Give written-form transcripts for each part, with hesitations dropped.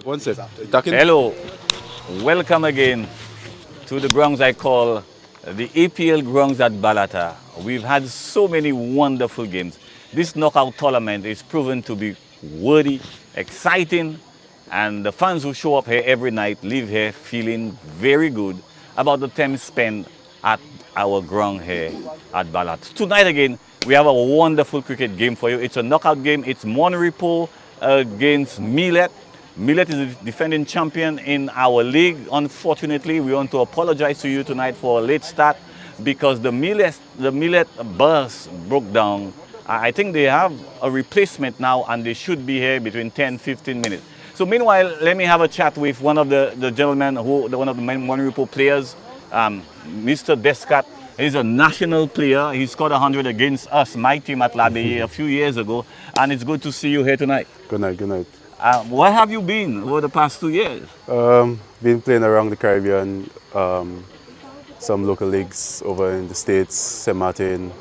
One sec. Talking? Hello, welcome again to the grounds I call the APL grounds at Balata. We've had so many wonderful games. This knockout tournament is proven to be worthy, exciting, and the fans who show up here every night leave here feeling very good about the time spent at our ground here at Balata. Tonight again, we have a wonderful cricket game for you. It's a knockout game. It's MON REPOS against MILLET. MILLET is the defending champion in our league. Unfortunately, we want to apologize to you tonight for a late start because the MILLET bus broke down. I think they have a replacement now and they should be here between 10-15 minutes. So meanwhile, let me have a chat with one of the gentlemen, one of the MON REPOS players, Mr. Descat. He's a national player. He scored 100 against us, my team at Labeye a few years ago. And it's good to see you here tonight. Good night, good night. Where have you been over the past 2 years? Been playing around the Caribbean, some local leagues over in the States, St. Martin,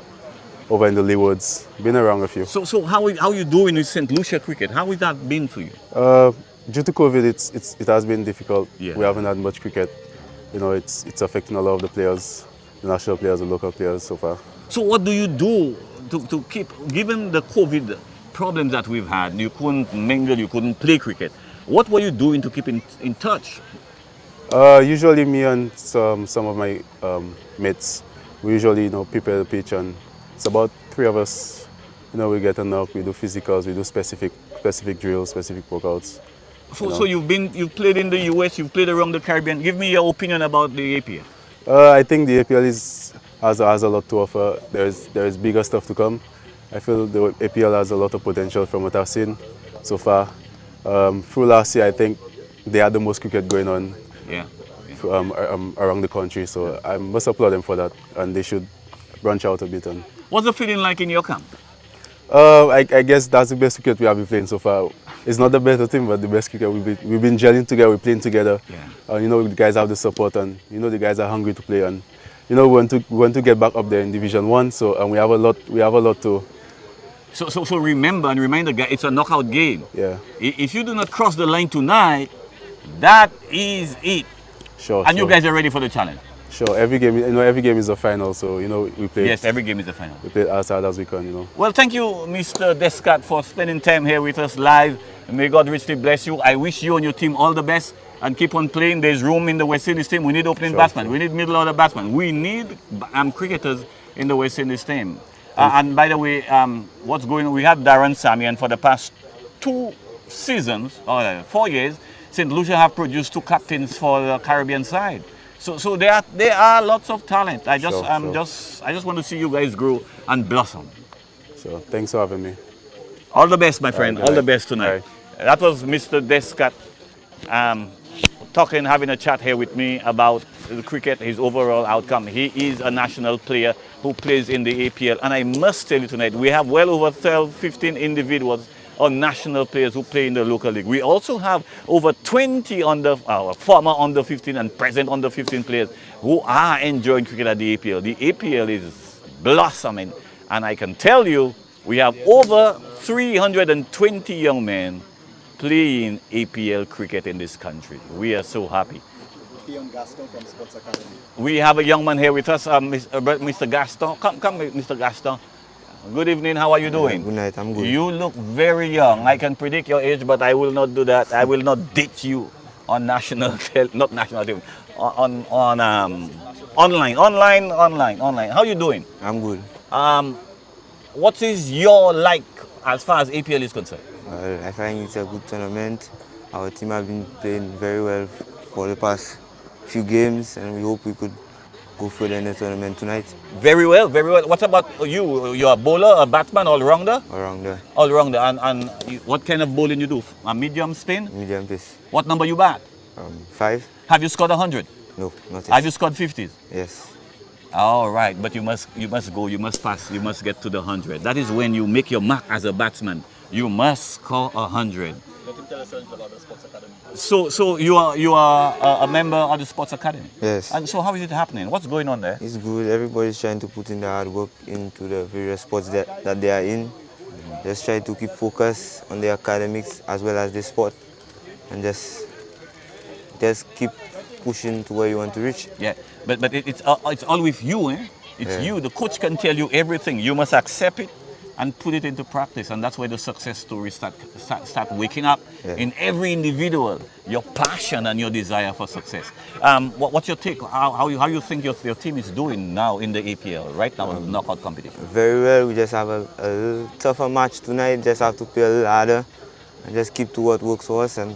over in the Leewoods. Been around a few. So how are you doing with St. Lucia cricket? How has that been for you? Due to COVID, it has been difficult. Yeah. We haven't had much cricket. You know, it's affecting a lot of the players, the national players, the local players so far. So what do you do to keep, given the COVID problems that we've had, you couldn't mingle, you couldn't play cricket. What were you doing to keep in touch? Usually me and some of my mates, we usually prepare the pitch, and it's about 3 of us. We get a knock, we do physicals, we do specific drills, specific workouts. So you've played in the US, you've played around the Caribbean. Give me your opinion about the APL. I think the APL has a lot to offer. There's bigger stuff to come. I feel the APL has a lot of potential from what I've seen so far. Through last year, I think they had the most cricket going on around the country. So I must applaud them for that, and they should branch out a bit. What's the feeling like in your camp? I guess that's the best cricket we have been playing so far. It's not the better team, but the best cricket. We've been gelling together, we're playing together. Yeah. The guys have the support, and the guys are hungry to play. And we want to get back up there in Division 1. So and we have a lot to. So remember and remind the guy, it's a knockout game. Yeah. If you do not cross the line tonight, that is it. Sure. And you guys are ready for the challenge. Sure. Every game is a final. So we play. Yes, every game is a final. We play as hard as we can. Well, thank you, Mr. Descat, for spending time here with us live. May God richly bless you. I wish you and your team all the best and keep on playing. There's room in the West Indies team. We need opening batsmen. We need middle order batsmen. We need cricketers in the West Indies team. And by the way, what's going on? We had Darren Sammy, and for the past 2 seasons, or 4 years, St. Lucia have produced 2 captains for the Caribbean side. So there are lots of talent. I just want to see you guys grow and blossom. So thanks for having me. All the best, my friend. All the best tonight. Right. That was Mr. Descat having a chat here with me about the cricket, his overall outcome. He is a national player who plays in the APL. And I must tell you tonight, we have well over 12, 15 individuals or national players who play in the local league. We also have over 20 former under 15 and present under 15 players who are enjoying cricket at the APL. The APL is blossoming. And I can tell you, we have over 320 young men playing APL cricket in this country. We are so happy. From Sports Academy. We have a young man here with us, Mr. Gaston. Come, Mr. Gaston. Good evening, how are you doing? Good night, I'm good. You look very young. I can predict your age, but I will not do that. I will not date you on national, not national TV, on online. How are you doing? I'm good. What is your like as far as APL is concerned? I find it's a good tournament. Our team have been playing very well for the past few games, and we hope we could go further in the tournament tonight. Very well, very well. What about you? You're a bowler, a batsman, all-rounder? All-rounder. All-rounder. And what kind of bowling you do? A medium spin? Medium pace. What number you bat? 5. Have you scored 100? No, not yet. Have you scored 50s? Yes. All right, but you must go, you must pass, you must get to the 100. That is when you make your mark as a batsman. You must score 100. Let him tell us something about the Sports Academy. So you are a member of the Sports Academy? Yes. And so how is it happening? What's going on there? It's good. Everybody's trying to put in the hard work into the various sports that they are in. Just try to keep focus on the academics as well as the sport. and just keep pushing to where you want to reach. Yeah, but it's all with you, eh? It's you. The coach can tell you everything. You must accept it and put it into practice, and that's where the success stories start waking up in every individual. Your passion and your desire for success. What's your take? How you think your team is doing now in the APL right now in the knockout competition? Very well. We just have a little tougher match tonight. Just have to play a little harder and just keep to what works for us, and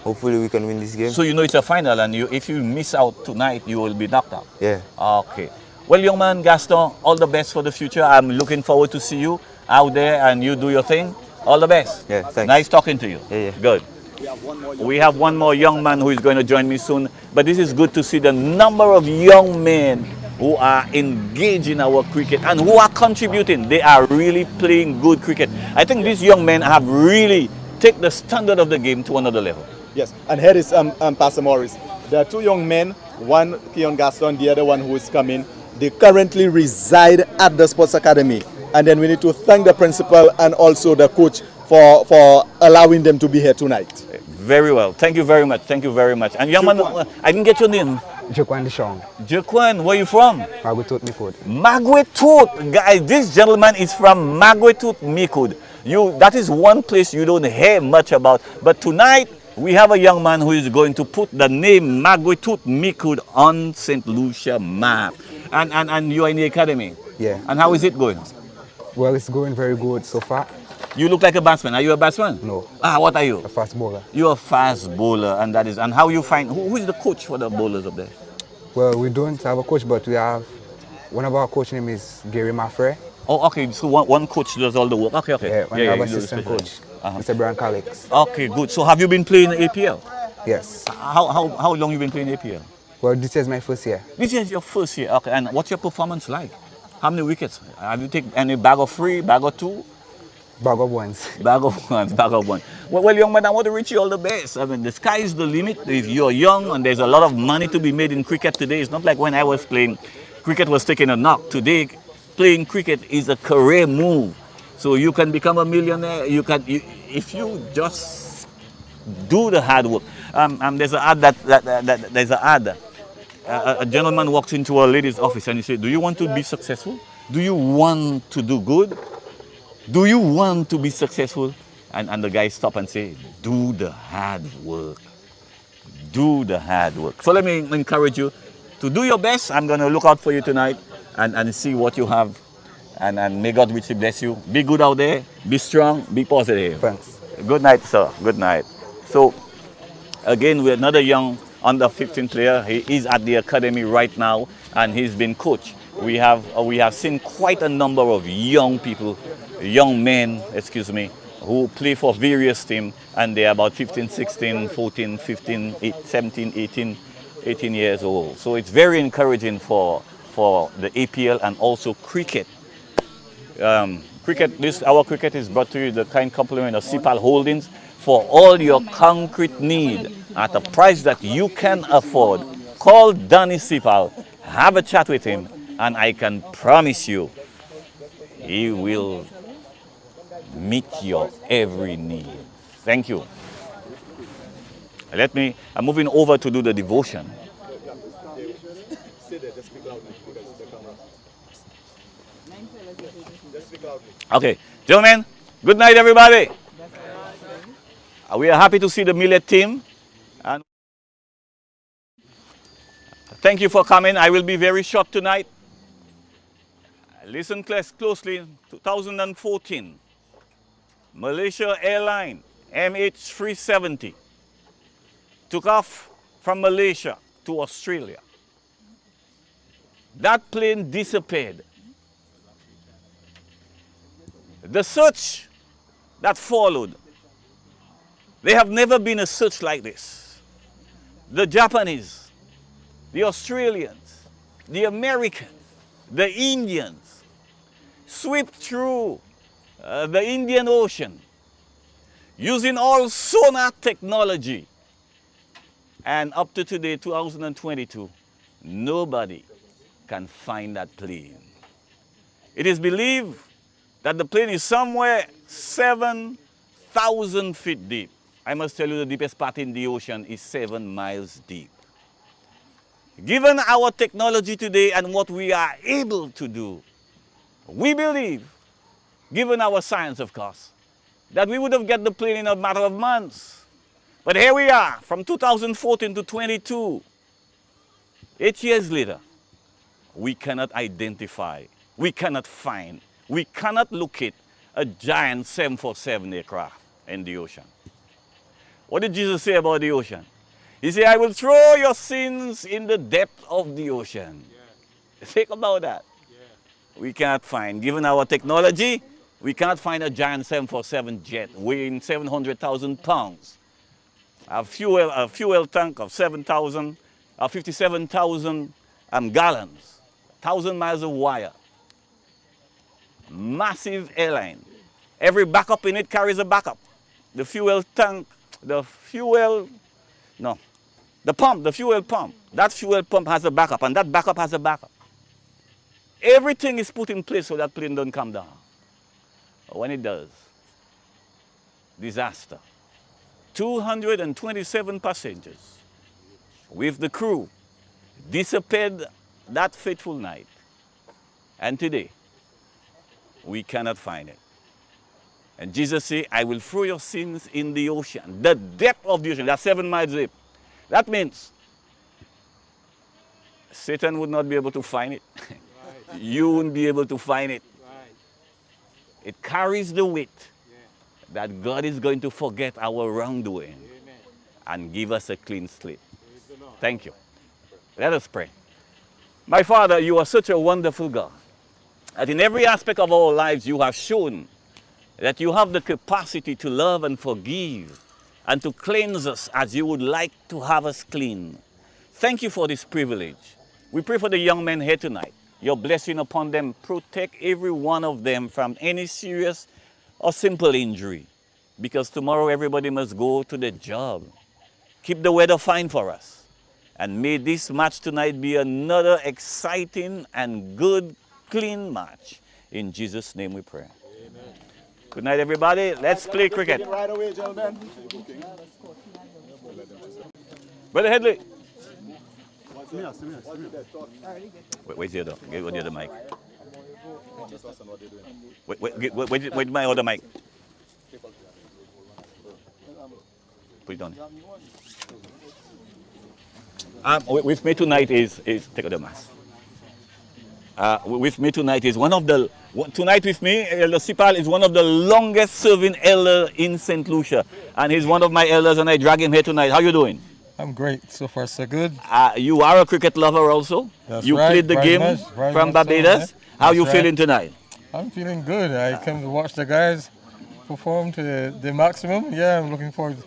hopefully we can win this game. So you know it's a final, and if you miss out tonight, you will be knocked out. Yeah. Okay. Well, young man Gaston, all the best for the future. I'm looking forward to see you out there and you do your thing. All the best. Yeah, thanks. Nice talking to you. Yeah. Good. We have one more young man who is going to join me soon. But this is good to see the number of young men who are engaged in our cricket and who are contributing. They are really playing good cricket. I think these young men have really taken the standard of the game to another level. Yes, and here is Pastor Morris. There are two young men, one Keon Gaston, the other one who is coming. They currently reside at the Sports Academy. And then we need to thank the principal and also the coach for allowing them to be here tonight. Very well. Thank you very much. Thank you very much. And young man, I didn't get your name. Jaquan Dishong. Jaquan, where are you from? Magwetut Mikud. Magwetut. Guys, this gentleman is from Magwetut Mikud. That is one place you don't hear much about. But tonight, we have a young man who is going to put the name Magwetut Mikud on St. Lucia map. And you are in the academy? Yeah. And how is it going? Well, it's going very good so far. You look like a batsman. Are you a batsman? No. What are you? A fast bowler. You're a fast bowler, and how you find, who is the coach for the bowlers up there? Well, we don't have a coach, but we have, one of our coach name is Gary Maffrey. Oh, okay, so one coach does all the work. Okay. Yeah, we have assistant coach, Mr. Brian Calix. Okay, good. So have you been playing APL? Yes. How long you been playing APL? Well, this is my first year. This is your first year. Okay, and what's your performance like? How many wickets? Have you taken any bag of 3, bag of 2? Bag of ones. Bag of ones, bag of one. Well, young man, I want to wish you all the best. I mean, the sky is the limit. If you're young and there's a lot of money to be made in cricket today, it's not like when I was playing, cricket was taking a knock. Today, playing cricket is a career move. So you can become a millionaire. If you just do the hard work. There's an ad a gentleman walks into a lady's office and he said, do you want to be successful? Do you want to do good? Do you want to be successful? And the guy stop and say, do the hard work. Do the hard work. So let me encourage you to do your best. I'm going to look out for you tonight and see what you have. And may God richly bless you. Be good out there. Be strong. Be positive. Thanks. Good night, sir. Good night. So, again, we're another young under 15 player. He is at the academy right now, and he's been coached. We have seen quite a number of young people, young men, who play for various teams, and they're about 15, 16, 14, 15, 17, 18 years old. So it's very encouraging for the APL and also cricket. Our cricket is brought to you the kind compliment of Cepal Holdings for all your concrete need at a price that you can afford. Call Danny Cepal, have a chat with him, and I can promise you he will meet your every need. Thank you. I'm moving over to do the devotion. Okay, gentlemen, good night, everybody. We are happy to see the Millet team. And thank you for coming. I will be very short tonight. Listen closely. 2014, Malaysia Airline MH370 took off from Malaysia to Australia. That plane disappeared. The search that followed, there have never been a search like this. The Japanese, the Australians, the Americans, the Indians swept through the Indian Ocean using all sonar technology. And up to today, 2022, nobody can find that plane. It is believed that the plane is somewhere 7,000 feet deep. I must tell you the deepest part in the ocean is 7 miles deep. Given our technology today and what we are able to do, we believe, given our science of course, that we would have got the plane in a matter of months. But here we are, from 2014 to 22, 8 years later, we cannot identify, we cannot find, we cannot locate a giant 747 aircraft in the ocean. What did Jesus say about the ocean? He said, I will throw your sins in the depth of the ocean. Yeah. Think about that. Yeah. We cannot find, given our technology, we cannot find a giant 747 jet weighing 700,000 pounds. A fuel tank of 57,000 gallons, 1,000 miles of wire. Massive airline. Every backup in it carries a backup. The fuel tank, the fuel pump. That fuel pump has a backup, and that backup has a backup. Everything is put in place so that plane doesn't come down. When it does, disaster. 227 passengers with the crew disappeared that fateful night. And today, we cannot find it. And Jesus said, I will throw your sins in the ocean, the depth of the ocean. That's 7 miles deep. That means Satan would not be able to find it. Right. You wouldn't be able to find it. Right. It carries the weight that God is going to forget our wrongdoing. Amen. And give us a clean slate. Thank you. Let us pray. My Father, you are such a wonderful God. That in every aspect of our lives you have shown that you have the capacity to love and forgive and to cleanse us as you would like to have us clean. Thank you for this privilege. We pray for the young men here tonight. Your blessing upon them. Protect every one of them from any serious or simple injury. Because tomorrow everybody must go to the job. Keep the weather fine for us. And may this match tonight be another exciting and good, clean match. In Jesus' name we pray. Amen. Good night, everybody. Let's play cricket. Right away, gentlemen. Brother Headley. Wait here, though. Get the other mic. Wait my other mic. Put it on. With me tonight is take out the mask. With me tonight is tonight with me, Elder Cepal is one of the longest serving elder in St. Lucia. And he's one of my elders and I drag him here tonight. How you doing? I'm great. So far, so good. You are a cricket lover also? That's you right. played the game from Barbados. So, How you feeling tonight? I'm feeling good. I came to watch the guys perform to the maximum. Yeah, I'm looking forward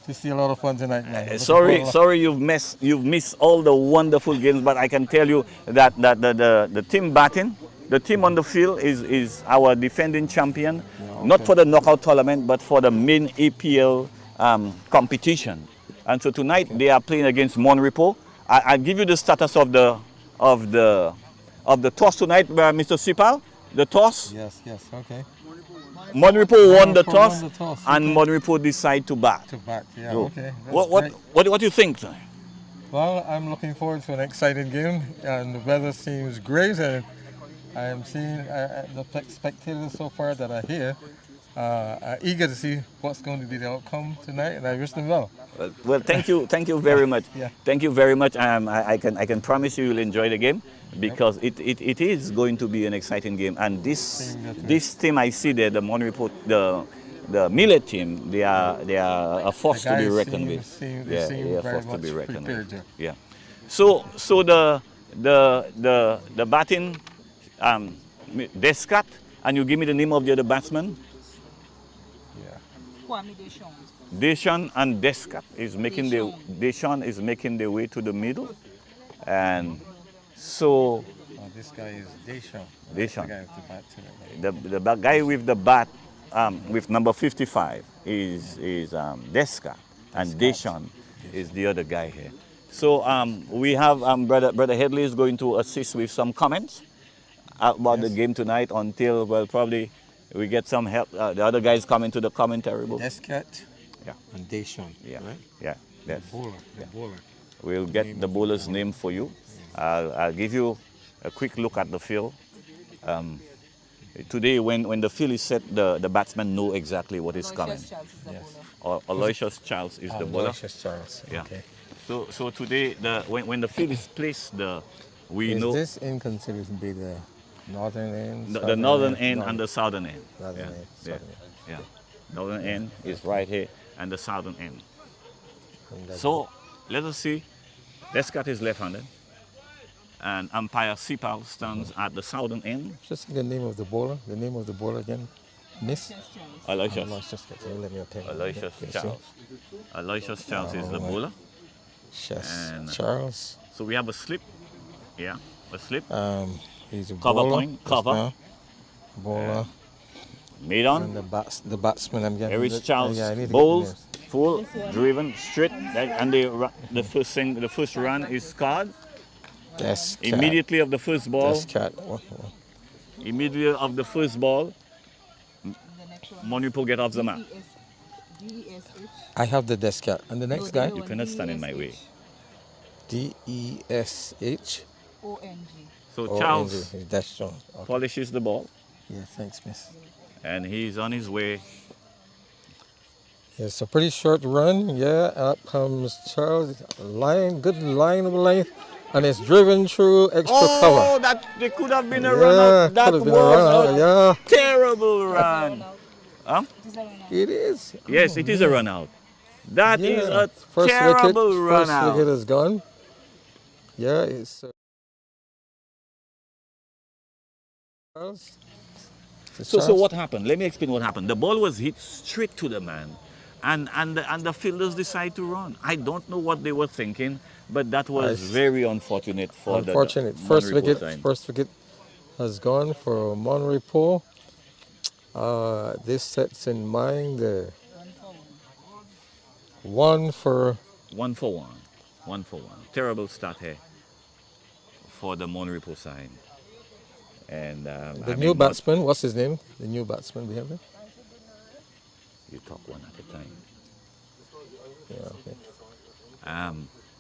to see a lot of fun tonight, man. Sorry you've missed all the wonderful games, but I can tell you that the team batting, the team on the field is our defending champion, not for the knockout tournament, but for the main APL competition. And so tonight they are playing against MON REPOS. I'll give you the status of the toss tonight, Mr. Cepal. The toss. Yes, okay. MON REPOS won the toss, and okay. MON REPOS decide to bat. Yeah, so, okay. What do you think? Well, I'm looking forward to an exciting game, and the weather seems great. And I am seeing the spectators so far that are here are eager to see what's going to be the outcome tonight, and I wish them well. Well, thank you very much. Yeah. Thank you very much. I can promise you'll enjoy the game because it is going to be an exciting game. And this team I see there, the MON REPOS, the MILLET team, they are a force to be reckoned with. They are a force to be reckoned with. Yeah. So the batting, Descat, and you give me the name of the other batsman. Deshan and Descat is making Deshan is making their way to the middle, and so this guy is Deshan. The guy with the bat, with number 55 is Descat, and Deshan is the other guy here. So we have Brother Headley is going to assist with some comments about the game tonight until probably we get some help. The other guys coming to the commentary book. Yeah. And Deshaun, Yeah. right? Yeah. Yes. The bowler. We'll get the bowler's name for you. I'll give you a quick look at the field. Today, when the field is set, the batsmen know exactly what is coming. Aloysius Charles is the bowler. Aloysius Charles. Yeah. Okay. So today, when the field is placed, we Is know this in considered to be the northern end? the northern end and the southern end. Northern Yeah. end, Yeah. southern end. Yeah. Northern end is right here, and the southern end. And that's So let us see. Descat is left-handed, and umpire Cepal stands at the southern end. just the name of the bowler. The name of the bowler again. Miss. Aloysius. Aloysius. Let me attend. Aloysius Okay, Charles. Aloysius Charles is the bowler. And Charles. so we have a slip. Yeah, a slip. He's a Cover bowler. point, cover. Now. Bowler. Made And on. the batsman. I'm getting. Harris Charles I need to get bowls, the names. full, driven, straight, and the first run is scored. That's cat. Immediately of the first ball. That's cat. Immediately of the first ball, Mon Repos get off the map. I have the desk cat. And the next guy. You cannot stand in my way. DESH. So Charles That's strong. Okay. polishes the ball, Yeah, thanks, miss. and he's on his way. Yeah, it's a pretty short run. Yeah, up comes Charles. Good line of length. And it's driven through extra cover. That there could have been a Yeah, run out. That could was have been a run out, yeah. terrible run. Huh? It is. Yes, it is a run out. That is Yeah. a terrible run First wicket out. is gone. Yeah, it's. Charles. So what happened? Let me explain what happened. The ball was hit straight to the man, and the fielders decided to run. I don't know what they were thinking, but that was very unfortunate for Unfortunate. the First Mon Repos wicket. side. First wicket has gone for Mon Repos. This sets in mind the 1 for 1 for 1. 1 for 1. Terrible start here for the Mon Repos side. And the new batsman. What's his name? The new batsman we have there. You talk one at a time. Yeah. Okay.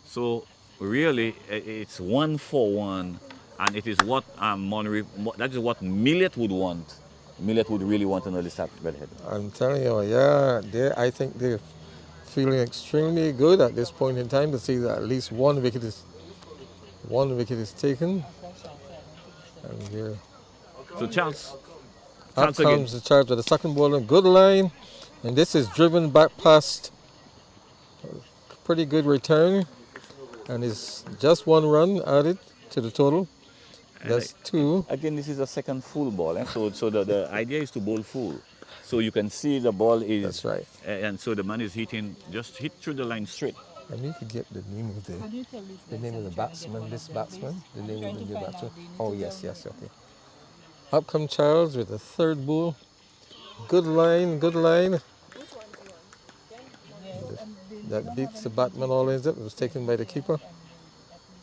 So really, it's 1 for 1, and it is what that is what Millet would want. Millet would really want an early start redhead. I'm telling you, yeah, I think they're feeling extremely good at this point in time to see that at least one wicket is taken. And here, So Charles up again. comes the charge of the second bowler. Good line, and this is driven back past. Pretty good return, and it's just 1 run added to the total. That's 2. Again, this is a second full ball, so the idea is to bowl full, so you can see the ball is. That's right. And so the man is just hit through the line straight. I need to get the name of the batsman. This batsman, the name of the new batsman. Oh yes, okay. Up comes Charles with the third ball. Good line. That beats the batman all ends up. It was taken by the keeper.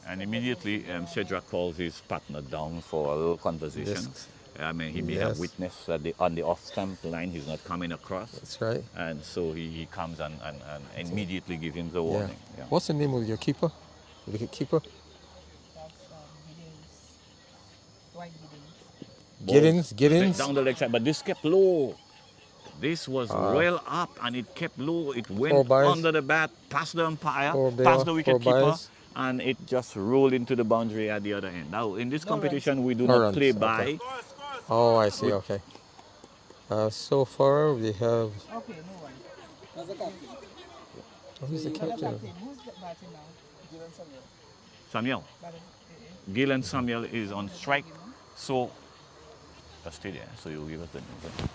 And immediately, Shedra calls his partner down for a little conversation. Yes. I mean, he may have witnessed that on the off-stump line, he's not coming across. That's right. And so he comes and immediately gives him the warning. Yeah. What's the name of your keeper? Wicket keeper? Giddins. Down the leg side, but this kept low. This was well up and it kept low. It went under the bat, past the umpire, past the wicket keeper, and it just rolled into the boundary at the other end. Now, in this competition, we do not play by. Okay. Oh, I see. Okay. So far, we have. Who's the captain? Samuel. Gil and Samuel is on strike. So, so you'll give us the name.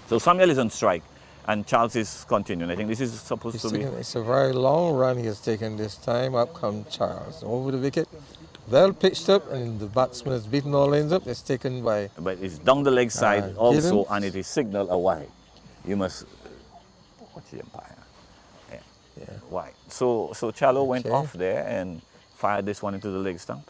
So Samuel is on strike, and Charles is continuing. I think this is supposed to be. It's a very long run he has taken this time. Up comes Charles over the wicket. Well pitched up, and the batsman has beaten all lanes up. It's taken by. But it's down the leg side also, and it is signaled a wide. You must watch the umpire. Yeah. Wide. So Chalo went off there and fired this one into the leg stump.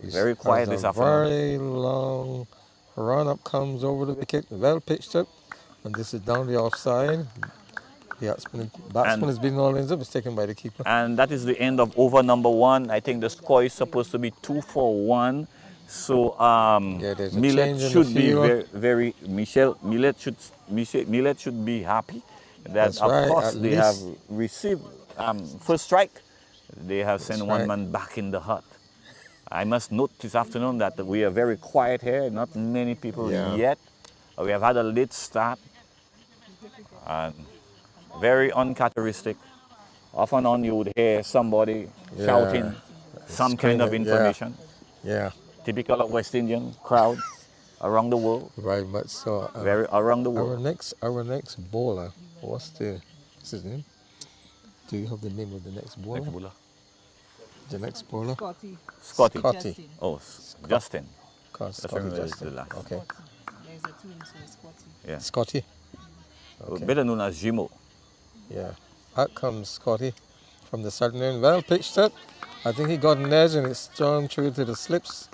Very quiet this afternoon. Very long Run up comes over the wicket, well pitched up, and this is down the offside. The batsman has been all ends up, it's taken by the keeper. And that is the end of over number 1. I think the score is supposed to be 2 for 1. So there's a Millet change in should the be field. Millet should be happy that That's of right, course at they have least. received first strike. They have sent That's one right. man back in the hut. I must note this afternoon that we are very quiet here, not many people yet. We have had a late start and very uncharacteristic. Off and on you would hear somebody shouting some kind of information. Yeah. Typical of West Indian crowd around the world. Very much so. Very around the world. Our next bowler, what's his name? Do you have the name of the next bowler? Next bowler. The next bowler? Scotty. Scotty. Oh, Justin. Scotty Justin. The last. Okay. There's a twin, so it's Scotty. Yeah. Scotty. Okay. Better known as Jimo. Yeah. Out comes Scotty from the southern end. Well pitched up. I think he got an edge and it's strong through to the slips.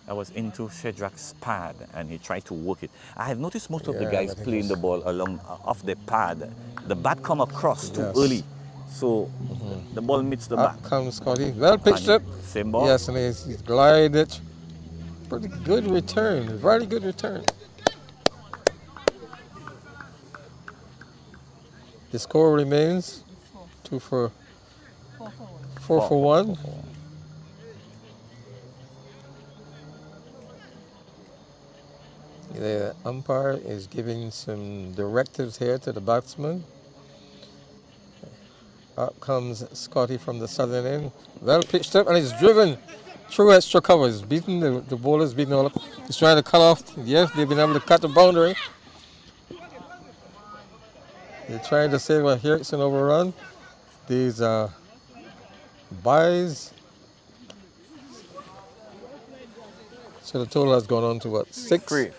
I was into Shedrak's pad and he tried to work it. I have noticed most of the Yeah, guys but he playing the ball along off the pad. The bat come across too early. So the ball meets the bat. Up comes Scotty. Well pitched up. Same ball. Yes, and he's glided. Pretty good return. Very good return. The score remains 4 for 1. The umpire is giving some directives here to the batsman. Up comes Scotty from the southern end. Well pitched up and he's driven through extra cover. He's beaten, the bowler's beaten all up. He's trying to cut off. Yes, they've been able to cut the boundary. They're trying to save a here it's an overrun. These buys. So the total has gone on to what? 6? Three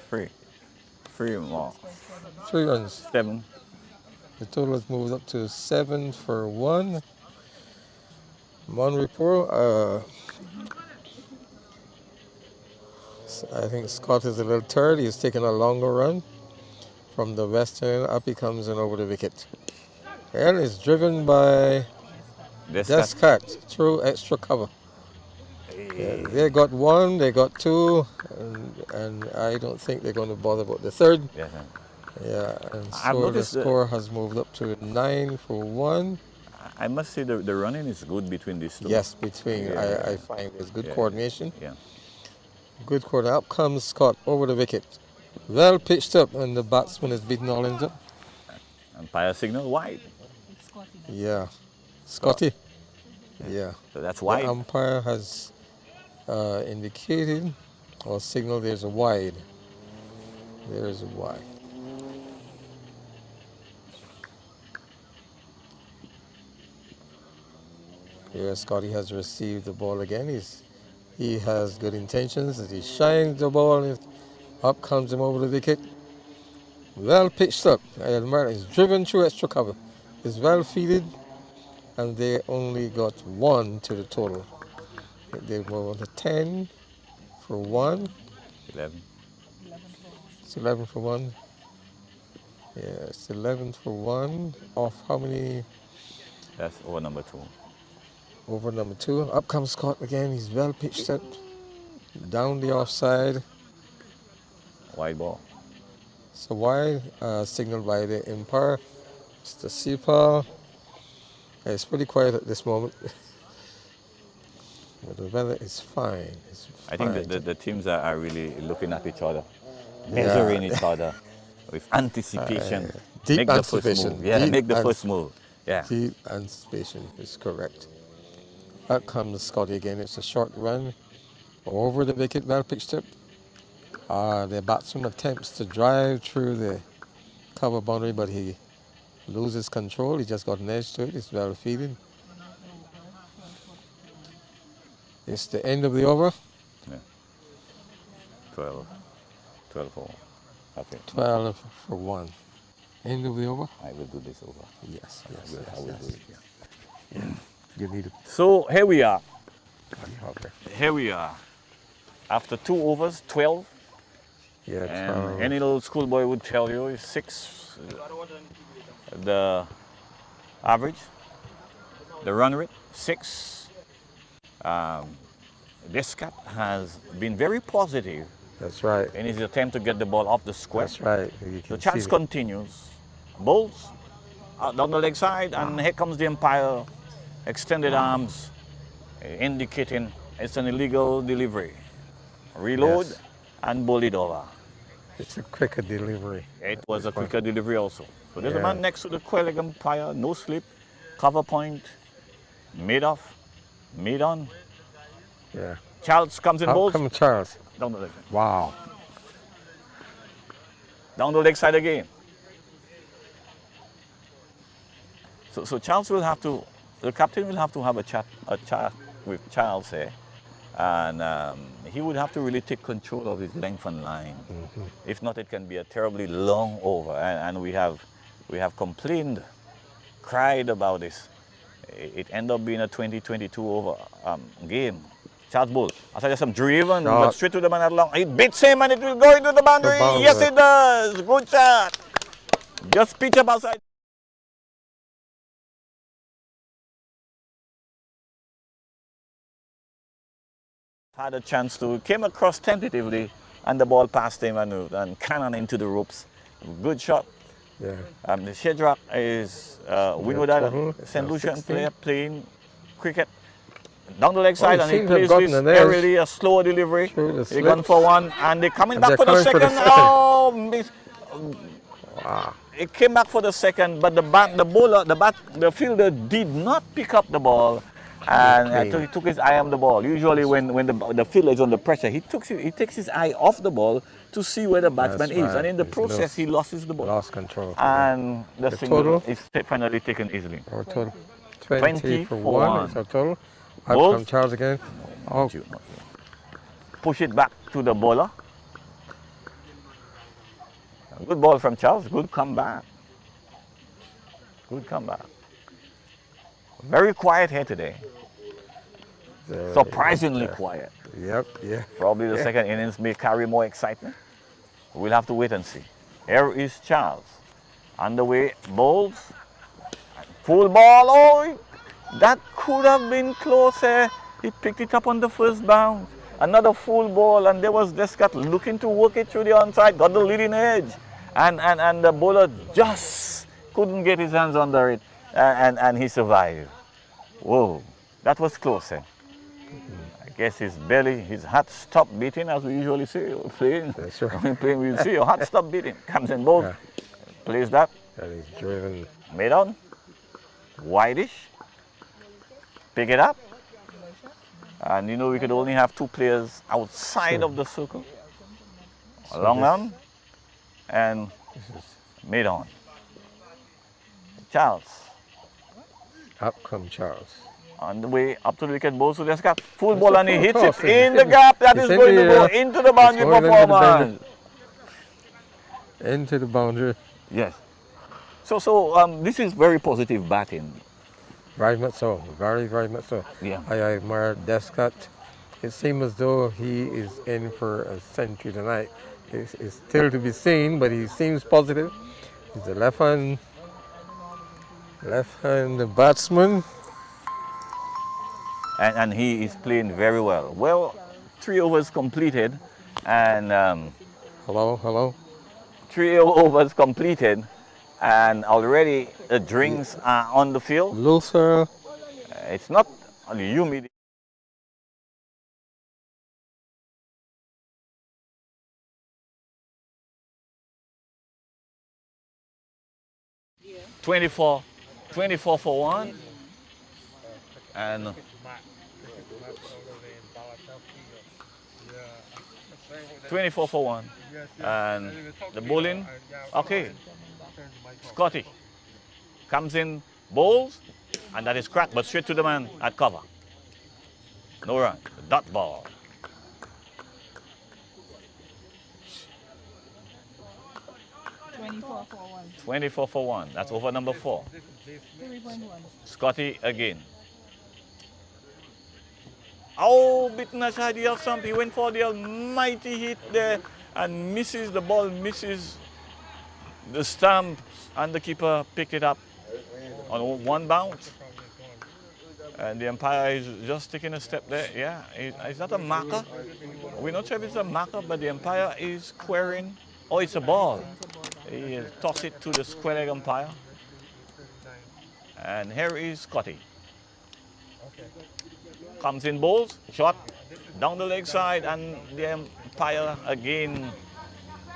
more. 3 runs. 7. The total has moved up to 7 for 1. MON REPOS. I think Scott is a little third. He's taking a longer run from the western. Up he comes and over the wicket. And it's driven by Descat through extra cover. Yeah, they got 1, they got 2, and I don't think they're going to bother about the third. Yeah, and so the score has moved up to 9 for 1. I must say the running is good between these two. Yes, between. I find there's good coordination. Yeah. Good coordination. Up comes Scott over the wicket. Well pitched up, and the batsman is beaten all ends up. Umpire signal wide. Yeah. Scotty. Yeah. So that's wide. The umpire has indicated or signaled there's a wide. There is a wide. Here Scotty has received the ball again. He has good intentions as he shines the ball and up comes him over the wicket. Well pitched up. He's driven through extra cover. It's well fielded and they only got 1 to the total. They were on to 10 for 1. 11. It's 11 for 1. Yeah, it's 11 for 1. Off how many? That's over number 2. Over number 2. Up comes Scott again. He's well pitched up. Down the offside. Wide ball. So wide, signaled by the umpire. Mr. Cepal. It's pretty quiet at this moment. But the weather is fine. I think the teams are really looking at each other, measuring each other with anticipation. Deep make anticipation. The first move. Yeah, make the first move. Yeah. Deep anticipation is correct. Out comes Scotty again. It's a short run over the wicket, well pitched up. The batsman attempts to drive through the cover boundary, but he loses control. He just got an edge to it. It's well fielded. It's the end of the over. Yeah. 12 for 1. Okay. 12 for 1. End of the over. I will do this over. Yes. I will do it. Yeah. You need it. So here we are. Okay. Here we are. After 2 overs, 12. Yeah, And any little schoolboy would tell you is 6 the average, the run rate, 6. Descat has been very positive That's right. in his attempt to get the ball off the square. That's right. You The can chance see continues. Bowls out down the leg side, and here comes the umpire, extended arms, indicating it's an illegal delivery. Reload Yes. and bowl it over. it's a quicker delivery. It was a quicker delivery also. So there's a Yeah. man next to the leg umpire, no slip, cover point, mid off, mid on. Yeah. Charles comes in, How bowls come Charles? down the leg, Wow. down the leg side again. So Charles will have to, the captain will have to have a chat with Charles here, and he would have to really take control of his length and line. If not, it can be a terribly long over, and we have complained, cried about this. It ended up being a 20-22 over game. Charles Bull, I said there's some driven, but straight to the man at long. It beats him and it will go into the boundary. Yes, it does. Good shot. Just pitch up outside. Had a chance to, came across tentatively, and the ball passed him and cannon into the ropes. Good shot. Yeah. The Shedrack is Winwood Island, total, St. Lucian 16. player playing cricket. Down the leg side, he and he seems to have plays gotten this an edge aerially, a slower delivery. through the They gone slips. for one, and they're coming back they're for the coming for the second. second. Oh, miss. Wow. It came back for the second, but the fielder did not pick up the ball, and he took his eye on the ball. Usually, when the fielder is under pressure, he takes his eye off the ball to see where the batsman That's is, right. and in the He's process, he loses the ball. Lost control. And the single total? is finally taken easily. Our total 20 20 for for 1 one. is our total. Up Bowls? come Charles again. Oh, Not you. Push it back to the bowler. Good ball from Charles. Good comeback. Good comeback. Very quiet here today. Surprisingly quiet. Yep, yeah. Probably the second innings may carry more excitement. We'll have to wait and see. Here is Charles. Underway, bowls. Full ball. Oh, that could have been closer. He picked it up on the first bounce. Another full ball, and there was Descat looking to work it through the onside, got the leading edge. And the bowler just couldn't get his hands under it, and he survived. Whoa, that was closer. I guess his belly, his heart stopped beating, as we usually say. Playing, That's right. when playing, we'll see your heart stop beating. Comes in bowls, plays that, That is driven. mid on, wideish, pick it up. And you know we could only have 2 players outside of the circle. Long on and mid on. Charles. Up come Charles. On the way up to the wicket, bowls to the scat. Full ball, and he full hits toss. it in the gap. That is It's going to in go the, into the boundary it's going into the performance. Into the boundary. Yes. So this is very positive batting. Very much so. Very, very much so. Yeah. I admire Descat. It seems as though he is in for a century tonight. It's still to be seen, but he seems positive. He's a left-hand batsman. And he is playing very well. Well, 3 overs completed, and Hello. 3 overs completed, and already the drinks are on the field. Luther. It's not only humid. Yeah. 24 for 1, and $24 for 1, and the bowling. Okay, Scotty comes in, bowls, and that is cracked, but straight to the man at cover. No run, dot ball. $24 for 1. That's over number 4. 3.1. Scotty again. Oh, Bitnash idea of something. He went for the almighty hit there and misses. The ball misses the stump, and the keeper picked it up on one bounce. And the umpire is just taking a step there. Yeah, is that a marker? We're not sure if it's a marker, but the umpire is querying. Oh, it's a ball. He tossed it to the square leg umpire. And here is Scotty. Comes in bowls, shot down the leg side, and the umpire again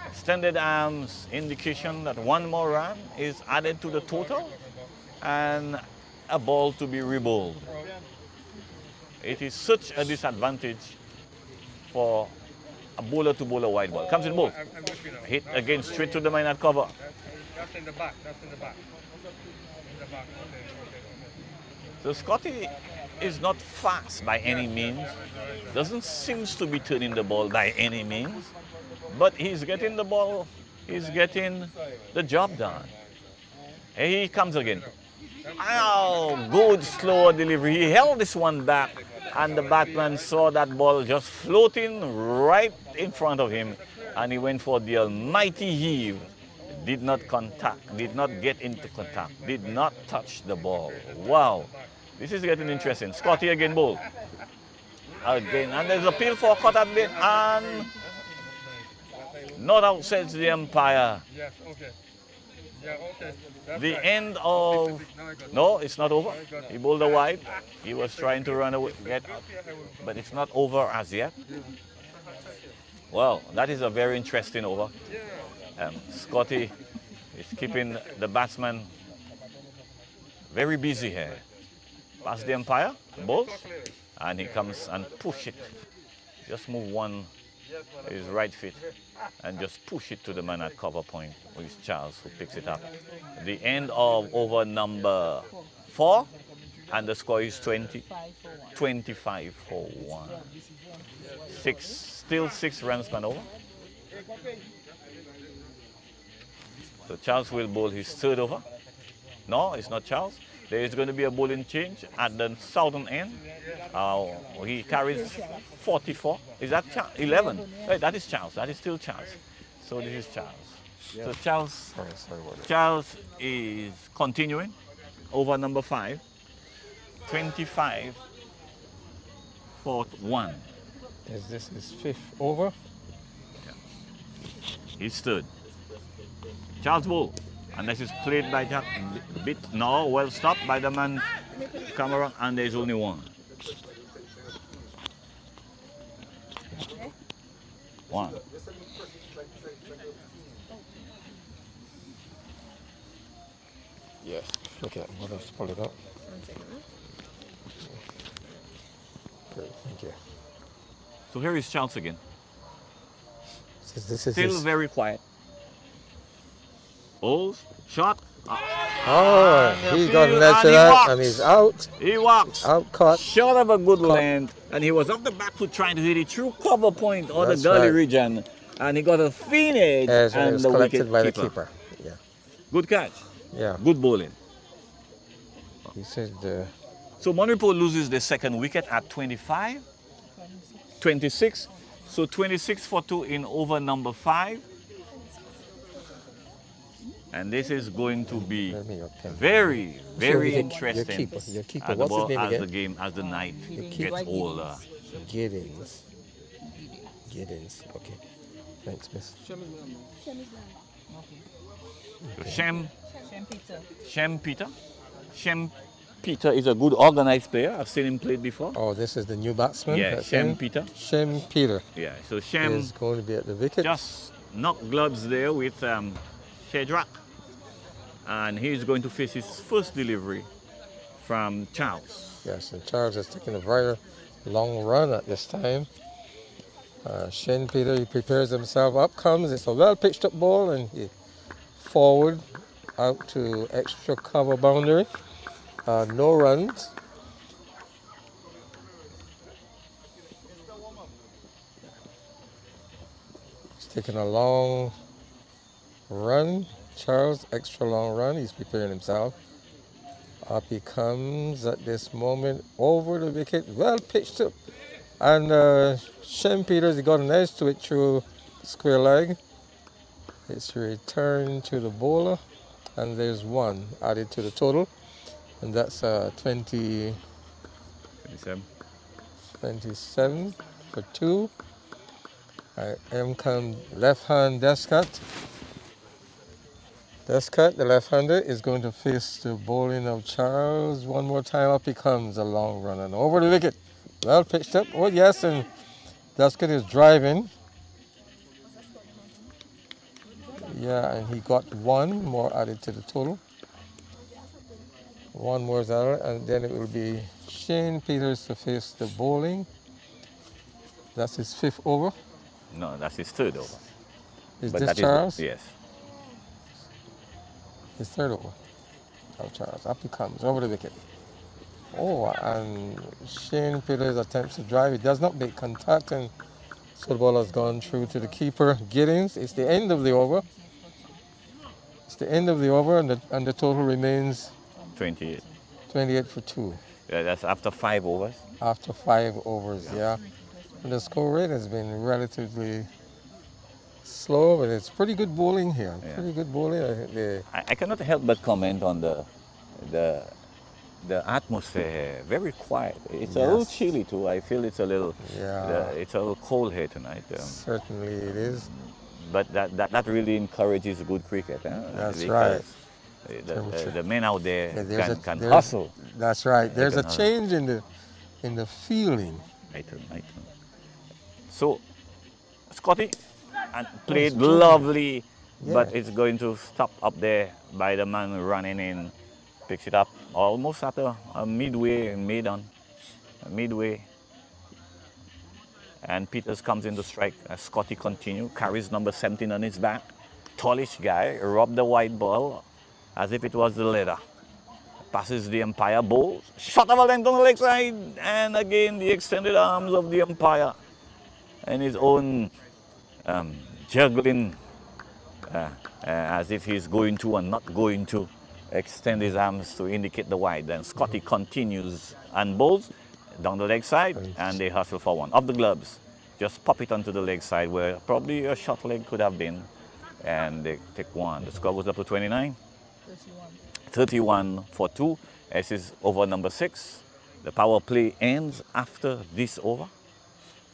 extended arms, indication that one more run is added to the total and a ball to be rebowled. It is such a disadvantage for a bowler to bowl a wide ball. Comes in bowl. Hit again straight to the man at cover. That's in the back. That's in the back. In the back. Okay. So Scotty is not fast by any means. Doesn't seem to be turning the ball by any means. But he's getting the ball. He's getting the job done. Here he comes again. Oh, good slow delivery. He held this one back, and the batsman saw that ball just floating right in front of him, and he went for the almighty heave. Did not contact, did not get into contact, did not touch the ball. Wow, this is getting interesting. Scotty again bowl. Again, and there's a appeal for a cut at bit, and not out, says the umpire. Yes, okay. Yeah, okay. That's The right. end of, no, it's not over. He bowled a wide. He was trying to run away, but it's not over as yet. Well, that is a very interesting over. Scotty is keeping the batsman very busy here. Past the umpire, bowls, and he comes and push it. Just move one, his right foot, and just push it to the man at cover point, which is Chaz, who picks it up. The end of over number 4, and the score is 25 for 1. Still 6 runs gone over. So Charles will bowl his third over. No, it's not Charles. There is going to be a bowling change at the southern end. He carries 44. Is that 11? Wait, that is Charles. That is still Charles. So this is Charles. So Charles is continuing over number 5. 25 for 1. Is this his 5th over? He's third. Charles Bull, and this is played by that bit. No, well stopped by the man camera, and there's only one. One. Yes. Okay, we'll just pull it up. Great, thank you. So here is Charles again. This is Still his... very quiet. Bowls, shot. Oh, he got and left to he that, walks. and he's out. He walks. Out caught. Short of a good length, and he was off the back foot trying to hit it through cover point or That's the gully right. region, and he got a clean edge, As it and was the collected wicket by the keeper. keeper. Yeah. Good catch. Yeah. Good bowling. He said So MON REPOS loses the second wicket at 25, 26. So 26 for 2 in over number 5. And this is going to be very, very interesting Your keeper. as What's his name again? as the night keeper. gets older. Giddens. Okay. Thanks, miss. So Shem Peter is a good organized player. I've seen him play before. Oh, this is the new batsman. Yeah, that's Shem him. Peter. Shem Peter Yeah, so Shem is going to be at the wicket. just knocked gloves there with Shadrach. And he's going to face his first delivery from Charles. Yes, and Charles is taking a very long run at this time. Shen Peter, he prepares himself. Up comes, it's a well pitched up ball, and he forward out to extra cover boundary. No runs. He's taking a long run. Charles, extra long run. He's preparing himself. Up he comes at this moment over the wicket. Well pitched up And Shane Peters, he got an edge to it through square leg. It's returned to the bowler, and there's one added to the total, and that's 27 for 2. M come left hand desk cut. Desk cut, the left-hander, is going to face the bowling of Charles. One more time, up he comes, a long run and over the wicket. Well pitched up. Oh yes, and Duskin is driving. Yeah, and he got one more added to the total. One more is added, and then it will be Shane Peters to face the bowling. That's his 5th over. No, that's his 3rd over. Is But this that Charles? Yes. His 3rd over. Oh, Charles. Up he comes, over the wicket. Oh, and Shane Peters attempts to drive. He does not make contact, and so the ball has gone through to the keeper, Giddings. It's the end of the over. It's the end of the over, and the total remains 28. 28 for 2. Yeah, that's after 5 overs. After 5 overs, yeah. And the score rate has been relatively slow, but it's pretty good bowling here. Yeah. Pretty good bowling. I cannot help but comment on the atmosphere here. Very quiet. It's a little chilly too. I feel it's a little it's a little cold here tonight. Certainly it is. But that really encourages good cricket. That's right. The men out there can there's- hustle. That's right. There's a can change in the feeling. Right. So, Scotty played lovely, but it's going to stop up there by the man running in. Picks it up almost at a midway, midway. And Peters comes in to strike. Scotty continues, carries number 17 on his back. Tallish guy, robbed the white ball as if it was the leather. Passes the umpire, bowls, shot of a length on the leg side, and again the extended arms of the umpire and his own juggling as if he's going to and not going to extend his arms to indicate the wide. Then Scotty continues and bowls down the leg side, and they hustle for one. Off the gloves, just pop it onto the leg side where probably a short leg could have been, and they take one. The score goes up to 29. 31 for 2. This is over number 6. The power play ends after this over,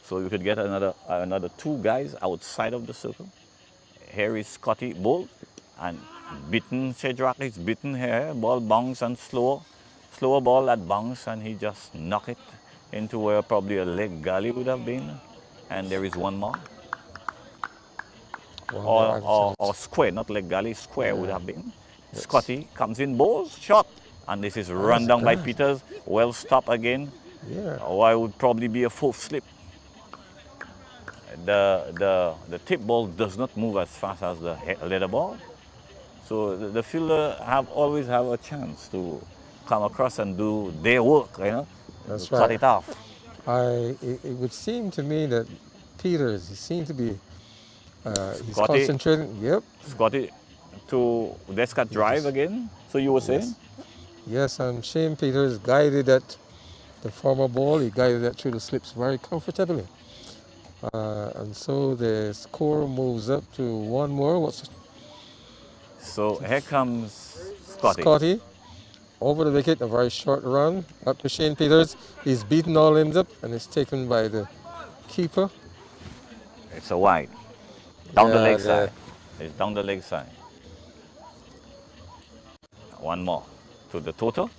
so you could get another 2 guys outside of the circle. Here is Scotty bowled and beaten. Shedrak is beaten here. Ball bounce and slower ball that bounce, and he just knocked it into where probably a leg gully would have been. And there is one more. Or square, not leg gully, square would have been. Yes. Scotty comes in, bowls, shot, and this is run down by Peters. Well stopped again. Yeah. Or it would probably be a 4th slip. The tip ball does not move as fast as the leather ball, so the fielder always have a chance to come across and do their work, That's cut right. it off. It would seem to me that Peters, he seemed to be he's concentrating. Yep. Scotty to desk cut drive again. So you were saying? Yes, and Shane Peters guided that the former ball. He guided that through the slips very comfortably. And so the score moves up to one more. So here comes Scotty. Scotty over the wicket, a very short run up to Shane Peters. He's beaten all ends up and it's taken by the keeper. It's a wide. Down the leg side. It's down the leg side. One more to the total.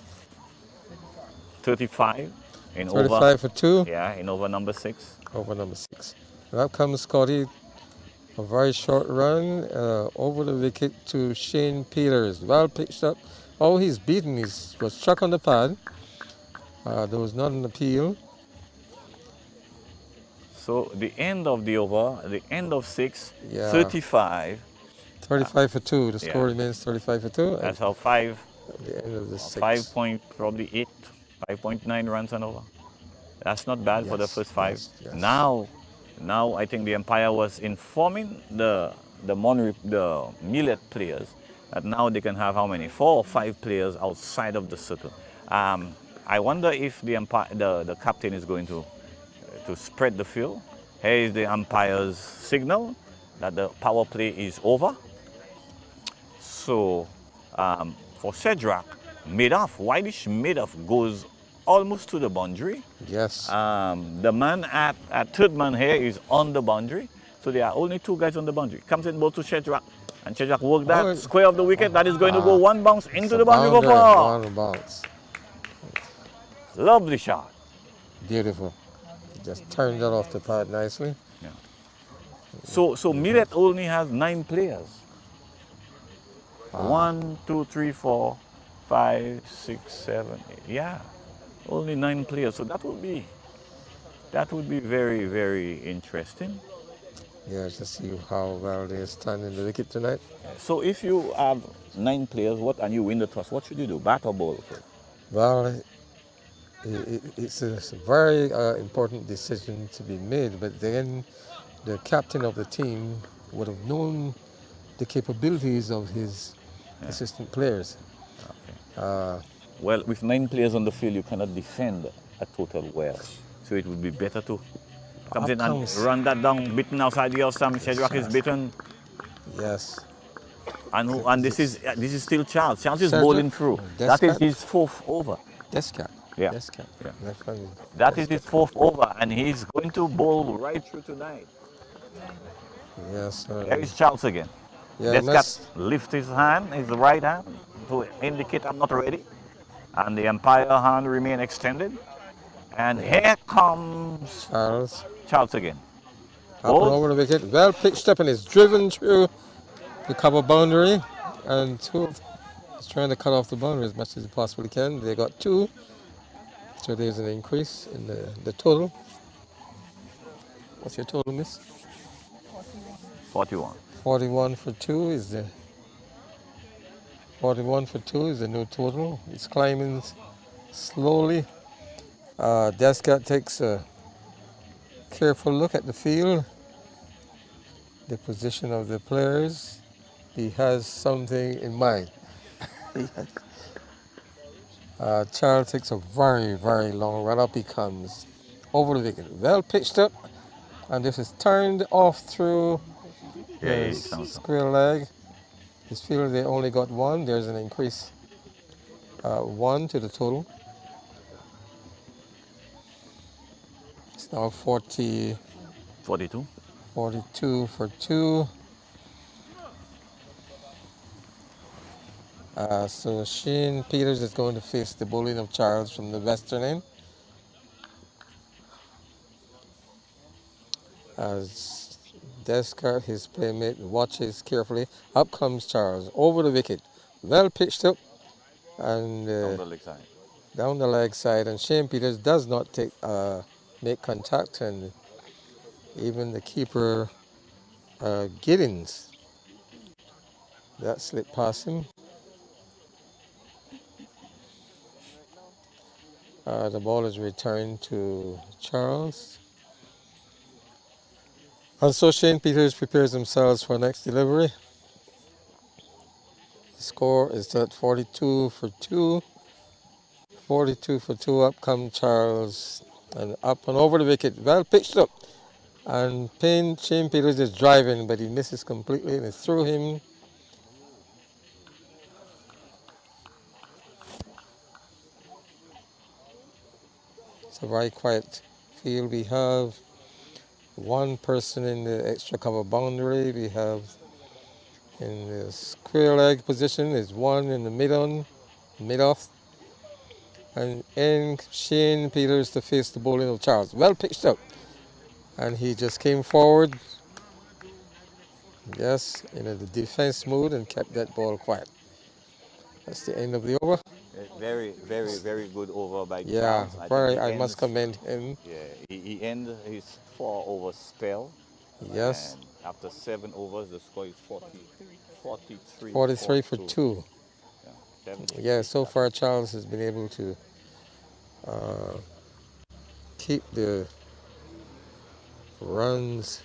35 in 35 over. for 2. Yeah, in over number 6. Over number 6. And up comes Scotty. A very short run over the wicket to Shane Peters. Well pitched up. Oh, he's beaten. He was struck on the pad. There was not an appeal. So the end of the over, the end of 6, Yeah. 35. 35 for 2. The score remains 35 for 2. That's how 5. At the end of the 6. 5.9 runs and over. That's not bad for the first 5. Yes. Now I think the umpire was informing the Millet players that now they can have how many? 4 or 5 players outside of the circle. I wonder if the captain is going to to spread the field. Here is the umpire's signal that the power play is over. So for Cedric, mid-off, whitish mid-off goes almost to the boundary. Yes. The man at third man here is on the boundary. So there are only two guys on the boundary. Comes in ball to Cedric. And Cedric work that square of the wicket. That is going to go one bounce into the boundary for four. One bounce. Lovely shot. Beautiful. Just turned that off the pad nicely. Yeah. So Millet only has 9 players. 1, 2, 3, 4, 5, 6, 7, 8. Yeah, only 9 players. So that would be very, very interesting. Yeah, to see how well they stand in the wicket tonight. So if you have 9 players, and you win the toss, what should you do? Bat or ball? Well, it's a very important decision to be made, but then the captain of the team would have known the capabilities of his assistant players. Okay. Well, with 9 players on the field, you cannot defend a total well. So it would be better to come in and run that down, beaten outside the off-stump. Cedric is beaten. Yes. And this is still Chaz. Chaz is bowling through. That is his 4th over. Descat. Yeah. Descat. Yeah. Definitely. That is his 4th over, and he's going to bowl right through tonight. Yes. There is Charles again. Yeah, Descat lifts his hand, his right hand, to indicate I'm not ready. And the umpire hand remain extended. And here comes Charles again. Up and over the wicket, well pitched up, and it's driven through the cover boundary. And he's trying to cut off the boundary as much as he possibly can. They got 2. So there's an increase in the total. What's your total, miss? 41. 41 for 2 is the 41 for 2 is the new total. It's climbing slowly. Descat takes a careful look at the field, the position of the players. He has something in mind. Charles takes a very, very long run up. He comes over the wicket, well pitched up, and this is turned off through the square leg. His field, they only got 1. There's an increase, 1 to the total. It's now 42 for 2. So Shane Peters is going to face the bowling of Charles from the western end. As Descartes, his playmate, watches carefully. Up comes Charles over the wicket, well pitched up, and down the leg side. And Shane Peters does not make contact, and even the keeper Giddens, that slipped past him. The ball is returned to Charles. And so Shane Peters prepares themselves for next delivery. The score is at 42 for 2. 42 for 2, up comes Charles. And up and over the wicket, well pitched up. And Shane Peters is driving, but he misses completely, and it's through him. It's a very quiet field. We have 1 person in the extra cover boundary. We have in the square leg position is 1 in the mid-off. And in Shane Peters to face the bowling of Charles. Well pitched up. And he just came forward. Yes, in the defense mood, and kept that ball quiet. That's the end of the over. Very, very, very good over by Charles. Yeah, I must commend him. Yeah, he ended his 4-over spell. Yes. And after 7 overs, the score is 43. 43 for 2. Yeah, so far Charles has been able to keep the runs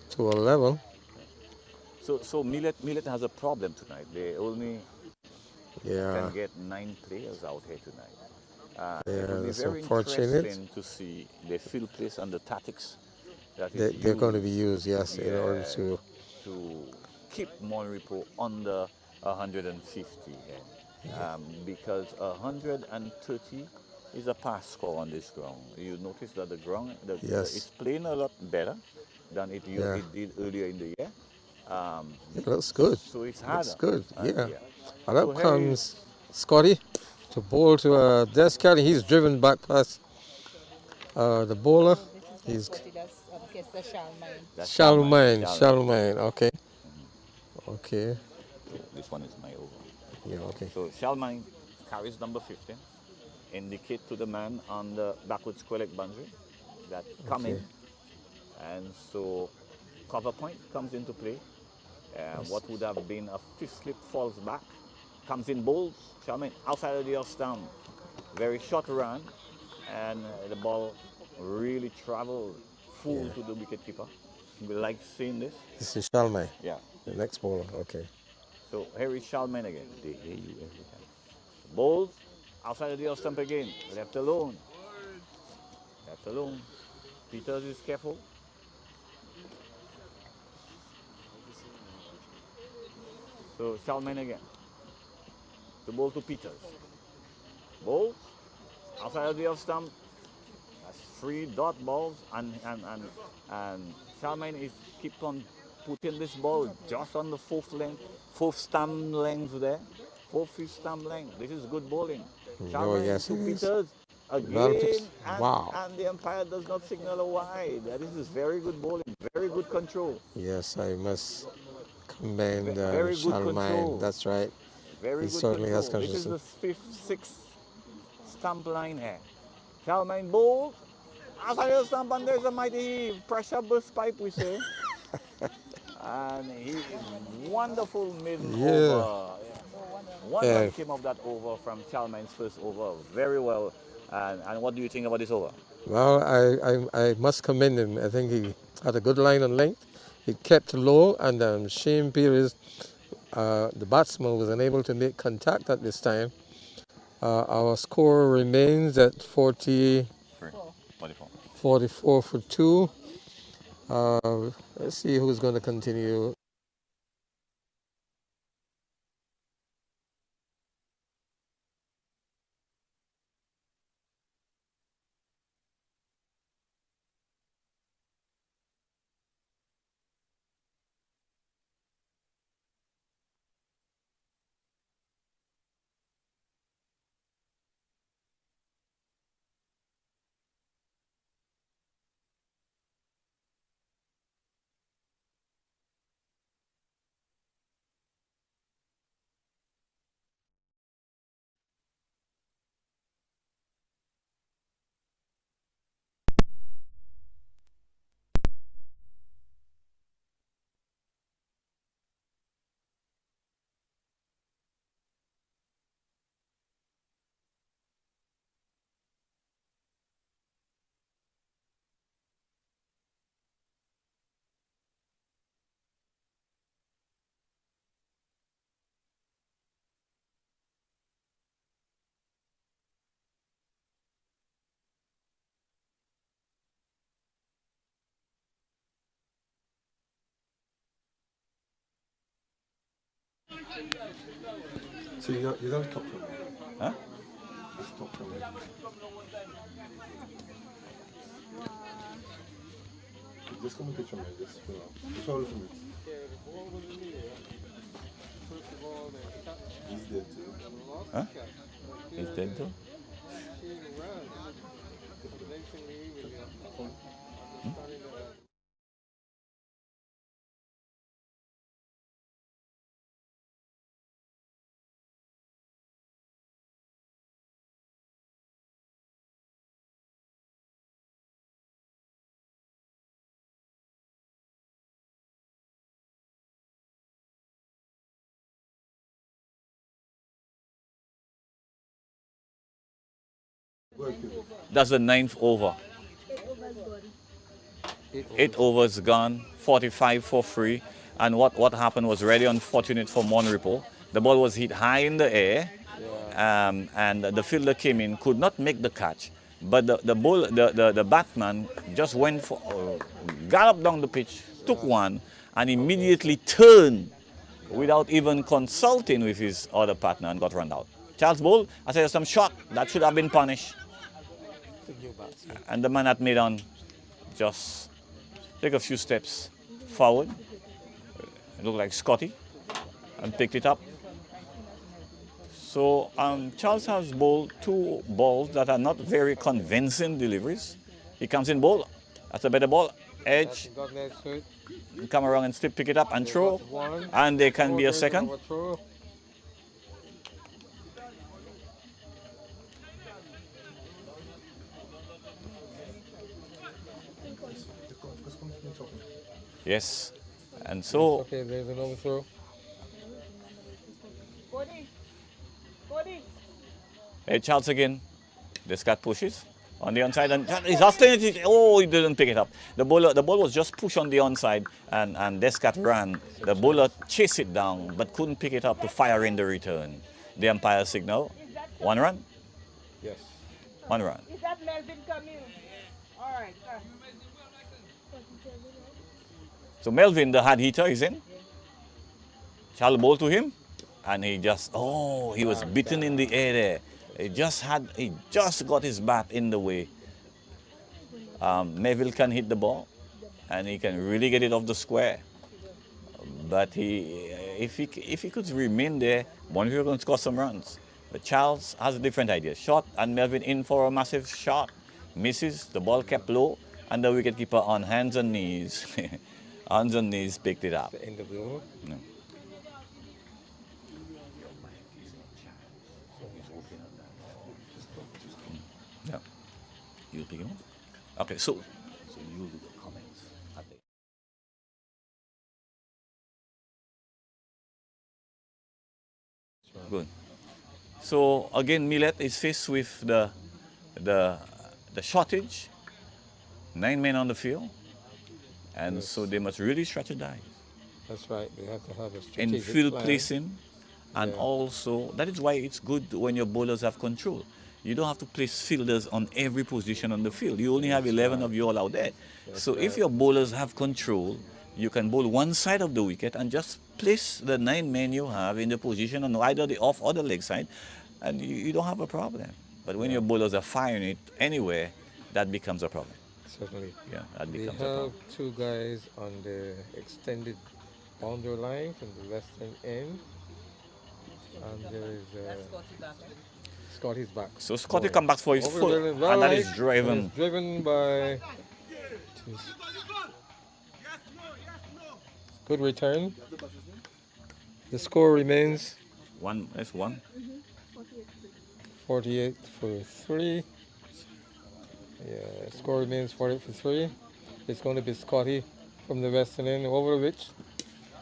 to a level. So Millet has a problem tonight. They only can get 9 players out here tonight. It will be that's very unfortunate. interesting to see the field place and the tactics that They're going to be used, yes, in order to. keep MON REPO under 150 because 130 is a pass score on this ground. You notice that the ground Yes. it's playing a lot better than it Yeah. did earlier in the year. It looks good. So it's Looks harder. good, yeah. Yeah. And So up Harry, comes Scotty to bowl to Descali. He's driven back past the bowler. No, this is not He's Scotty, that's Kester Charlemagne. that's Charlemagne. Okay. Okay. So this one is my over. Yeah, okay. So Charlemagne carries number 15, indicate to the man on the backward square leg boundary that come in. Okay. And so cover point comes into play. What would have been a fifth slip falls back, comes in bold. Charlemagne outside of the off stump, very short run, and the ball really traveled full to the wicket keeper. We like seeing this. This is Charlemagne. Yeah. The next bowler. Okay. So here is Charlemagne again. They hear you every time. Bold, outside of the off stump again. Left alone. Left alone. Peters is careful. So Charlemagne again. The ball to Peters. Ball, outside of the off stump. That's 3 dot balls, and Charlemagne is keep on putting this ball just on the fourth stump length there. Fifth stump length. This is good bowling. Charlemagne yes, to it is. Peters again, Advantage. Wow. and the umpire does not signal a wide. This is very good bowling, very good control. Yes, I must commend Very good Charlemagne. control. That's right. Very He good certainly has control. This is consciousness. the 5th, 6th stump line here. Charlemagne bowled. Outside the stump, and there's a mighty heave. Pressure burst pipe, we say. And he wonderful over. One run came off that over from Charlemagne's first over. Very well. And what do you think about this over? Well, I must commend him. I think he had a good line and length. He kept low, and Shane Peters, the batsman, was unable to make contact at this time. Our score remains at 44 for 2. Let's see who's going to continue. So you don't talk from me? Huh? Just talk from me. Just come and take from me, just follow from it. He's dead too. Huh? He's dead too? That's the 9th over. 8 overs gone, 45 for free. And what happened was really unfortunate for MON REPO. The ball was hit high in the air, and the fielder came in, could not make the catch, but the batsman just went for, galloped down the pitch, took one, and immediately turned without even consulting with his other partner and got run out. Charles Bowl, I said, some shot that should have been punished. And the man at mid-on just take a few steps forward. It looked like Scotty, and picked it up. So Charles has bowled 2 balls that are not very convincing deliveries. He comes in bowl, that's a better ball, edge, come around and still pick it up and throw, and there can be a second. Yes, and so. Okay, there's another throw. Hey, Charles again. This cat pushes on the onside, and he's hustling it. Oh, he didn't pick it up. The ball was just pushed on the onside, and Descat ran. The bowler chased it down, but couldn't pick it up to fire in the return. The umpire signal, 1 run. Yes. 1 run. Is that Melvin coming? All right. So Melvin, the hard hitter, is in. Charles bowled to him, and he just, oh, he was beaten in the air there. He just got his bat in the way. Melvin can hit the ball, and he can really get it off the square. But if he could remain there, one of you going to score some runs. But Charles has a different idea. Shot, and Melvin in for a massive shot. Misses, the ball kept low, and the wicketkeeper on hands and knees. Hands and knees picked it up. The end of the over? No. Yeah. You pick him up? Okay, so you do the comments. Good. So again, Millet is faced with the shortage. 9 men on the field. And yes. So they must really strategize. That's right. They have to have a strategic infield plan. placing, and also that is why it's good when your bowlers have control. You don't have to place fielders on every position on the field. You only have 11 of you all out there. So if your bowlers have control, you can bowl one side of the wicket and just place the 9 men you have in the position on either the off or the leg side, and you don't have a problem. But when your bowlers are firing it anywhere, that becomes a problem. Certainly. Yeah, that we becomes have a problem. 2 guys on the extended boundary line from the western end. And there is Scotty's back. So Scotty come back for his foot, and that is driven. It's driven by good return. The score remains 1. That's 1. 48 for 3. Yeah, score remains 48 for 3. It's going to be Scotty from the western end, over which,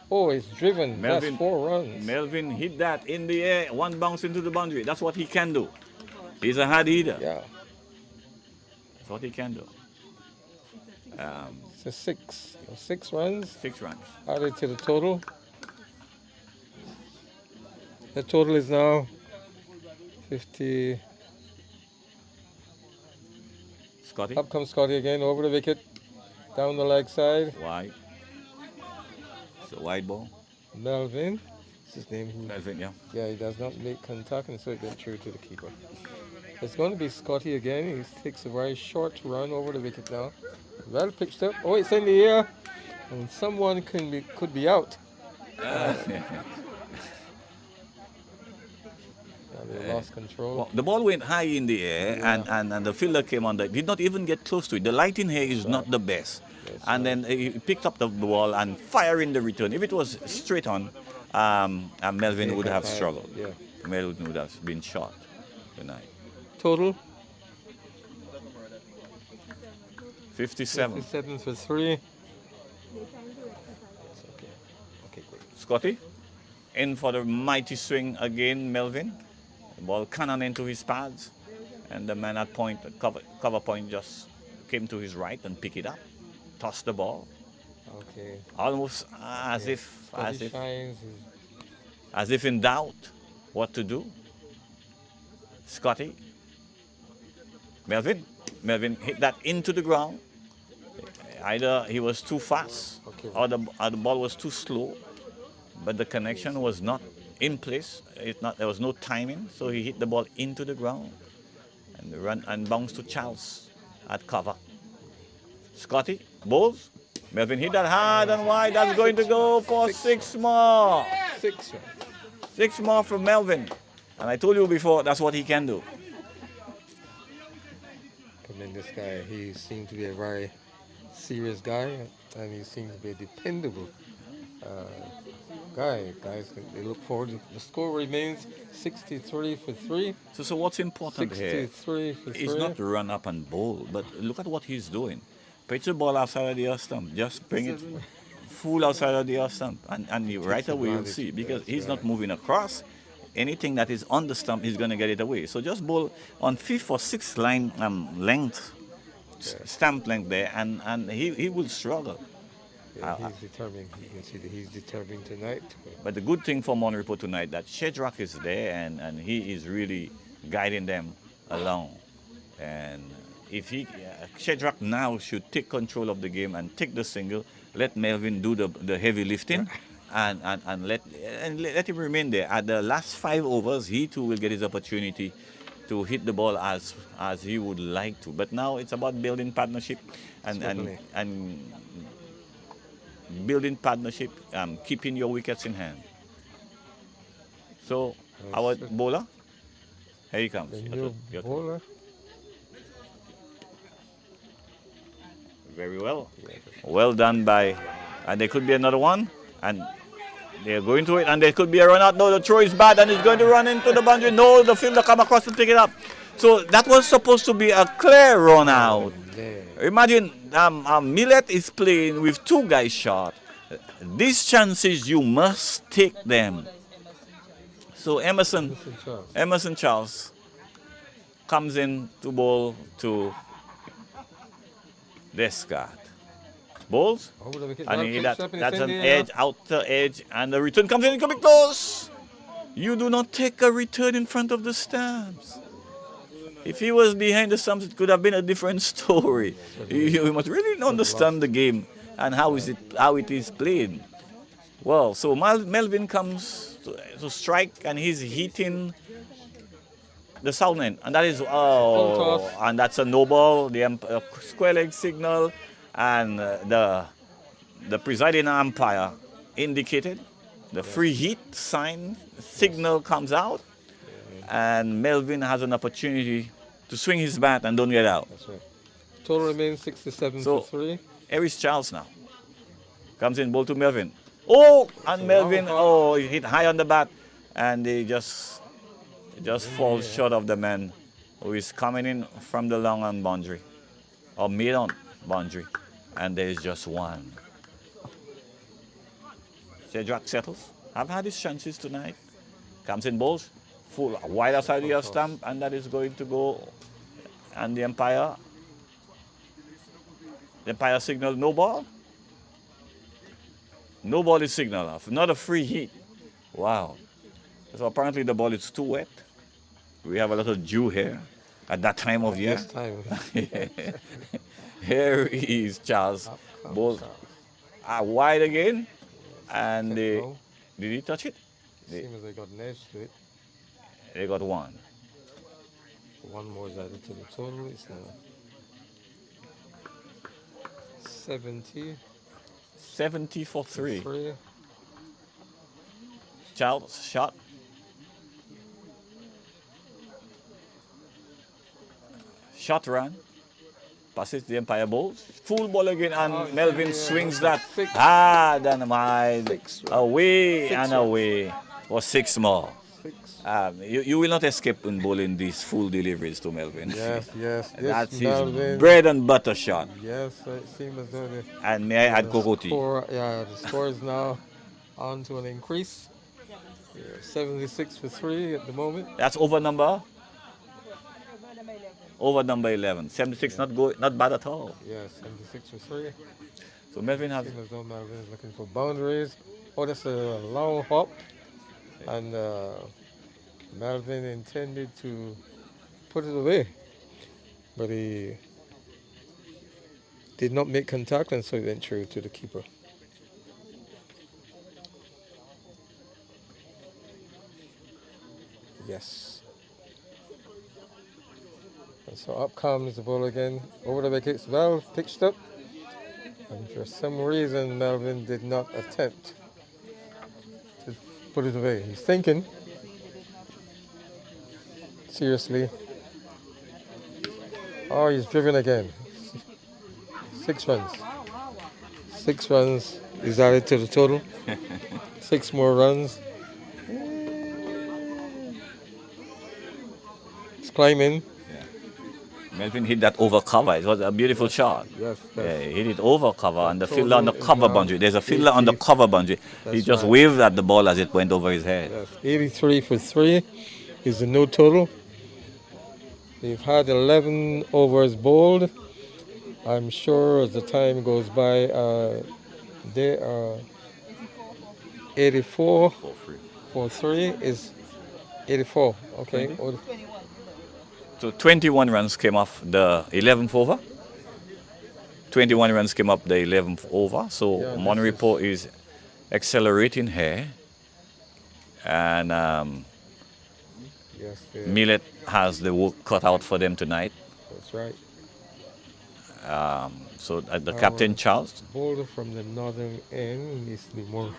oh, it's driven. Melvin, that's 4 runs. Melvin hit that in the air, 1 bounce into the boundary. That's what he can do. He's a hard hitter. Yeah. That's what he can do. So 6 runs. 6 runs. Added to the total. The total is now 50. Scotty. Up comes Scotty again, over the wicket, down the leg side. Wide. It's a wide ball. Melvin. What's his name? Melvin, yeah. Yeah, he does not make contact, and so it went through to the keeper. It's going to be Scotty again. He takes a very short run over the wicket now. Well pitched up. Oh, it's in the air. And someone could be out. They lost control. Well, the ball went high in the air, and the fielder came on. Did not even get close to it. The lighting here is not the best. And then he picked up the ball and fired in the return. If it was straight on, Melvin would have struggled. Yeah. Melvin would have been shot tonight. Total? 57. 57 for 3. Okay, great. Scotty, in for the mighty swing again, Melvin. The ball cannon into his pads, and the man at point, cover point, just came to his right and picked it up, tossed the ball. Okay. Almost as if in doubt what to do. Scotty. Melvin. Melvin hit that into the ground. Either he was too fast or the ball was too slow, but the connection was not in place. There was no timing, so he hit the ball into the ground and run and bounced to Chaz at cover. Scotty, balls. Melvin hit that hard and wide. That's going to go for 6 more. 6 more from Melvin. And I told you before, that's what he can do. Tremendous guy. He seemed to be a very serious guy, and he seems to be a dependable guy. Guys, they look forward. The score remains 63 for 3. So what's important here 63 for 3. is not to run up and bowl, but look at what he's doing. Pitch the ball outside of the earth stump. Just bring it full outside of the earth stump, and right away you'll see, because he's not moving across. Anything that is on the stump, he's going to get it away. So just bowl on 5th or 6th line length, stamp length there, and he will struggle. Yeah, he's determined. You can see that he's determined tonight. But the good thing for MON REPOS tonight, that Shadrach is there, and he is really guiding them along. And if Shadrach now should take control of the game and take the single, let Melvin do the heavy lifting, and let him remain there. At the last 5 overs, he too will get his opportunity to hit the ball as he would like to. But now it's about building partnership and building partnership, keeping your wickets in hand. So our bowler, here he comes. Your bowler. Very well. Well done by, and there could be another one, and they're going to it, and there could be a run out. No, the throw is bad, and it's going to run into the boundary. No, the fielder come across to pick it up. So that was supposed to be a clear run out. Imagine MILLET is playing with 2 guys short. These chances, you must take them. So Emerson Charles comes in to bowl to Descart. Bowls, and that's an edge, outer edge, and the return comes in, it could be close. You do not take a return in front of the stumps. If he was behind the stumps, it could have been a different story. You must really understand the game and how it is played. Well, so Melvin comes to strike, and he's hitting the south end, and that is and that's a no ball. The square leg signal, and the presiding umpire indicated the free hit signal comes out, and Melvin has an opportunity to swing his bat and don't get out. That's right. Total remains 67 for 3. Here is Charles now. Comes in, ball to Melvin. Oh, and Melvin, he hit high on the bat, and he just falls short of the man who is coming in from the long on boundary, or mid on boundary, and there is just one. Shadrach settles. I've had his chances tonight. Comes in, balls full wide outside the stump, and that is going to go. And the umpire signaled no ball. No ball is signaled. Not a free hit. Wow. So apparently the ball is too wet. We have a lot of dew here at that time of year. Here is Charles. Ball wide again. And did he touch it? Seems as they got an edge to it. They got one. One more is added to the total. It's now 70. 70 for 3. Charles shot. Shot run. Passes the umpire balls. Full ball again, and Melvin swings that hard and wide. Away and away for 6 more. You will not escape in bowling these full deliveries to Melvin. Yes. That's his bread and butter shot. Yes, it seems as though and may I add Kokoti? The score is now on to an increase. 76 for 3 at the moment. That's over number? Over number 11. 76, not bad at all. Yes, 76 for 3. So Melvin has... Seems as though Melvin is looking for boundaries. Oh, that's a long hop. And Melvin intended to put it away, but he did not make contact, and so he went through to the keeper. Yes. And so up comes the ball again over the wickets. Well pitched up, and for some reason Melvin did not attempt to put it away. He's thinking seriously. Oh, he's driven again. 6 runs. 6 runs is added to the total. 6 more runs. It's climbing. Melvin hit that over cover. It was a beautiful shot. Yes. Yeah, he hit it over cover and the fielder on the cover boundary. There's a fielder on the cover boundary. He just waved at the ball as it went over his head. Yes. 83 for 3 is the no total. They've had 11 overs bowled. I'm sure as the time goes by, they are 84 for 3 is 84. Okay. So 21 runs came off the 11th over. 21 runs came up the 11th over. So Yeah, MON this REPOS is accelerating here. And Yes, MILLET has the work cut out for them tonight. that's right. So the captain, Chaz. Bowler from the northern end needs to be more.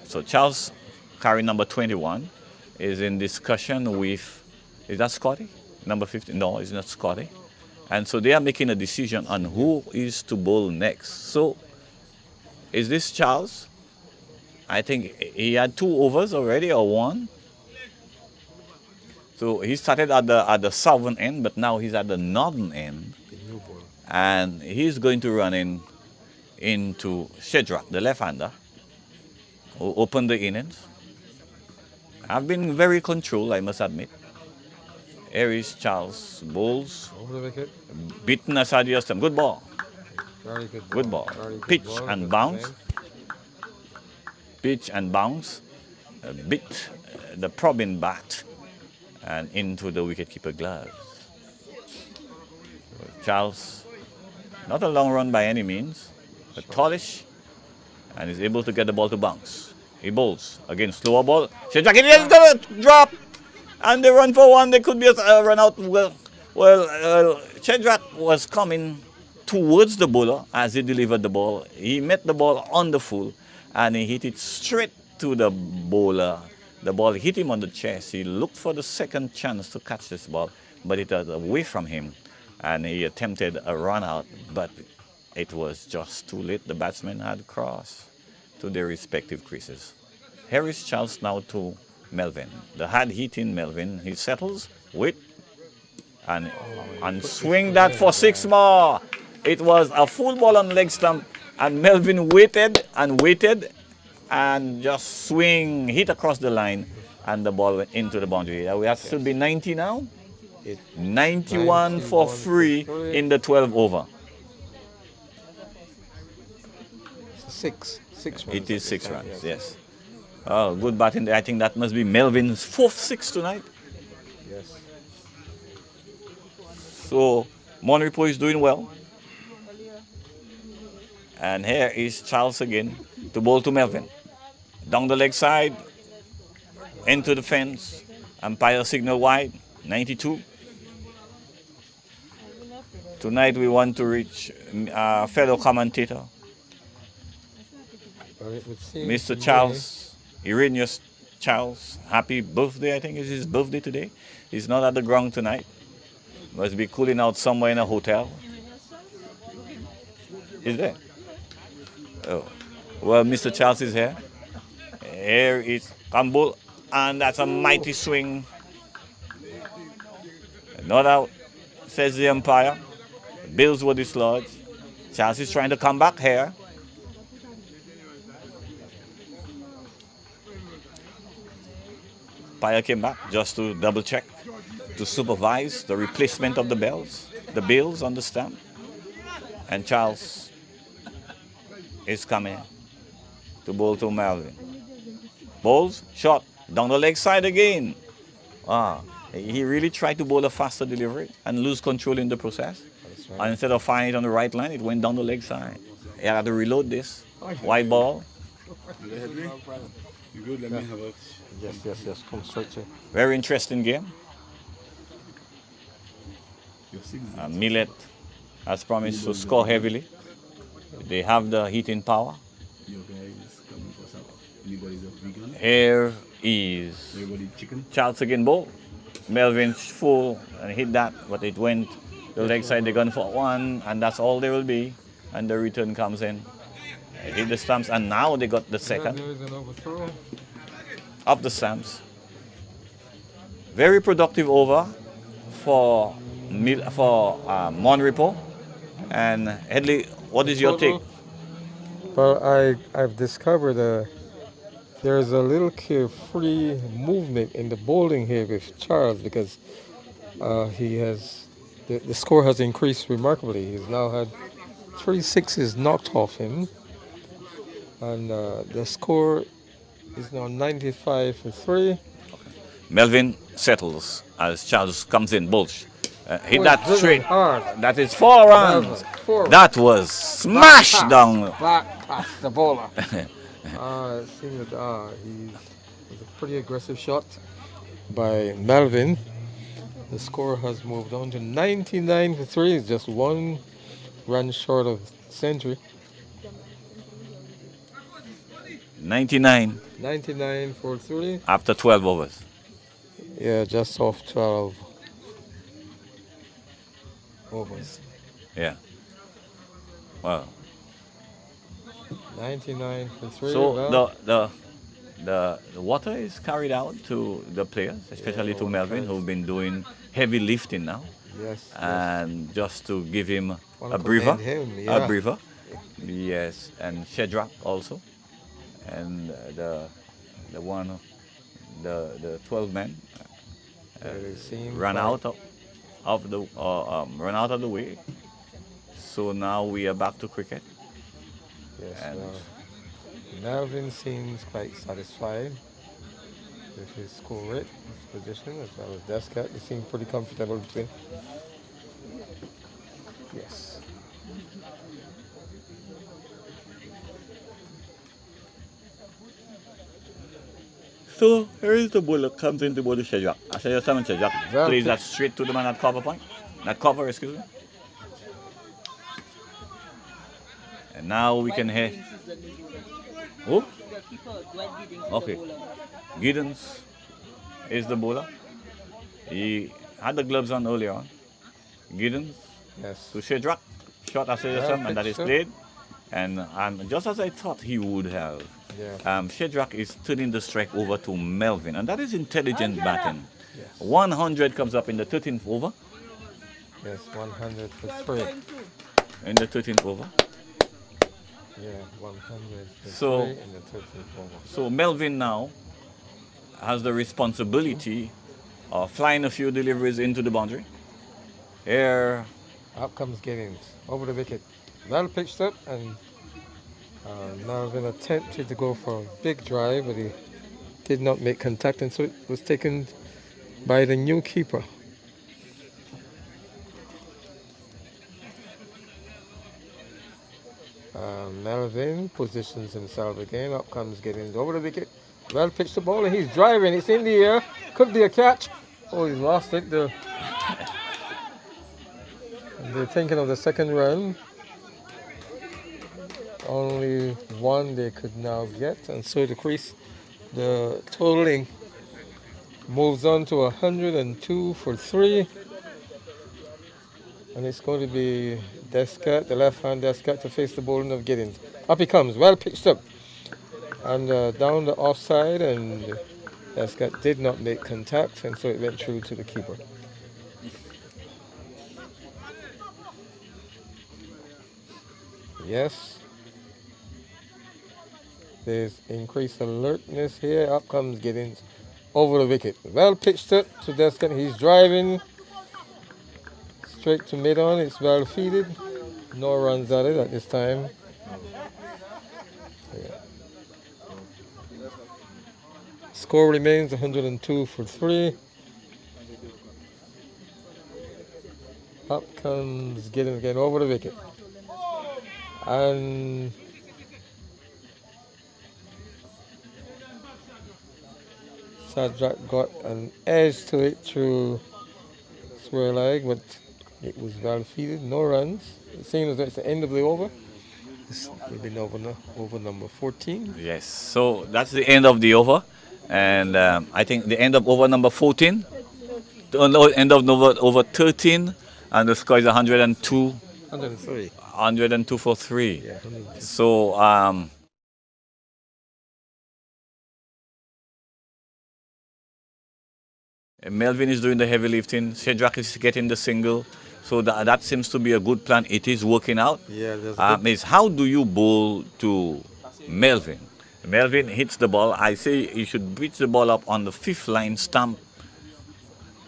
So Charles, carry number 21, is in discussion with, is that Scotty? Number 50? No, it's not Scotty. And so they are making a decision on who is to bowl next. So is this Charles? I think he had 2 overs already, or 1. So he started at the southern end, but now he's at the northern end. And he's going to run into Shadrach, the left-hander, who opened the innings. I've been very controlled, I must admit. Here is Charles bowls. Over the wicket. Beaten aside your stump. Good ball. Very good. Good ball. Very good Pitch ball. and Good bounce. play. Pitch and bounce. Bit the probbing bat and into the wicketkeeper gloves. Charles, not a long run by any means, but tallish, and is able to get the ball to bounce. He bowls. Again, slower ball. Shadrach, it is going to drop. And they run for 1. They could be a run out. Well, Shadrach was coming towards the bowler as he delivered the ball. He met the ball on the full, and he hit it straight to the bowler. The ball hit him on the chest. He looked for the second chance to catch this ball, but it was away from him, and he attempted a run out, but it was just too late. The batsmen had crossed to their respective creases. Here is Charles now to Melvin. The hard-hitting Melvin. He settles, wait, and swing that for 6 more. It was a full ball on leg stump, and Melvin waited and waited, and just swing, hit across the line, and the ball went into the boundary. We have to be 90 now. 91 for 3 in the 12 over. 6 runs. It is 6 runs, yes. Oh, good batting there. I think that must be Melvin's 4th 6 tonight. Yes. So MON REPOS is doing well. And here is Charles again to bowl to Melvin. Down the leg side, into the fence, umpire signal wide, 92. Tonight we want to reach our fellow commentator, Mr. Charles, Irenaeus Charles. Happy birthday, I think it's his birthday today. He's not at the ground tonight. Must be cooling out somewhere in a hotel. Is there? Oh. Well, Mr. Charles is here. Here is Campbell, and that's a mighty swing. Not out, says the umpire. Bills were dislodged. Charles is trying to come back here. Umpire came back just to double check, to supervise the replacement of the bills on the stump. And Charles is coming to bowl to Melvin. Bowls, shot, down the leg side again. He really tried to bowl a faster delivery and lose control in the process. That's right. And instead of firing it on the right line, it went down the leg side. He had to reload this. White ball. You good? Let me have a... Yes. Come straight to. Very interesting game. Millet has promised to score heavily. They have the hitting power. Here is Chaz again ball. Melvin full and hit that, but it went the leg side. They gone for one, and that's all there will be. And the return comes in. Hit the stumps, and now they got the second. There is an overthrow. Up the stumps. Very productive over for MON Repo. And Headley, what is your take? Well, I've discovered there's a little carefree movement in the bowling here with Charles because he has the score has increased remarkably. He's now had 3 sixes knocked off him, and the score is now 95 for 3. Melvin settles as Charles comes in, Bulch. Hit that driven straight. hard. That is 4 runs. That was smashed down. Back past the bowler. It seemed that it was a pretty aggressive shot by Melvin. The score has moved on to 99 for 3. It's just 1 run short of century. 99 99 for 3. after 12 overs. Yeah, just off 12 overs. Yeah. Wow. 99 for 3. So well, the water is carried out to the players, especially to Melvin, who've been doing heavy lifting now. Yes. And just to give him Wanna a breather. commend him, A yeah. breather. Yes. And Shedrack also. And the 12 men run out of the way. So now we are back to cricket. Yes, And Melvin seems quite satisfied with his score rate, his position, as well as Descat. They seem pretty comfortable between. Yes. So here is the bowler comes in to bowl to Shedrack. After your summon Shedrack plays that straight to the man at cover point. That cover, excuse me. And now we can hear. Who? Okay. Giddens is the bowler. He had the gloves on earlier on. Giddens Yes. to Shedrack. Shot after the sum, and that is picture. played. And just as I thought he would have, Yeah. Shedrack is turning the strike over to Melvin, and that is intelligent batting. Yes. 100 comes up in the 13th over. Yes, 100 for 3. In the 13th over. Yeah, 100 for So- 3 in the 13th over. So Melvin now has the responsibility of flying a few deliveries into the boundary. Here, Up comes Giddens over the wicket. Well pitched up, and Melvin attempted to go for a big drive, but he did not make contact, and so it was taken by the new keeper. Melvin positions himself again. Up comes Giddens over the wicket. Well pitched the ball, and he's driving. It's in the air. Could be a catch. Oh, he's lost it. They're thinking of the second run. Only one they could now get, and so the crease, the totaling moves on to 102 for 3. And it's going to be Descat, the left-hand Descat, to face the bowling of Giddens. Up he comes, well pitched up. And down the offside, and Descat did not make contact, and so it went through to the keeper. Yes. There's increased alertness here. Up comes Giddens over the wicket. Well pitched up to Descat. He's driving straight to mid-on. It's well feeded. No runs at it at this time. Yeah. Score remains 102 for 3. Up comes Gideon again over the wicket. And Shadrach got an edge to it through square leg, but it was well fielded, no runs. Seeing as it's the end of the over, we've been over number 14. Yes, so that's the end of the over. And I think the end of over number 14, the end of over 13, and the score is 102. 103. 102 for 3. Yeah, 102. So Melvin is doing the heavy lifting. Shadrach is getting the single. So that seems to be a good plan. It is working out. Yeah, is how do you bowl to Melvin? Melvin hits the ball. I say you should pitch the ball up on the fifth line stump.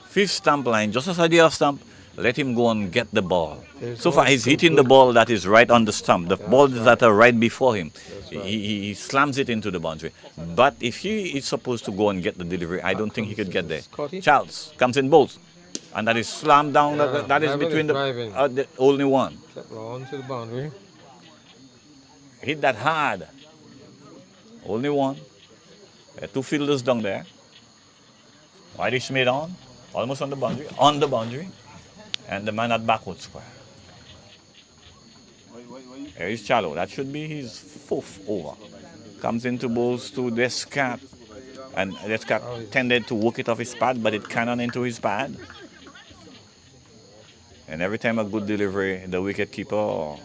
Fifth stump line, just as idea of stump. Let him go and get the ball. So far, he's hitting the ball that is right on the stump. The balls that are right before him. He slams it into the boundary. But if he is supposed to go and get the delivery, I don't think he could get there. Charles comes in bowls. And that is slammed down. That is between the only one. Kept on to the boundary. Hit that hard. Only one. There are two fielders down there. Whitish made on. Almost on the boundary. On the boundary. And the man at backward square. Here is Chalo. That should be his fourth over. Comes into bowls to Descat. And Descat tended to work it off his pad, but it cannon into his pad. And every time a good delivery, the wicket keeper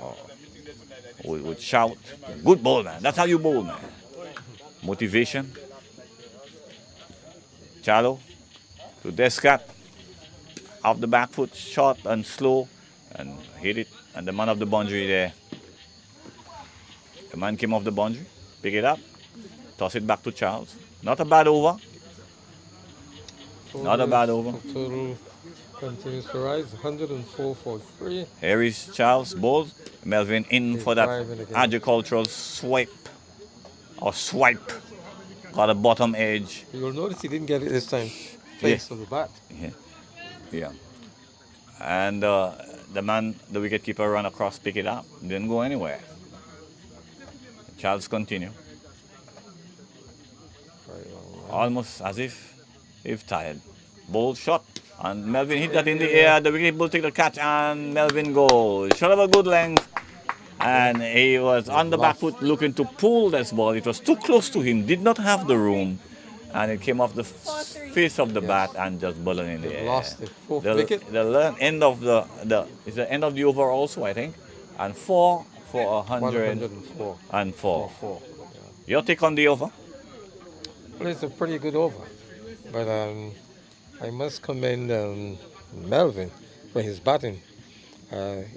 would shout, "Good ball, man. That's how you bowl, man." Motivation. Chalo to Descat. Off the back foot, short and slow, and hit it. And the man of the boundary there. The man came off the boundary, pick it up, toss it back to Charles. Not a bad over. Not a bad over. Total continues to rise, 104 for 3. Here is Charles bowls. Melvin in for that agricultural swipe. Or swipe. Got a bottom edge. You'll notice he didn't get it this time. Face of the bat. Yeah. And the man, the wicket keeper, ran across, pick it up. Didn't go anywhere. Charles continue. Almost as if tired. Bowl shot. And Melvin hit that in the air. The wicket will take the catch and Melvin goes. Shot of a good length. And he was on the back foot looking to pull this ball. It was too close to him. Did not have the room. And it came off the face of the bat and just balled in the air. Lost the fourth wicket. The end of it's the end of the over also, I think. And 4 for 104. And 4. Your take on the over? Well, it's a pretty good over. But I must commend Melvin for his batting.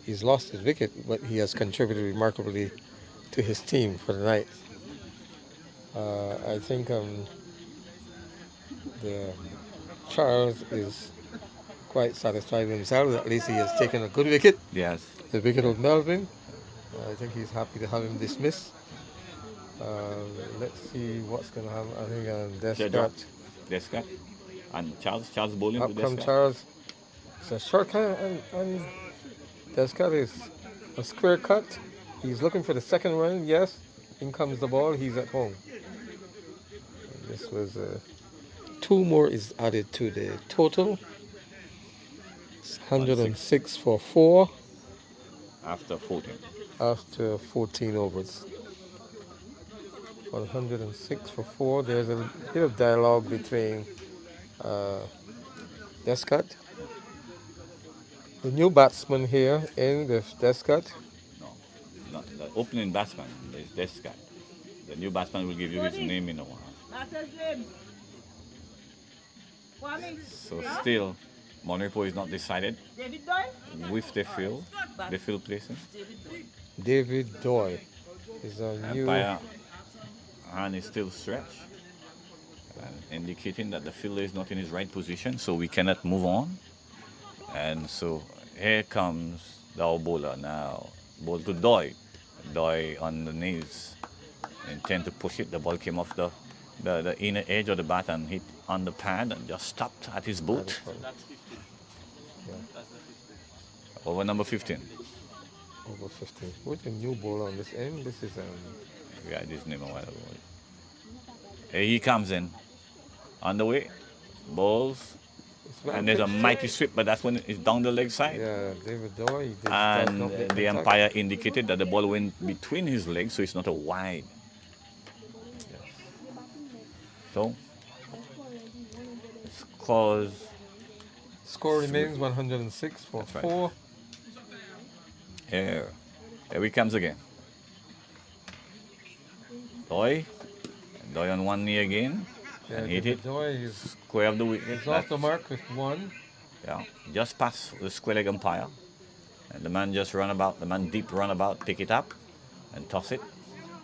He's lost his wicket, but he has contributed remarkably to his team for the night. I think Charles is quite satisfied with himself. At least he has taken a good wicket. Yes. The wicket of Melvin. I think he's happy to have him dismissed. Let's see what's going to happen. I think Descat. And Charles bowling up to come Descat. Charles. It's a short cut and Descat is a square cut. He's looking for the second run. Yes. In comes the ball. He's at home. This was 2 more is added to the total. It's 106 for 4. After 14. After 14 overs. 106 for 4. There's a bit of dialogue between Descat, the new batsman here in the Descat. No, not the opening batsman is Descat. The new batsman will give you his name in a while. So still, MON REPOS is not decided with the field placing. David Doy is a new. Umpire hand is still stretched, indicating that the fielder is not in his right position, so we cannot move on. And so here comes the bowler now. Ball to Doy. Doy on the knees. Intend to push it. The ball came off the inner edge of the bat and hit on the pad and just stopped at his boot. Over number 15. Over 15. What's a new ball on this end? This is Yeah, this name a while ago. Here he comes in. On the way. Balls. And there's a mighty sweep, but that's when it's down the leg side. Yeah, David Doy. And the umpire indicated that the ball went between his legs, so it's not a wide. Yes. So, score remains 106 for 4. Right. Here he comes again. Doy on one knee again. Yeah, and hit it. Doy is square of the wicket. It's off the mark with 1. Yeah, just past the square leg umpire. And the man just run about, the man deep run about, pick it up and toss it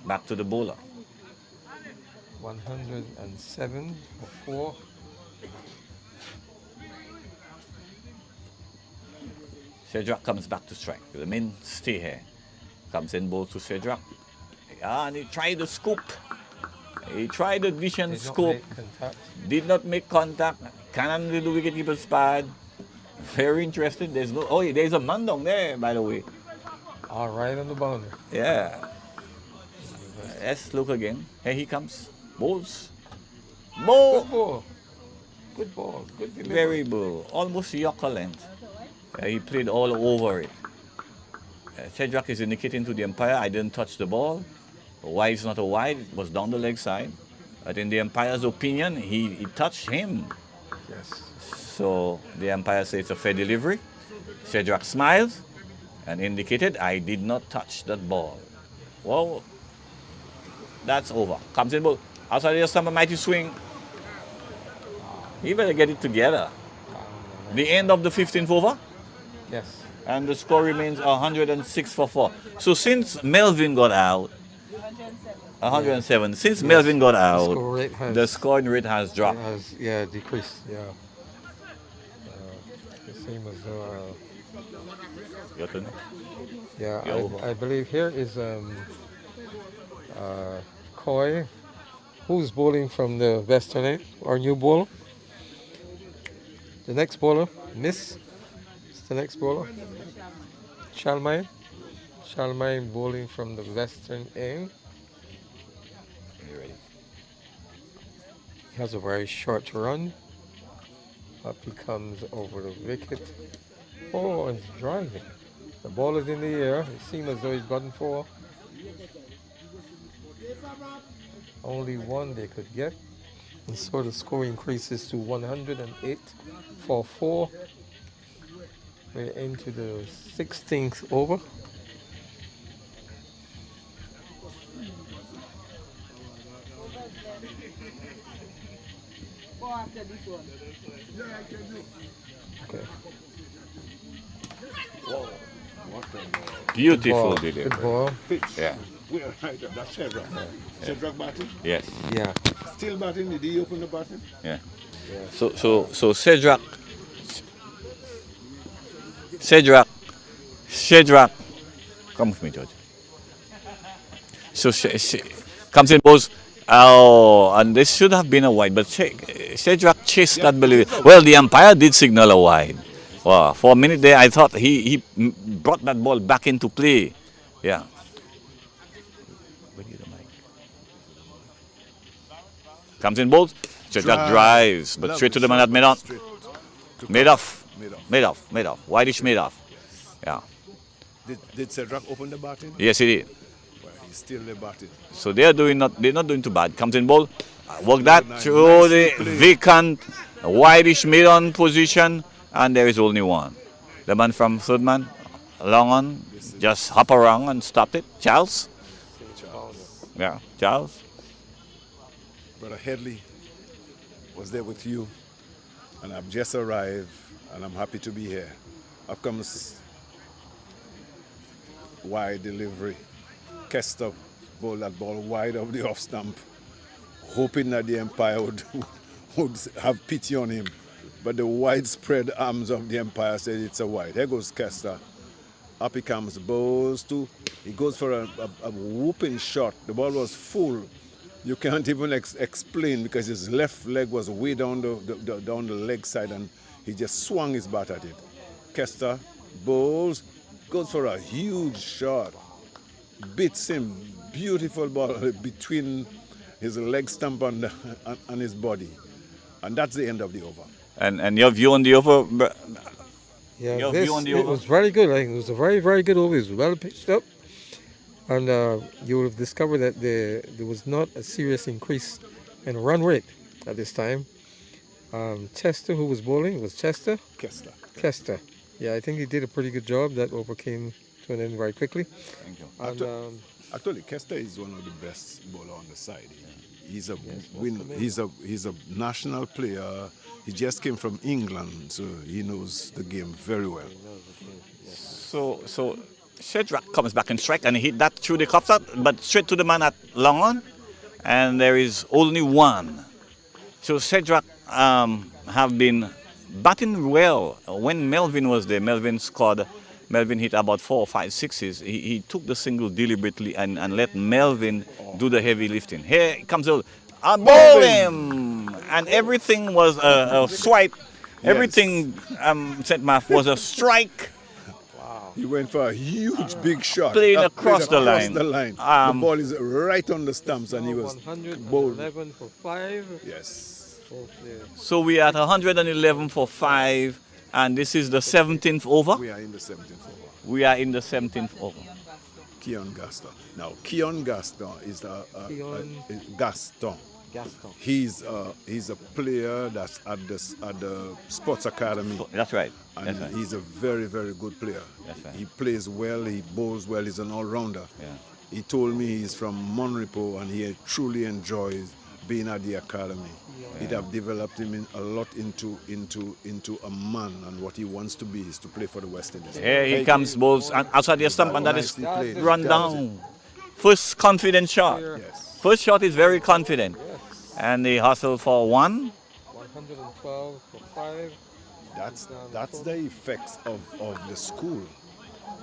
back to the bowler. 107 for 4. Sedrak comes back to strike. The men stay here. Comes in bowl to Sedrak. And he tried the scoop. He tried the dish and scoop. Did not make contact. Cannon with the wicketkeeper's pad. Very interesting. There's no. Oh, there's a man down there, by the way. All right on the boundary. Yeah. Let's look again. Here he comes. Bowls. Ball. Good ball. Good ball. Good delivery. Very ball. Almost Yorker length. He played all over it. Sedrak is indicating to the umpire, I didn't touch the ball. Wide is not a wide. It was down the leg side. But in the umpire's opinion, he touched him. Yes. So the umpire says it's a fair delivery. Sedrak smiles and indicated, I did not touch that ball. Well, that's over. Comes in ball. Outside there's some mighty swing. He better get it together. The end of the 15th over? Yes. And the score remains 106 for 4. So since Melvin got out, 107. Since Melvin got out, the scoring rate has dropped. Decreased. Yeah. The same as Your turn. Yeah, I believe here is Coy, who's bowling from the western end, our new bowler. The next bowler, Miss. It's the next bowler. Shalmain bowling from the western end. He has a very short run. Up he comes over the wicket. Oh, and it's driving. The ball is in the air. It seems as though he's gotten 4. Only 1 they could get. And so the score increases to 108 for 4. We're into the 16th over. After this one. Okay. Whoa. Beautiful delivery. Good ball. Yeah. That's Sedrak. Sedrak batting? Yes. Yeah. Still batting? Did he open the batting? Yeah. So Sedrak, come with me, George. So comes in, balls. Oh, and this should have been a wide, but Sedrak chased that ball. Well, the umpire did signal a wide. Wow, for a minute there, I thought he brought that ball back into play. Yeah. Comes in, balls. Sedrak drives, but straight to the man at mid-on. Mid-off. Wideish mid-off. Yeah. Did Sedrak open the batting? Yes, he did. Well, he's still the batting. So they're not doing too bad. Comes in ball. Work that through the vacant wideish mid-on position, and there is only 1. The man from third man, long on, just hop around and stopped it. Charles. Yeah, Charles. Brother Headley was there with you, and I've just arrived, and I'm happy to be here. Up comes wide delivery. Kester bowled that ball wide of the off stump, hoping that the umpire would have pity on him. But the widespread arms of the umpire said it's a wide. There goes Kester. Up he comes, bowls to. He goes for a whooping shot. The ball was full. You can't even explain because his left leg was way down the leg side, and he just swung his bat at it. Kester bowls, goes for a huge shot, beats him, beautiful ball between his leg stump and his body. And that's the end of the over. And your view on the over? Yeah, Your view on the it over? was very good. It was a very, very good over. It was well pitched up. And you will have discovered that there was not a serious increase in run rate at this time. Chester, who was bowling, was Chester? Kester. Kester. Yeah, I think he did a pretty good job. That over came to an end very quickly. Thank you. And, Actually, Kester is one of the best bowler on the side. He's a national player. He just came from England, so he knows the game very well. So Shadrach comes back in strike and he hit that through the cup shot, but straight to the man at long on, and there is only one. So Shadrach have been batting well. When Melvin was there, Melvin hit about 4 or 5 sixes. He took the single deliberately and let Melvin do the heavy lifting. Here comes a ball him, and everything was a swipe. Everything St. Math was a strike. He went for a huge, big shot. Playing across the line. The ball is right on the stumps, and he was bowled. 111 for 5. Yes. So we are at 111 for 5, and this is the 17th over. We are in the 17th over. We are in the 17th over. Keon Gaston. Now, Keon Gaston is Gaston. He's a player that's at the sports academy. That's right. And That's right. he's a very, very good player. That's right. He plays well, he bowls well, he's an all-rounder. Yeah. He told me he's from MON REPOS and he truly enjoys being at the academy. It have developed him a lot into a man, and what he wants to be is to play for the West Indies. Here he comes, balls outside the stump, and that is Nicely played. run down. First confident shot. Yes. First shot is very confident. And they hustle for 1. 112 for 5. That's the effects of the school.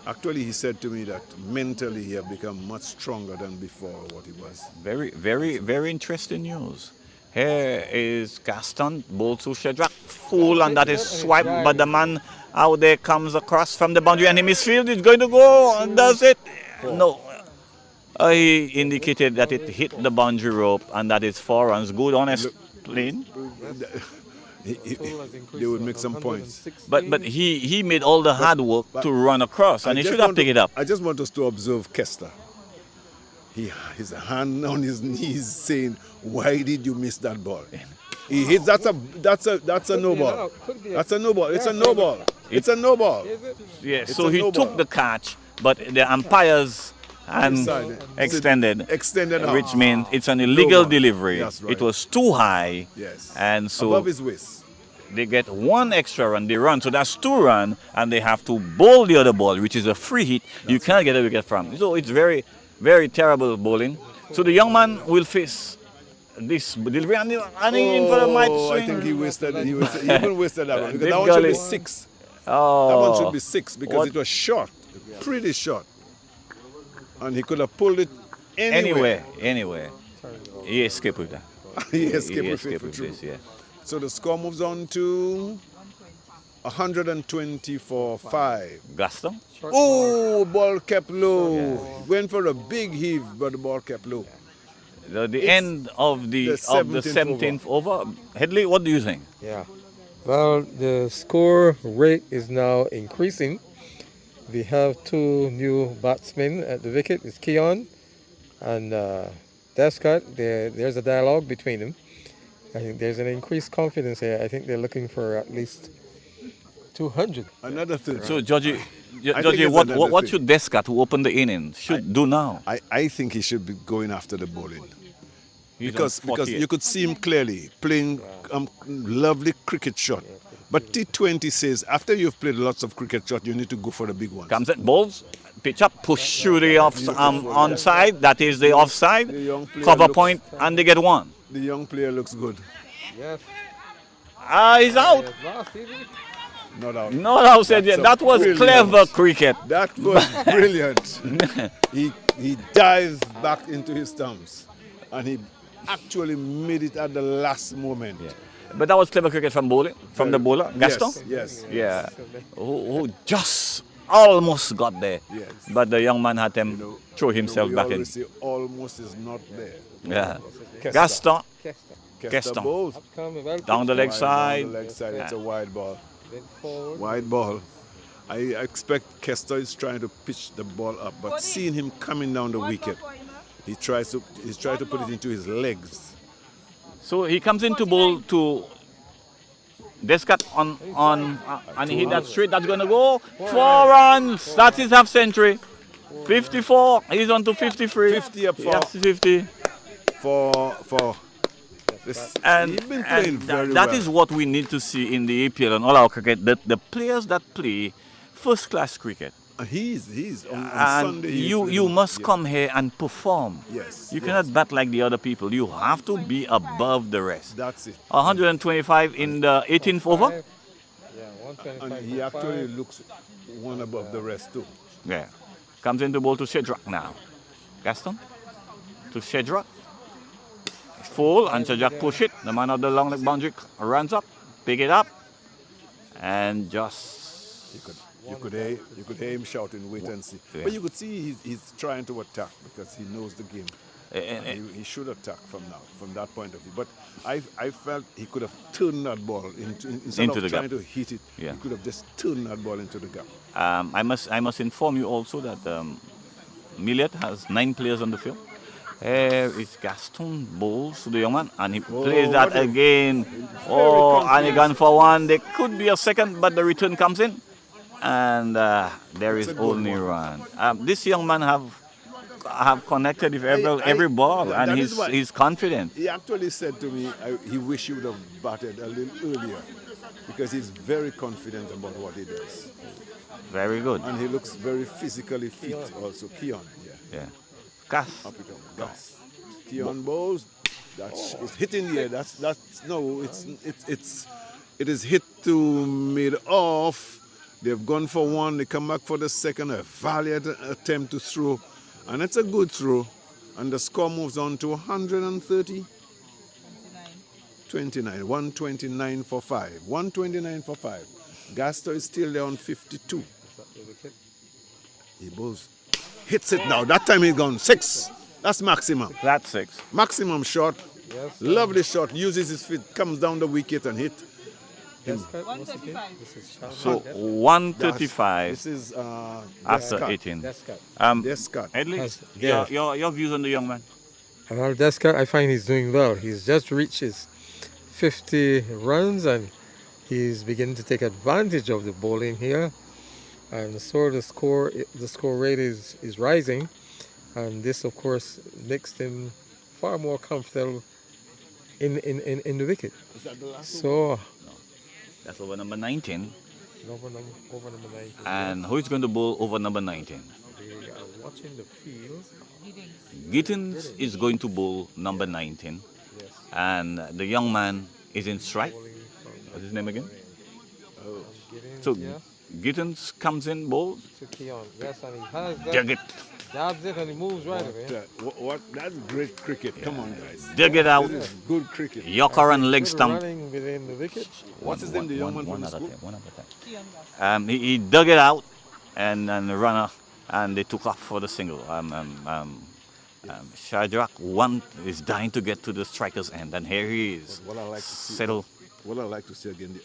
Actually, he said to me that mentally he had become much stronger than before what he was. Very, very, very interesting news. Here is Gaston, ball to Shadrach, full, and that is swiped, but the man out there comes across from the boundary, and in midfield is going to go, and does it? No. He indicated that it hit the boundary rope, and that is 4 runs. Good, honest playing. They would make some points. But he made all the hard work to run across, and he should have picked it up. I just want us to observe Kester. His hand on his knees saying, "Why did you miss that ball?" He hits. That's a no ball. That's a no ball. It's a no ball. It's a no ball. Yeah. So he took the catch, but the umpires extended, which means it's an illegal delivery. That's right. It was too high. Yes. And so above his waist. They get 1 extra run, they run, so that's 2 runs, and they have to bowl the other ball, which is a free hit. You can't get a wicket from. So it's very, very terrible bowling. So the young man will face this delivery, and in for a might swing. I think he even wasted that one, because that one should be 6. Oh. That one should be 6 because it was short, pretty short. And he could have pulled it anywhere. He escaped with that. He escaped with it for this, yeah. So the score moves on to 120 for 5. Gaston? Oh, ball kept low. Went for a big heave, but the ball kept low. The end of the 17th over. Headley, what do you think? Yeah. Well, the score rate is now increasing. We have 2 new batsmen at the wicket. It's Keon and Descott. There's a dialogue between them. I think there's an increased confidence here. I think they're looking for at least 200. Another thing. So, Georgie, what should Descott, who opened the innings, do now? I think he should be going after the bowling. Because you could see him clearly playing lovely cricket shot. But T20 says after you've played lots of cricket shot, you need to go for the big ones. Comes at balls, pitch up, push through the onside, that is the offside, cover point, and they get 1. The young player looks good. Yes. He's out. Not out. Not out, said yet. That was brilliant. Clever cricket. That was brilliant. he dives back into his stumps, and he actually made it at the last moment. Yeah. But that was clever cricket from bowling, from the bowler, Gaston. Yes. Yeah, who just almost got there. Yes. But the young man had him throw himself we back in. always say almost is not there. Yeah. Kester. Gaston, Kester Gaston. bowls. Down the leg side. Down the leg side, it's a wide ball. Forward. Wide ball. I expect Kester is trying to pitch the ball up, but seeing him coming down the wicket, he's trying to put it into his legs. So he comes into bowl to Descat and he hit that straight. That's going to go 4 runs. That's his half century. 54. He's on to 53. 50 up for. Yes, 50. For this. And, He's been playing very that well. is what we need to see in the APL and all our cricket. The players that play first class cricket. He's on And Sunday. you must come here and perform. Yes. You cannot bat like the other people. You have to be above the rest. That's it. 125 in the 18th over. Yeah, 125. And he actually looks one above the rest too. Yeah. Comes into ball to Shedrak now. Gaston to Shedrak. Full and Shedrak push it. The man of the long leg boundary runs up, pick it up, and just. You could hear him shouting, wait and see. Yeah. But you could see he's trying to attack because he knows the game. He should attack from that point of view. But I felt he could have turned that ball instead of trying to hit it. Yeah. He could have just turned that ball into the gap. I must inform you also that Millet has 9 players on the field. It's Gaston bowls to the young man, and he plays that again. And he gone for one. There could be a second, but the return comes in, and there is only run. This young man have connected with every ball, and he's confident. He actually said to me, he wish he would have batted a little earlier because he's very confident about what he does. Very good. And he looks very physically fit also. Keon, yeah. Gas. Up it up. Gas. Keon bowls. It's hitting the air. It is hit to mid off. They've gone for one. They come back for the second. A valiant attempt to throw, and it's a good throw. And the score moves on to 130. 29. 129 for 5. 129 for 5. Gaston is still there on 52. He bowls. Hits it now. That time he's gone 6. That's maximum. That's 6. Maximum shot. Yes, Lovely shot. Uses his feet, comes down the wicket and hit. Him. 135. So 135. This is after Descat. 18. Descat. Edley, your views on the young man? Well, Descat, I find he's doing well. He's just reached his 50 runs and he's beginning to take advantage of the bowling here. And so the score rate is rising, and this of course makes him far more comfortable in the wicket. Is that the last so No. That's over number 19. over number 19. And who is going to bowl over number 19? They are watching the field. Gittins is going to bowl number 19. Yes. And the young man is in strike. What's his name again? So Gittins comes in, bowls. To Keon. Yes, and he has that. Dig it. Dabs it and he moves right away. That's great cricket. Come on, guys. Dig it out. This is good cricket. Yorker and leg Good stump. running within the wicket. What's his name, the young man from One the at a school? time. One at a time. He dug it out and the runner, and they took off for the single. Shadrach is dying to get to the striker's end, and here he is. What I like to see. Settle. What I like to see again,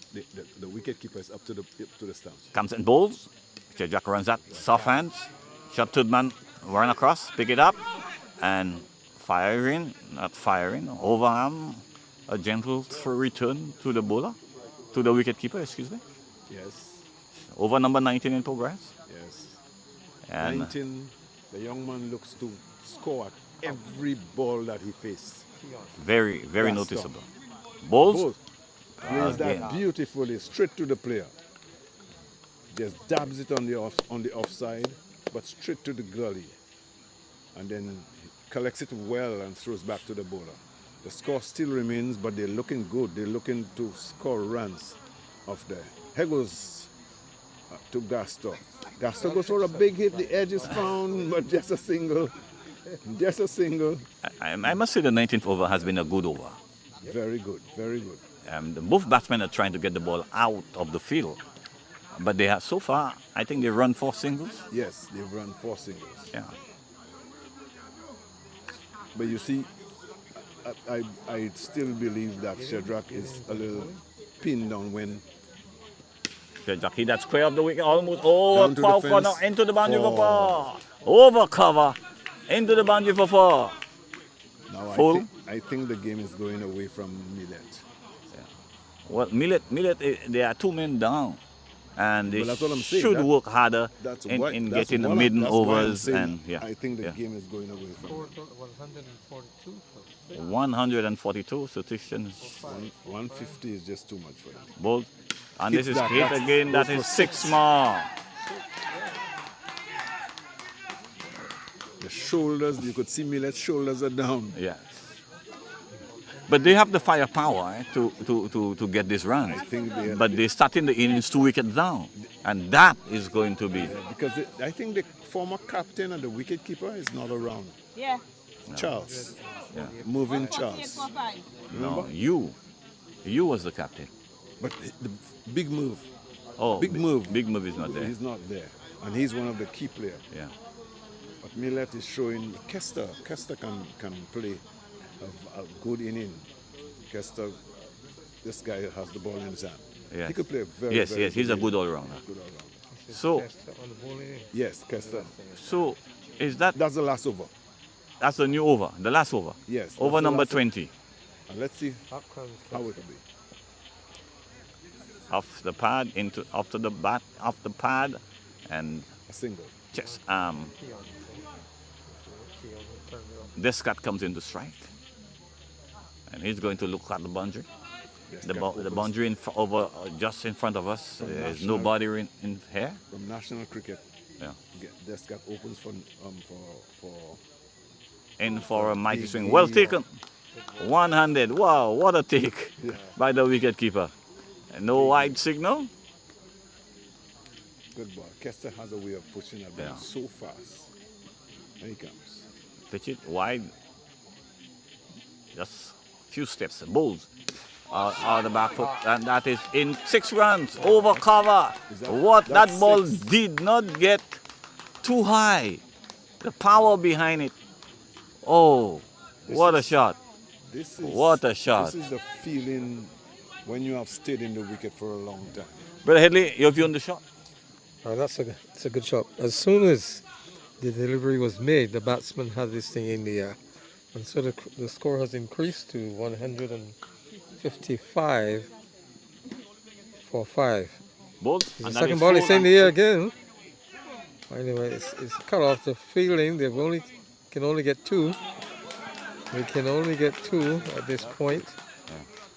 the wicket keeper is up to the stumps. Comes and bowls. Shadrach runs out, soft hands. Shot to the man, run across, pick it up, and firing, not firing, overarm, a gentle return to the bowler, to the wicket keeper, excuse me. Yes. Over number 19 in progress. Yes. And 19, the young man looks to score at every ball that he faces. very, very That's noticeable. Bowls. Plays Again. that beautifully, straight to the player. Just dabs it on the offside, but straight to the gully. And then collects it well and throws back to the bowler. The score still remains, but they're looking good. They're looking to score runs off there. Here goes to Gaston. Gaston goes for a big hit. The edge is found, but just a single. Just a single. I must say the 19th over has been a good over. Very good, very good. both batsmen are trying to get the ball out of the field. But they have, so far, I think they run 4 singles. Yes, they've run 4 singles. Yeah. But you see, I still believe that Shadrach is a little pinned down when Jackie, that's square of the wicket, almost over Down to the foul fence. corner, into the boundary for 4. Over cover, into the boundary for 4. now Full. I think the game is going away from Millet. Well, Millet, they are 2 men down, and they Well, that's what I'm saying. should work harder That's in what- in that's getting the what I- maiden that's why I'm overs, saying and yeah, I think the yeah. game is going away from 142. 142, so Tishon 150 is just too much for them. bold, and Hits this is that, hit that's- again. That goes is for 6 6. more. The shoulders, you could see Millet's shoulders are down. Yes. But they have the firepower to get this run. I think they- But they starting the innings 2 wickets down, and that is going to be Because I think the former captain and the wicketkeeper is not around. Yeah. Charles. yeah. Moving 148 Charles. for 5. No, you was the captain. But the big move. Oh, Big move. Big move is not there. He's not there. And he's one of the key players. Yeah. But Millet is showing Kester. Kester can play a good inning. Kester, this guy has the ball in his hand. Yes. He could play a very, Yes, very yes, he's a inning. good all-rounder. Good all-rounder. So, Yes, Kester. so is that That's the last over. that's the new over, the last over? Yes. that's Over the number last over. 20. And let's see how it will be. Off the pad into after the bat, off the pad, and A single. just Descat comes into strike, and he's going to look at the boundary. The Descat boundary over just in front of us. There's national- nobody in here. From national cricket, Yeah. Descat opens for In for a mighty big swing. Well knee. taken. One-handed. Wow, what a take by the wicketkeeper. No wide signal. good ball. Kester has a way of pushing that ball Yeah. so fast. There he comes. Pitch it wide. Just a few steps. Bowls. On the back foot. And that is in 6 runs. Over cover. What that that's ball 6. did not get too high. The power behind it. Oh, what a shot. This is What a shot. This is the feeling when you have stayed in the wicket for a long time. Brother Headley, your view on the shot? That's a good shot. As soon as the delivery was made, the batsman had this thing in the air. And so the score has increased to 155 for 5. Bold. The second ball is in the air again. Anyway, it's cut off the fielding. Can only get 2. They can only get 2 at this point.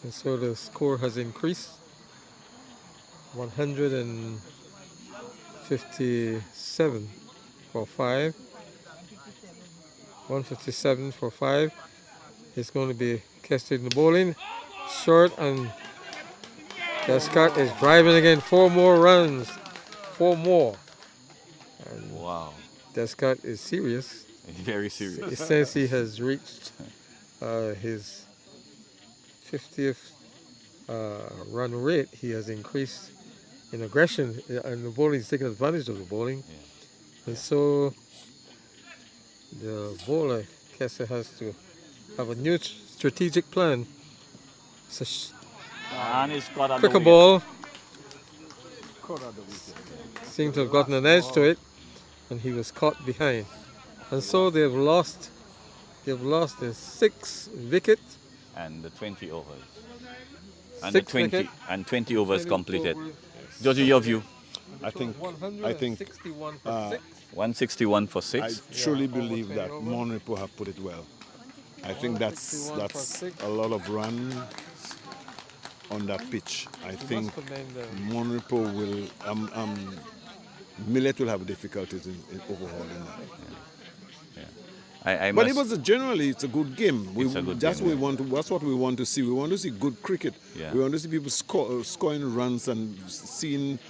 And so the score has increased. 157 for 5. 157 for 5. It's going to be Kester in the bowling. Short, and Descat is driving again. 4 more runs. 4 more. And Wow. Descat is serious. Very serious. It says he has reached his 50th run rate. He has increased in aggression, and the bowling is taking advantage of the bowling. And so the bowler, Kester, has to have a new strategic plan. It's And it's caught a on the quicker wicket. ball. Seems to have gotten an edge to it, and he was caught behind. And so they've lost the 6th wicket. And the 20 overs. And 6 the 20 wicket. and 20 overs completed. Georgie, your view? I think 161 for 6. 161 for 6. I truly believe that MON REPOS have put it well. I think that's a lot of run on that pitch. I think MON REPOS will Millet will have difficulties in overhauling that. I But must, generally it's a good game. It's a good that's game, what that's what we want to see. We want to see good cricket. Yeah. We want to see people scoring runs and seeing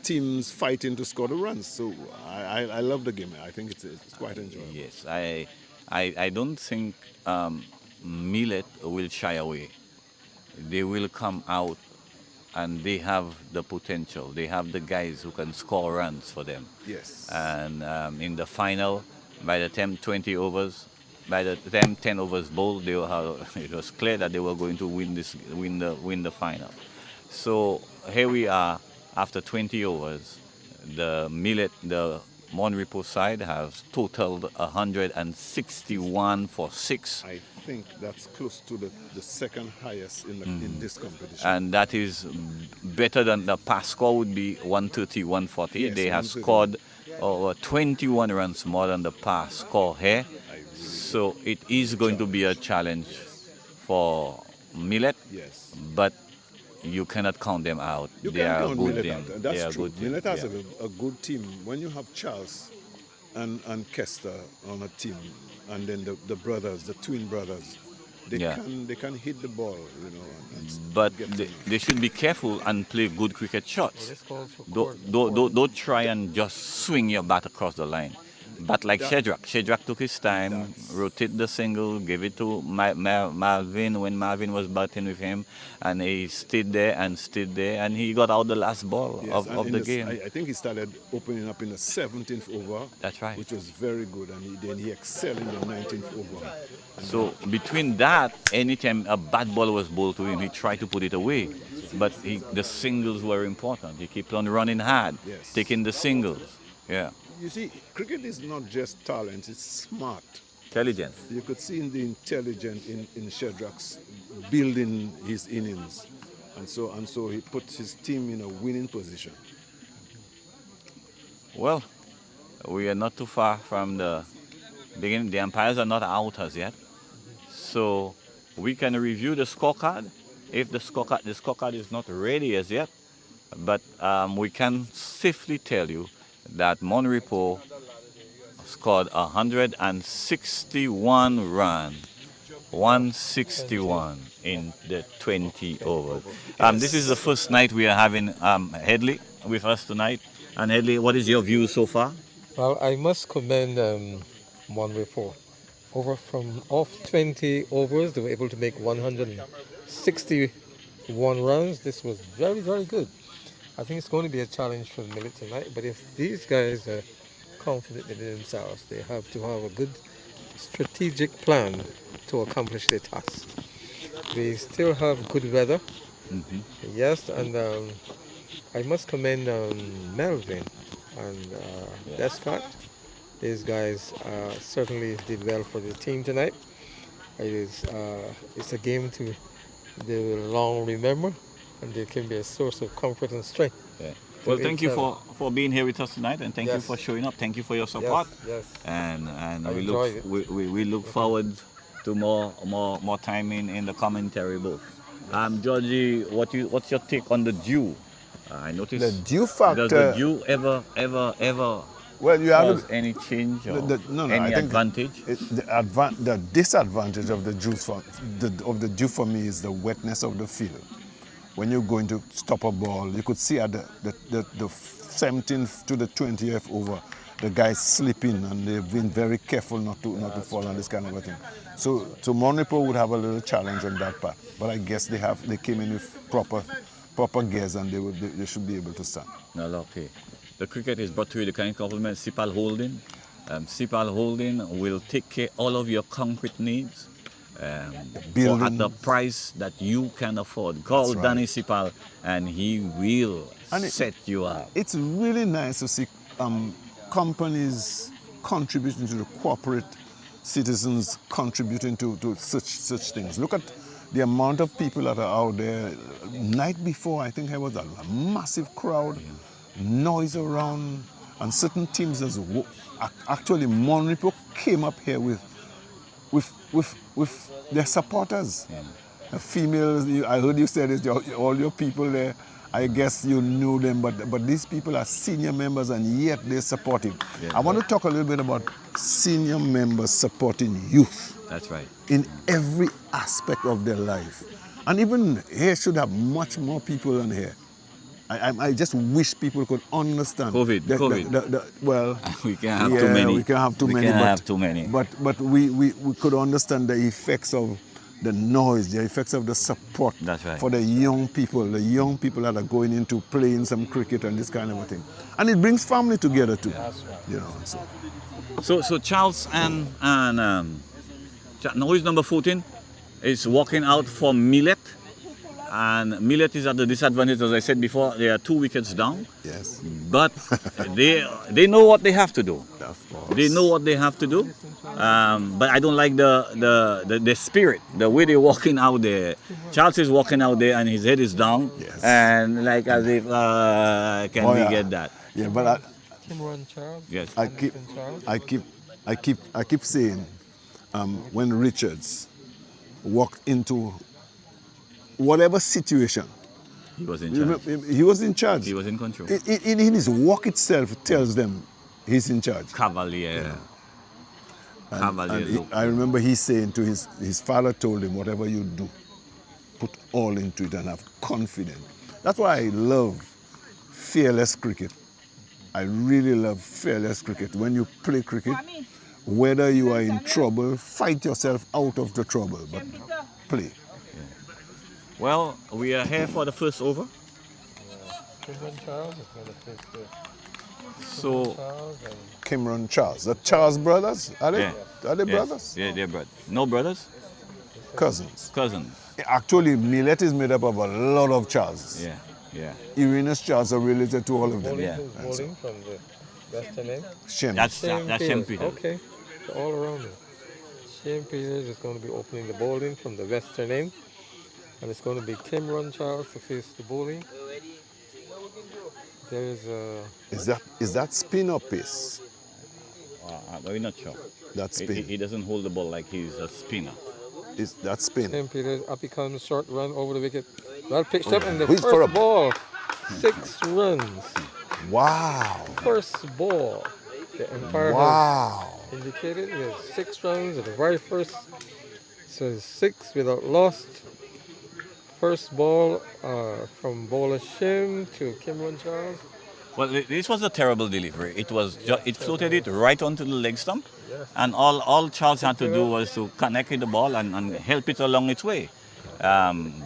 teams fighting to score the runs. So I love the game. I think it's quite enjoyable. yes, I don't think Millet will shy away. they will come out and they have the potential. They have the guys who can score runs for them. Yes. And in the final, by the time 20 overs, by the time 10 overs bowled, they will have, it was clear that they were going to win the final. So here we are after 20 overs. The Millet, the MON REPOS side has totaled 161 for 6. I think that's close to the second highest in this competition. And that is better than the past score would be 130, 140. Yes, they have 130. scored over 21 runs more than the past score here. So it is going to be a challenge for Millet. Yes. But you cannot count them out. You They can are a count good Millet team. out. They are That's a true. good team. Millet has Yeah. a good team. When you have Chaz and Kester on a team, and then the brothers, the twin brothers, they Yeah. can hit the ball, you know. But they should be careful and play good cricket shots. Don't try and just swing your bat across the line. But like Shedrack took his time, rotate the single, give it to Marvin when Marvin was batting with him, and he stayed there, and he got out the last ball Yes, of the game. I think he started opening up in the 17th over. That's right. Which was very good, and then he excelled in the 19th over. So between that, anytime a bad ball was bowled to him, he tried to put it away. But the singles were important. He kept on running hard, Yes. taking the singles. Yeah. You see, cricket is not just talent, it's smart. Intelligence. You could see in the intelligence in Shedrack's building his innings. And so he put his team in a winning position. Well, we are not too far from the beginning. The umpires are not out as yet. So we can review the scorecard. If the scorecard is not ready as yet, but we can safely tell you that MON REPOS scored 161 runs, 161 in the 20 overs. This is the first night we are having Headley with us tonight. And Headley, what is your view so far? Well, I must commend MON REPOS. Off 20 overs, they were able to make 161 runs. This was very, very good. I think it's going to be a challenge for Millet tonight, but if these guys are confident in themselves, they have to have a good strategic plan to accomplish their task. We still have good weather, yes, and I must commend Melvin and Descott. These guys certainly did well for the team tonight. It's a game they will long remember, and they can be a source of comfort and strength. Yeah. Well, thank you for being here with us tonight, and thank you for showing up. Thank you for your support. Yes. And we look Okay. forward to more time in the commentary booth. Georgie, what's your take on the dew? I noticed The dew factor. Does the dew ever Well, you have cause any change or no, any I think advantage? The disadvantage of the dew for me is the wetness of the field. When you're going to stop a ball, you could see at the 17th to the 20th over, the guys slipping, and they've been very careful not to fall on this kind of a thing. So MON REPOS would have a little challenge on that part, but I guess they came in with proper gears, and they should be able to stand. No, okay. The cricket is brought to you the kind compliment Cepal Holding. Cepal Holding will take care of all of your concrete needs at the price that you can afford. Call Danny Cepal and he will set you up. It's really nice to see companies contributing to the corporate citizens, contributing to such things. Look at the amount of people that are out there. Night before, I think there was a massive crowd, noise around, and certain teams actually MON REPOS came up here with their supporters. The females, I heard you say this, all your people there, I guess you knew them, but these people are senior members, and yet they're supportive. I want to talk a little bit about senior members supporting youth. That's right. In every aspect of their life. And even here should have much more people on here. I just wish people could understand. COVID. Well, we can't have too many. We can't have too many. We can't have too many. But we could understand the effects of the noise, the effects of the support That's right. for the young people that are going into playing some cricket and this kind of a thing. And it brings family together too. That's right. You know, So Charles and now he's number 14 is walking out for MILLET. And MILLET is at the disadvantage, as I said before, they are 2 wickets down. yes. But they know what they have to do. Of course. They know what they have to do. But I don't like the spirit, the way they're walking out there. Charles is walking out there and his head is down. Yes. And like as if, can we get that? Yeah, but Cameron Charles. Yes. I keep saying when Richards walked into whatever situation, He was in charge. he was in charge. He was in control. In his walk itself tells them he's in charge. Cavalier. Cavalier. I remember he saying to his father told him, whatever you do, put all into it and have confidence. That's why I love fearless cricket. I really love fearless cricket. When you play cricket, whether you are in trouble, fight yourself out of the trouble, but play. Well, we are here for the first over. Cameron Charles is going to take the So, Charles and Cameron Charles, the Charles brothers, are they? yeah. Are they Yes. brothers? Yeah, they're brothers. No brothers? Cousins. Cousins. Actually, MILLET is made up of a lot of Charles. Yeah, yeah. Uranus Charles are related to all of them. bowling, Yeah. who's bowling from the Western end. Shem. That's Shem Peter. Okay, so all around it. Shane Peters is going to be opening the bowling from the Western end. And it's going to be Cameron Charles to face the bowling. There's Is that spin or pace? We're not sure. That He spin. doesn't hold the ball like he's a spinner. Is that spin? Shane Peters. Up he comes, short run over the wicket. Well pitched up in the Who's for a- first ball. 6 runs. Wow. First ball. The umpire has Wow. indicated he has 6 runs at the very first. So it's 6 without lost. First ball from bowler Shim to Cameron Charles. Well, this was a terrible delivery. It floated it right onto the leg stump, and all Charles had to do was to connect with the ball and help it along its way.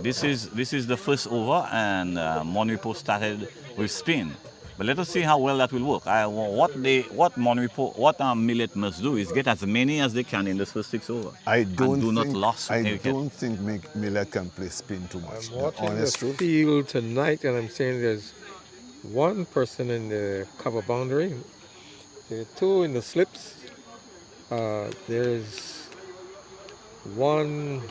This is the first over, and MON REPOS started with spin. But let us see how well that will work. What MILLET must do is get as many as they can in the first 6 overs. I don't do not think, lose I any wicket. don't think MILLET can play spin too much. I'm The watching the honest truth. field tonight, and I'm saying there's 1 person in the cover boundary. There are 2 in the slips. There's 1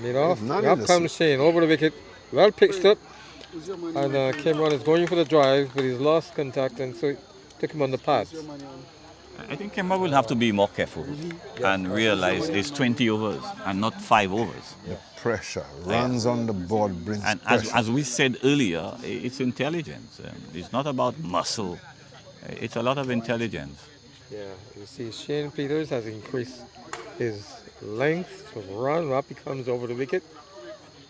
mid off. None in Up the comes Shane over the wicket. Well pitched up. And Cameron is going for the drive, but he's lost contact, and so it took him on the pads. I think Cameron will have to be more careful and realize it's 20 overs and not 5 overs. The pressure. Runs on the board brings And pressure. as we said earlier, it's intelligence. It's not about muscle. It's a lot of intelligence. Yeah, you see Shane Peters has increased his length to run. Up he comes over the wicket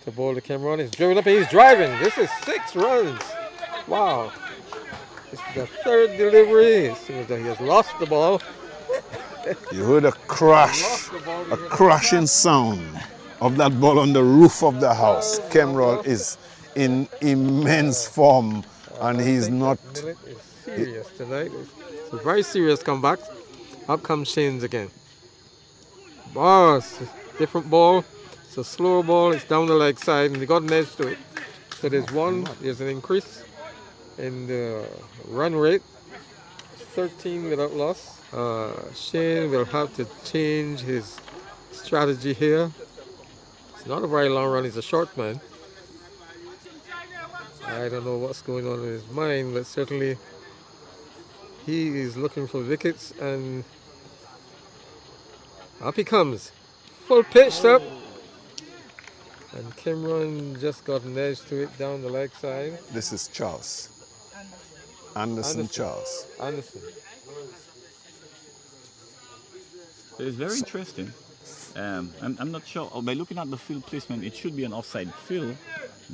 to bowl to Cameron. He's driven up and he's driving. This is 6 runs. Wow. This is the 3rd delivery. It seems that he has lost the ball. You heard a crash, a crashing sound of that ball on the roof of the house. Cameron is in immense form, and he's not. MILLET is serious tonight. It's a very serious comeback. Up comes Shane's again. Oh, it's a different ball. It's a slower ball. It's down the leg side, and they got an edge to it. So there's an increase in the run rate. 13 without loss. Shane will have to change his strategy here. It's not a very long run. He's a short man. I don't know what's going on in his mind, but certainly he is looking for wickets, and up he comes. Full pitched up. And Cameron just got an edge to it down the leg side. This is Charles. Anderson Charles. Anderson. It's very interesting. I'm not sure. By looking at the field placement, it should be an offside field,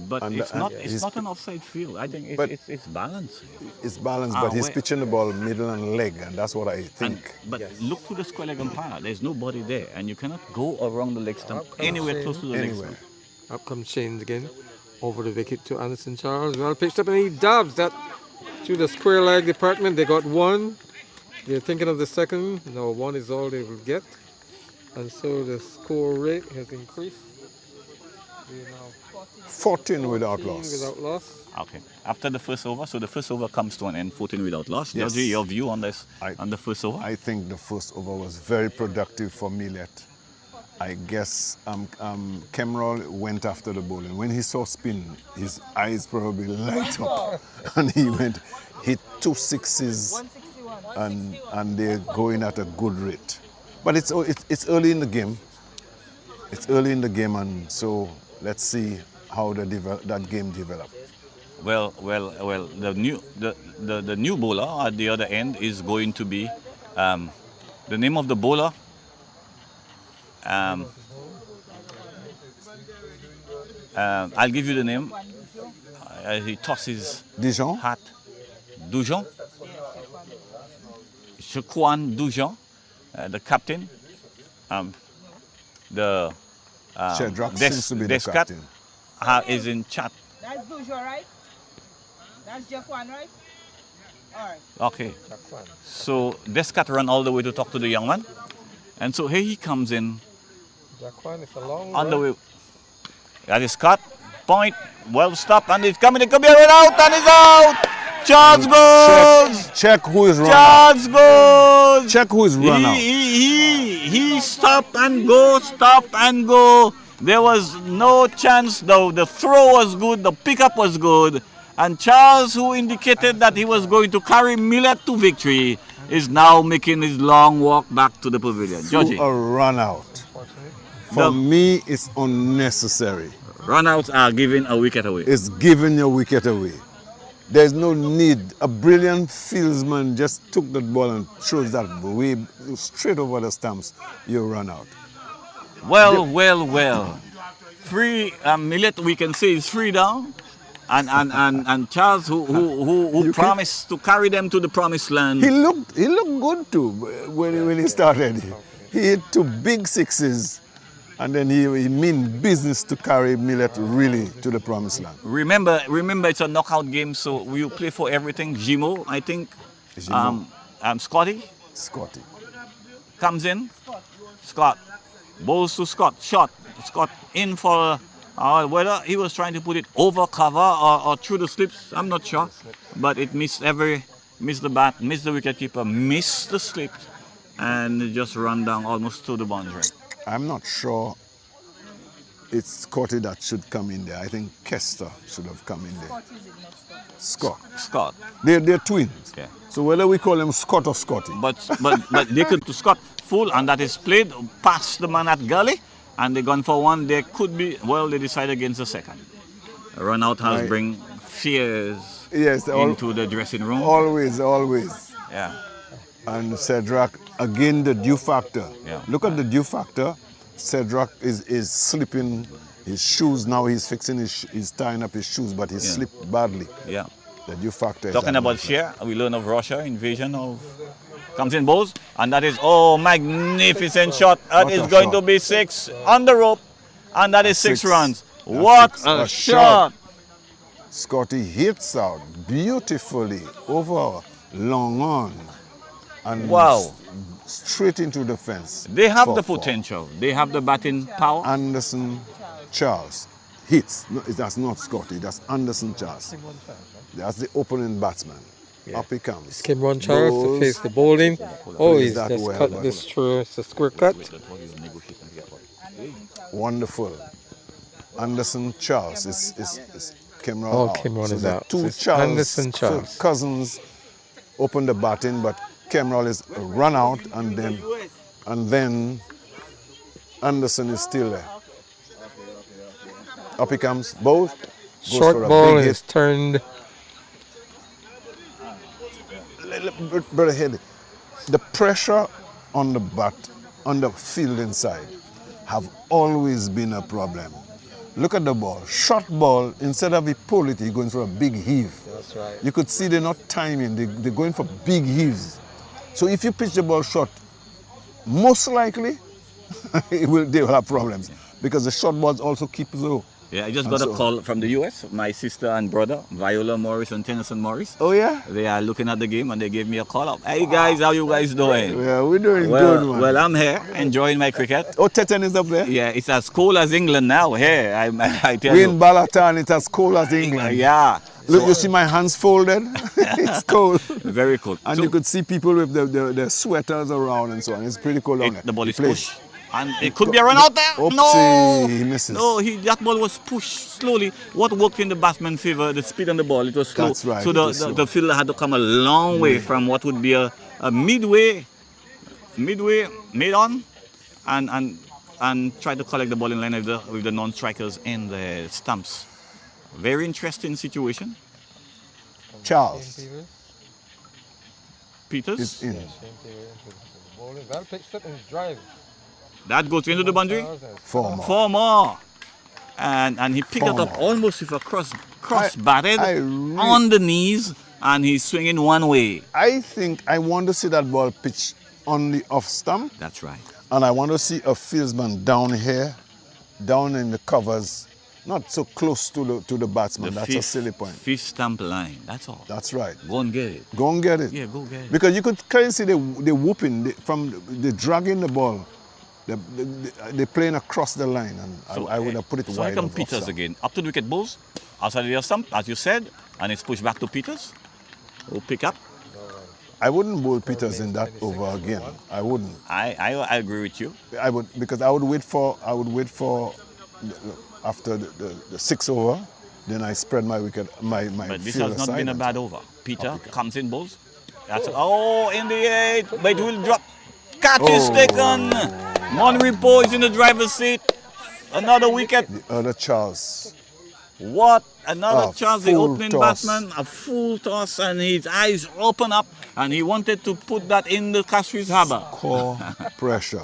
but And- it's and not. he's It's not an offside field. I think But- it's balanced. It's balanced, but he's where- pitching the ball middle and leg, and that's what I think. But look to the square leg umpire. There's nobody there, and you cannot go around the leg stump anywhere close to the leg Anywhere. stump. Up comes Shanes again. Over the wicket to Anderson Charles. Well pitched up, and he dabs that to the square leg department. They got one. They're thinking of the second. No, one is all they will get. And so the score rate has increased. They now 14 without 14 loss. without loss. Okay. After the first over, so the first over comes to an end, 14 without loss. Yes. Georgie, your view on this, I- on the first over? I think the first over was very productive for Millet. I guess Kemrol went after the bowling. When he saw spin, his eyes probably light up, and he hit 2 sixes, and they're going at a good rate. But it's early in the game. It's early in the game, and so let's see how that game develops. Well. The new bowler at the other end is going to be the name of the bowler. I'll give you the name. He tosses Dijon? hat. Dujon. Shaquan Dujon, the captain. Shadrach seems to be the Descat, captain. is in chat. That's Dujo, right? That's Jaquan, right? All right. Okay. So Descat ran all the way to talk to the young man. And so here he comes in Jaquan is a long on the run. way. That is cut. Point. Well stopped. And it's coming. It could be a run out. And it's out. Chaz goes. Check who is run out. Chaz goes. Check who is run out. He stop and go. Stop and go. There was no chance though. The throw was good. The pickup was good. And Charles, who indicated that he was going to carry Millet to victory, is now making his long walk back to the pavilion. Georgie, A run out. For me, it's unnecessary. runouts are giving a wicket away. It's giving your wicket away. There's no need. A brilliant fieldsman just took that ball and throws that way straight over the stumps. You run out. Well. Free Millet, we can say, is free down. And Charles, who promised to carry them to the promised land. He looked good too when he started. He hit 2 big sixes, and then he mean business to carry Millet really to the promised land. Remember, it's a knockout game, so we play for everything. Jimo, I think. Scotty comes in. Scott bowls to Scott. Shot. Scott in for whether he was trying to put it over cover or through the slips, I'm not sure. But it missed the bat, missed the wicketkeeper, missed the slip, and just run down almost to the boundary. I'm not sure it's Scotty that should come in there. I think Kester should have come in there. Scott. They're twins. Okay. So whether we call them Scott or Scotty. But they could to Scott full, and that is played past the man at gully, and they gone for one. There could be, they decide against the second. A run out has bring fears into the dressing room. Always. Yeah. And Cedric, again, the dew factor. Yeah. Look at the dew factor. Cedric is slipping his shoes. Now he's fixing he's tying up his shoes, but he slipped badly. Yeah. The dew factor is Talking about fear, we learn of Russia, invasion of... Comes in bowls, and that is, magnificent shot. That is going to be 6 on the rope, and that is 6 runs. What a shot! Scotty hits out beautifully over long on and straight into the fence. They have the potential. They have the batting power. Anderson Charles hits. No, that's not Scotty, that's Anderson Charles. That's the opening batsman. Yeah. Up he comes. It's Cameron Charles to face the bowling. He's just cut this through. It's a square cut. Wonderful. Anderson Charles is Cameron out. Cameron so is the out. 2 So Anderson Charles. cousins open the batting, but Cameron is run out, and then Anderson is still there. Up he comes. Both. Short ball is turned. Brother Haley, the pressure on the bat, on the field inside, have always been a problem. Look at the ball. Short ball, instead of he pull it, he's going for a big heave. That's right. You could see they're not timing. They're going for big heaves. So if you pitch the ball short, most likely they will have problems because the short balls also keep low. Yeah, I just got a call from the US. My sister and brother, Viola Morris and Tennyson Morris. Oh yeah? They are looking at the game and they gave me a call up. Hey guys, how you guys doing? Yeah, we're doing well, good, man. Well, I'm here enjoying my cricket. Oh, Tetten is up there? Yeah, it's as cold as England now. Here, I tell We're you. in Balatan, it's as cold as England. Yeah. Look, you see my hands folded? It's cold. Very cold. And So- you could see people with their sweaters around and so on. It's pretty cold down there. The ball is Please. pushed. And it could be a run out there. Oopsie, No, he misses. No, that ball was pushed slowly. What worked in the batsman's favor, the speed on the ball, it was slow. That's right, So it was the slow. fielder had to come a long way from what would be a midway, mid on, and try to collect the ball in line with the non-strikers in the stumps. Very interesting situation. Charles Peters. is in. Bowling, well pitched it and drive. That goes into the boundary. 4 more. 4 more. And he picked it up almost with a cross batted on the knees, and he's swinging one way. I think I want to see that ball pitch on the off stump. That's right. And I want to see a fieldsman down here, down in the covers, not so close to the batsman. That's a silly point. Fifth stump line. That's all. That's right. Go and get it. Go and get it. Yeah, go get it. Because you could kind of see the whooping from the dragging the ball. They're playing across the line, and So, I would have put it so wide. I come off Peters stump. again. Up to the wicket balls. Outside the stump, as you said, and it's pushed back to Peters. Who'll pick up. I wouldn't bowl Peters in that over again. I wouldn't. I agree with you. I would, because I would wait for after the 6 over, then I spread my wicket, my But this field has not aside been a and bad over. Peter comes in balls. That's in the 8, but it will drop. Catch is taken. Mon Repos is in the driver's seat. Another wicket. The other Charles. What? Another chance, the full opening toss. batsman, a full toss, and his eyes open up, and he wanted to put that in the Castries Harbour. Core pressure.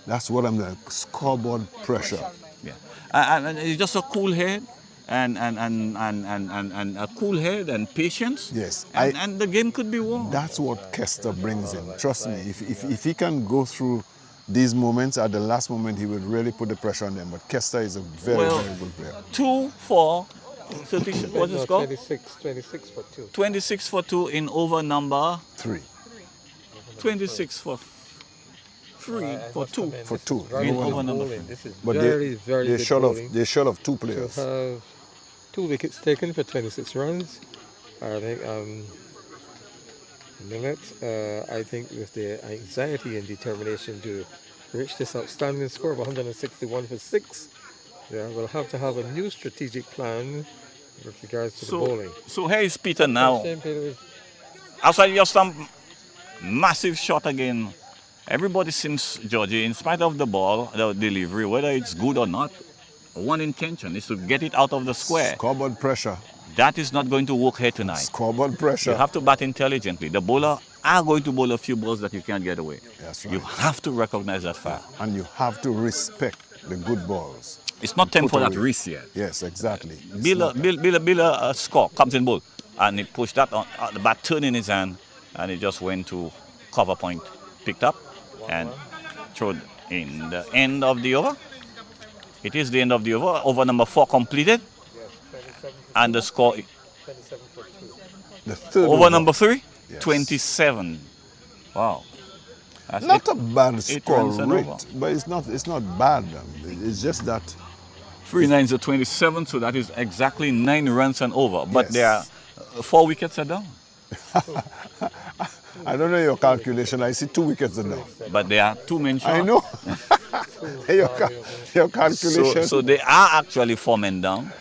That's what I'm doing. Scoreboard pressure. Yeah. And it's just a cool head, and a cool head and patience. Yes. And the game could be won. That's what Kester brings in. Trust me, if he can go through these moments, at the last moment, he will really put the pressure on them. But Kester is a very good player. 2 for 30, what's the score? 26 for 2. 26 for 2 in over number 3. 26 for 3 for 2. For 2. In over number 3. This is But very they're good short bowling. they're short of 2 To players. have 2 wickets taken for 26 runs. I think Millet, I think with the anxiety and determination to reach this outstanding score of 161 for 6, we'll have to have a new strategic plan with regards to the bowling. So here is Peter now. Shane Peters, Outside your stump, massive shot again. Everybody seems, Georgie, in spite of the ball, the delivery, whether it's good or not, one intention is to get it out of the square. Scoreboard pressure. That is not going to work here tonight. Scoreboard pressure. You have to bat intelligently. The bowler are going to bowl a few balls that you can't get away. That's right. You have to recognize that fact. And you have to respect the good balls. It's not time Put for that away. race yet. Yes, exactly. Bill a score, comes in ball, and he pushed that on the bat, turned in his hand, and it just went to cover point, picked up, and thrown in. The end of the over. It is the end of the over. Over number 4 completed, and the score. 27 for 2. The third Over number 3, Yes. 27. Wow. That's Not it. a bad 8 score runs and over. rate, but it's not bad. It's just that 3 nines are 27, so that is exactly 9 runs and over. But Yes. there are 4 wickets are down. I don't know your calculation. I see 2 wickets are down. But there are 2 men short. I know. your calculation. So they are actually 4 men down.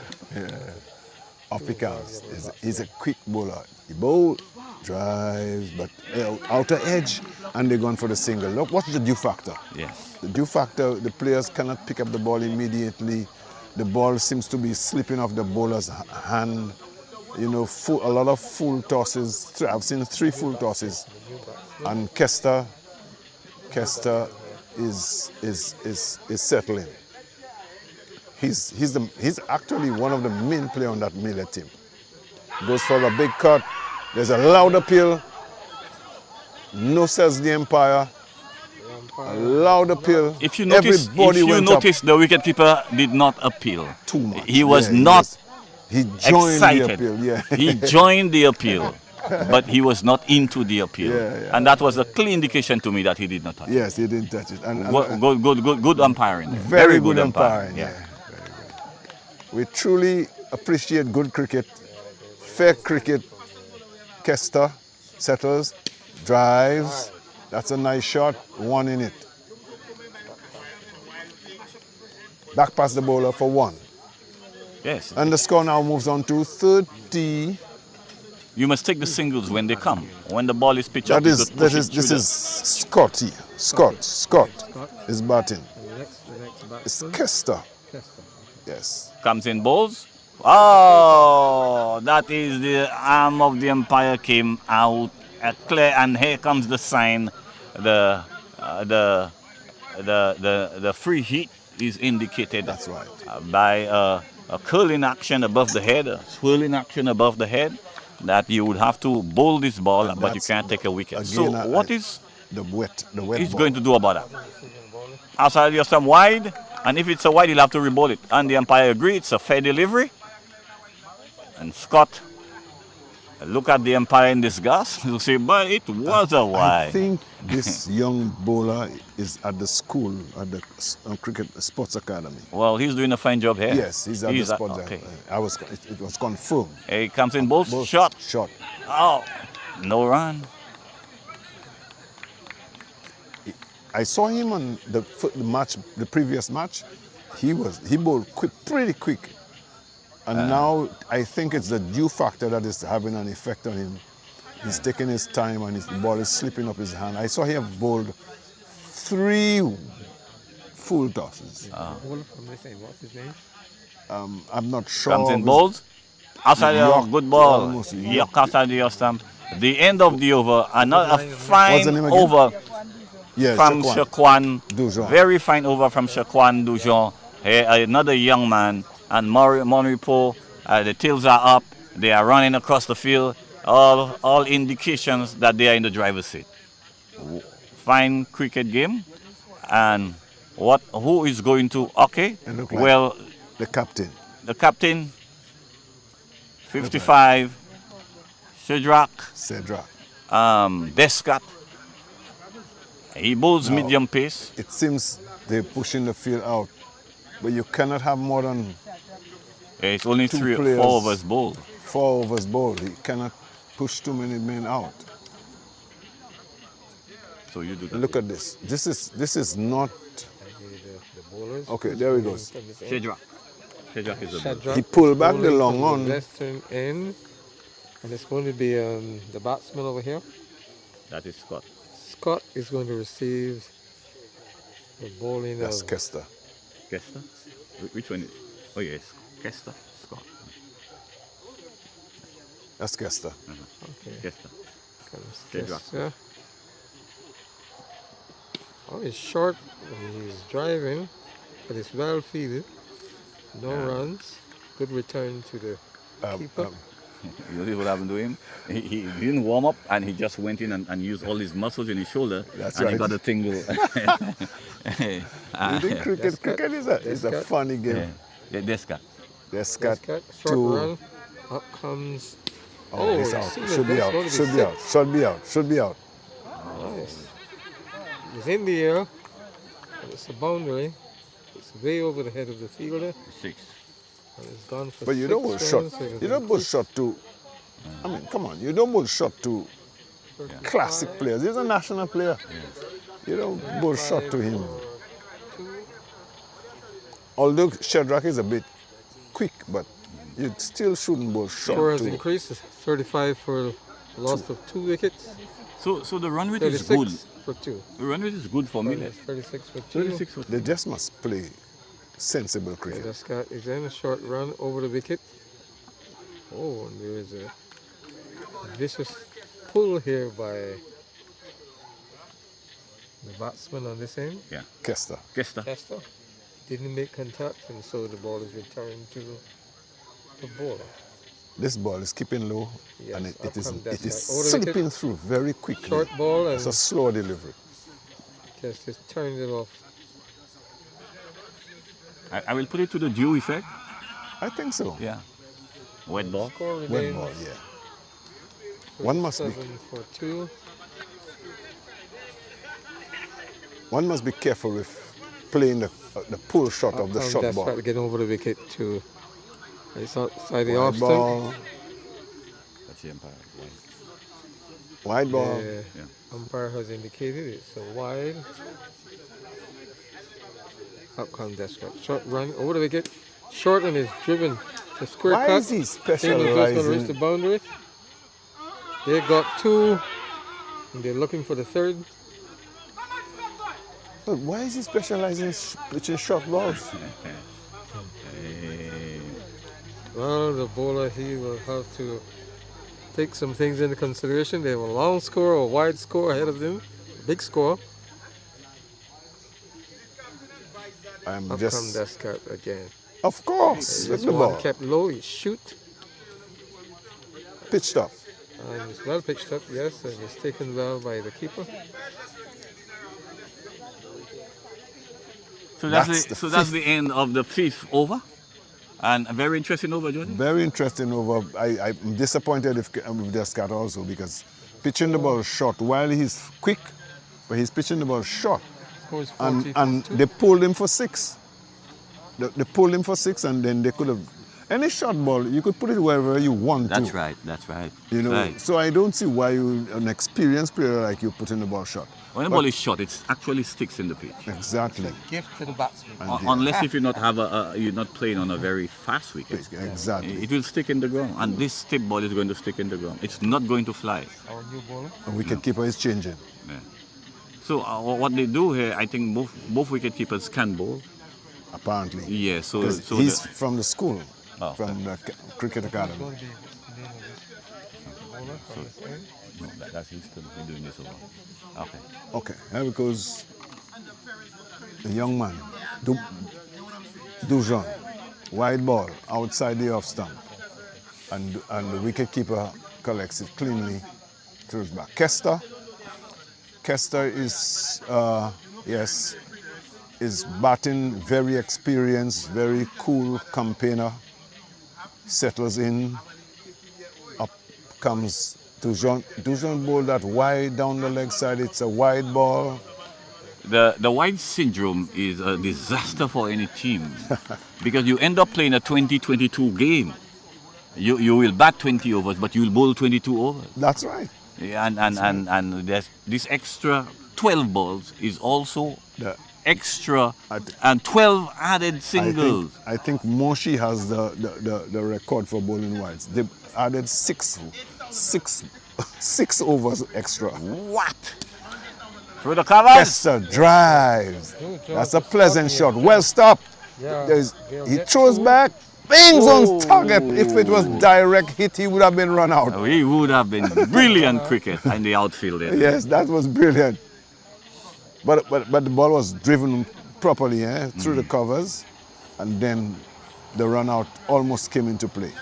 Afrikaans is a quick bowler. He bowl, drives, but outer edge, and they're going for the single. Look, what's the due factor? Yes. The due factor, the players cannot pick up the ball immediately. The ball seems to be slipping off the bowler's hand. You know, a lot of full tosses. I've seen 3 full tosses. And Kester is settling. He's actually one of the main players on that Millet team. Goes for a big cut. There's a loud appeal. No, says the umpire. A loud appeal. If you notice, the wicketkeeper did not appeal. Too much. He was not he joined excited. The appeal. Yeah. He joined the appeal, but he was not into the appeal. And that was a clear indication to me that he did not touch it. Yes, he didn't touch it. And good umpiring. Very good umpiring. Yeah. Very good. We truly appreciate good cricket, fair cricket. Kester settles, drives. That's a nice shot, one in it. Back past the bowler for one. Yes. And the score now moves on to 30. You must take the singles when they come. When the ball is pitched up, This is Scott here. Scott is batting. It's Kester. Yes. Comes in balls. Oh, that is the arm of the umpire came out clear, and here comes the sign. The free hit is indicated. That's right. By a curling action above the head, a swirling action above the head, that you would have to bowl this ball, but you can't take a wicket. Again, So what is the wet he's ball. going to do about that? Outside your stump wide, and if it's a wide, he'll have to re-bowl it. And the umpire agreed, it's a fair delivery. And Scott, look at the umpire in disgust. He'll say, but it was a wide. I think this young bowler is at the school, at the cricket sports academy. Well, he's doing a fine job here. Yes, he's at the sports okay. It was confirmed. He comes in balls, shot. Oh, no run. I saw him on the previous match. He bowled pretty quick. And now I think it's the dew factor that is having an effect on him. He's taking his time and the ball is slipping up his hand. I saw him bowled 3 full tosses. What's his name? I'm not sure. Comes in balls. Outside your good ball. Yuck outside your stump. The end of the over. Another fine over from Shaquan Dujon. Very fine over from Shaquan Dujon. Another young man. And MON REPOS, the tails are up. They are running across the field. All indications that they are in the driver's seat. Fine cricket game. And who is going to? Okay. Well, the captain. The captain. 55. Cedric. Descat. He bowls medium pace. It seems they're pushing the field out, but you cannot have more than. It's only 4 overs bowled. 4 overs bowled. You cannot push too many men out. So you do that. Look at this. This is not. Okay, there he goes. Cedric is a bowler. He pulled back the long on. Western end, and it's going to be the batsman over here. That is Scott. Scott is going to receive the bowling. That's Kester. Kester? Which one? Oh yes, Kester. Scott. That's Kester. Okay. Kester. Kester. Oh, it's short. He's driving, but it's well fielded. No runs. Good return to the keeper. You know what happened to him? He didn't warm up, and he just went in and used all his muscles in his shoulder. That's and right. He got a tingle. Cricket is a funny game. Yeah. Descat. Short run. Up comes. Oh, he's out. Should be out. Should be out. Nice. It's in the air. It's a boundary. It's way over the head of the fielder. 6. And it's gone for but you don't bowl shot. You don't bowl shot to. I mean, come on. You don't bowl shot to classic players. He's a national player. You don't bowl shot to him. Although Cedric is a bit quick, but you still shouldn't bowl shot. Score has increased. 35 for a loss of 2 wickets. So the run rate is good. For 2. The run rate is good for Millet. 36 for 2. 36 for 2. They just must play sensible cricket. Descat is in a short run over the wicket. Oh, and there is a vicious pull here by The batsman on this end, Yeah. Kester. Kester. Kester, didn't make contact, and so the ball is returned to the bowler. This ball is keeping low, Yes, and up it is comes that slipping through very quickly. Short ball, and It's a slow delivery. Kester turned it off. I will put it to the due effect. I think so. Yeah. Wet ball. Score Wet remains ball, yeah. One must be 7-2. One must be careful with playing the pull shot of the shot That's ball. right, get over the wicket to it's outside the Wide off stump. ball. That's the umpire. Wide ball. The umpire has indicated it's a wide. Up comes that shot. Short run over the wicket. Short and is driven to square Why cut. is he Same as just going to specializing? reach the boundary. They got 2, and they're looking for the 3rd. But why is he specializing in pitching short balls? Well, the bowler, he will have to take some things into consideration. They have a long score, a wide score ahead of them, big score. I'm Up just. come Descartes again. Of course, with This the one ball. kept low, he shoot. Pitched up. And it's well pitched up, yes, and it's taken well by the keeper. So that's the end of the 5th over. And a very interesting over, Jordan. Very interesting over. I'm disappointed with Descartes also because pitching the ball short while he's quick, but he's pitching the ball short. Scores And 40-42. they pulled him for 6. They pulled him for 6, and then they could have. Any short ball, you could put it wherever you want That's to. right. That's right. You know, Right. so I don't see why an experienced player like you putting the ball short. When the But- ball is short, it actually sticks in the pitch. Exactly. Gift to the batsman. Unless if you not have you're not playing on a very fast wicket. Exactly. It will stick in the ground, and this tip ball is going to stick in the ground. It's not going to fly. Our new bowler. A wicketkeeper is changing. Yeah. So what they do here, I think both wicket keepers can bowl. Apparently. Yeah. So 'Cause so he's the- from the school, Oh, from the cricket academy. Going to be the name of this bowler from this end. no, that's he's still doing this over. Okay. Okay, here goes the young man, Dujon, wide ball outside the off stump, and the wicketkeeper collects it cleanly, throws back. Kester is is batting, very experienced, very cool campaigner. Settles in. Up comes Dujon. Dujon bowled that wide down the leg side. It's a wide ball. The wide syndrome is a disaster for any team because you end up playing a 20-22 game. You will bat 20 overs, but you will bowl 22 overs. That's right. Yeah, and there's this extra 12 balls is also extra and 12 added singles. I think Moshi has the record for bowling wides. They added six overs extra. What? Through the covers. Kester drives. That's a pleasant shot. Well stopped. Yeah, He throws back. Bangs on target. If it was direct hit, he would have been run out. He would have been brilliant cricket in the outfield there. Yes, that was brilliant. But the ball was driven properly through the covers, and then the run out almost came into play.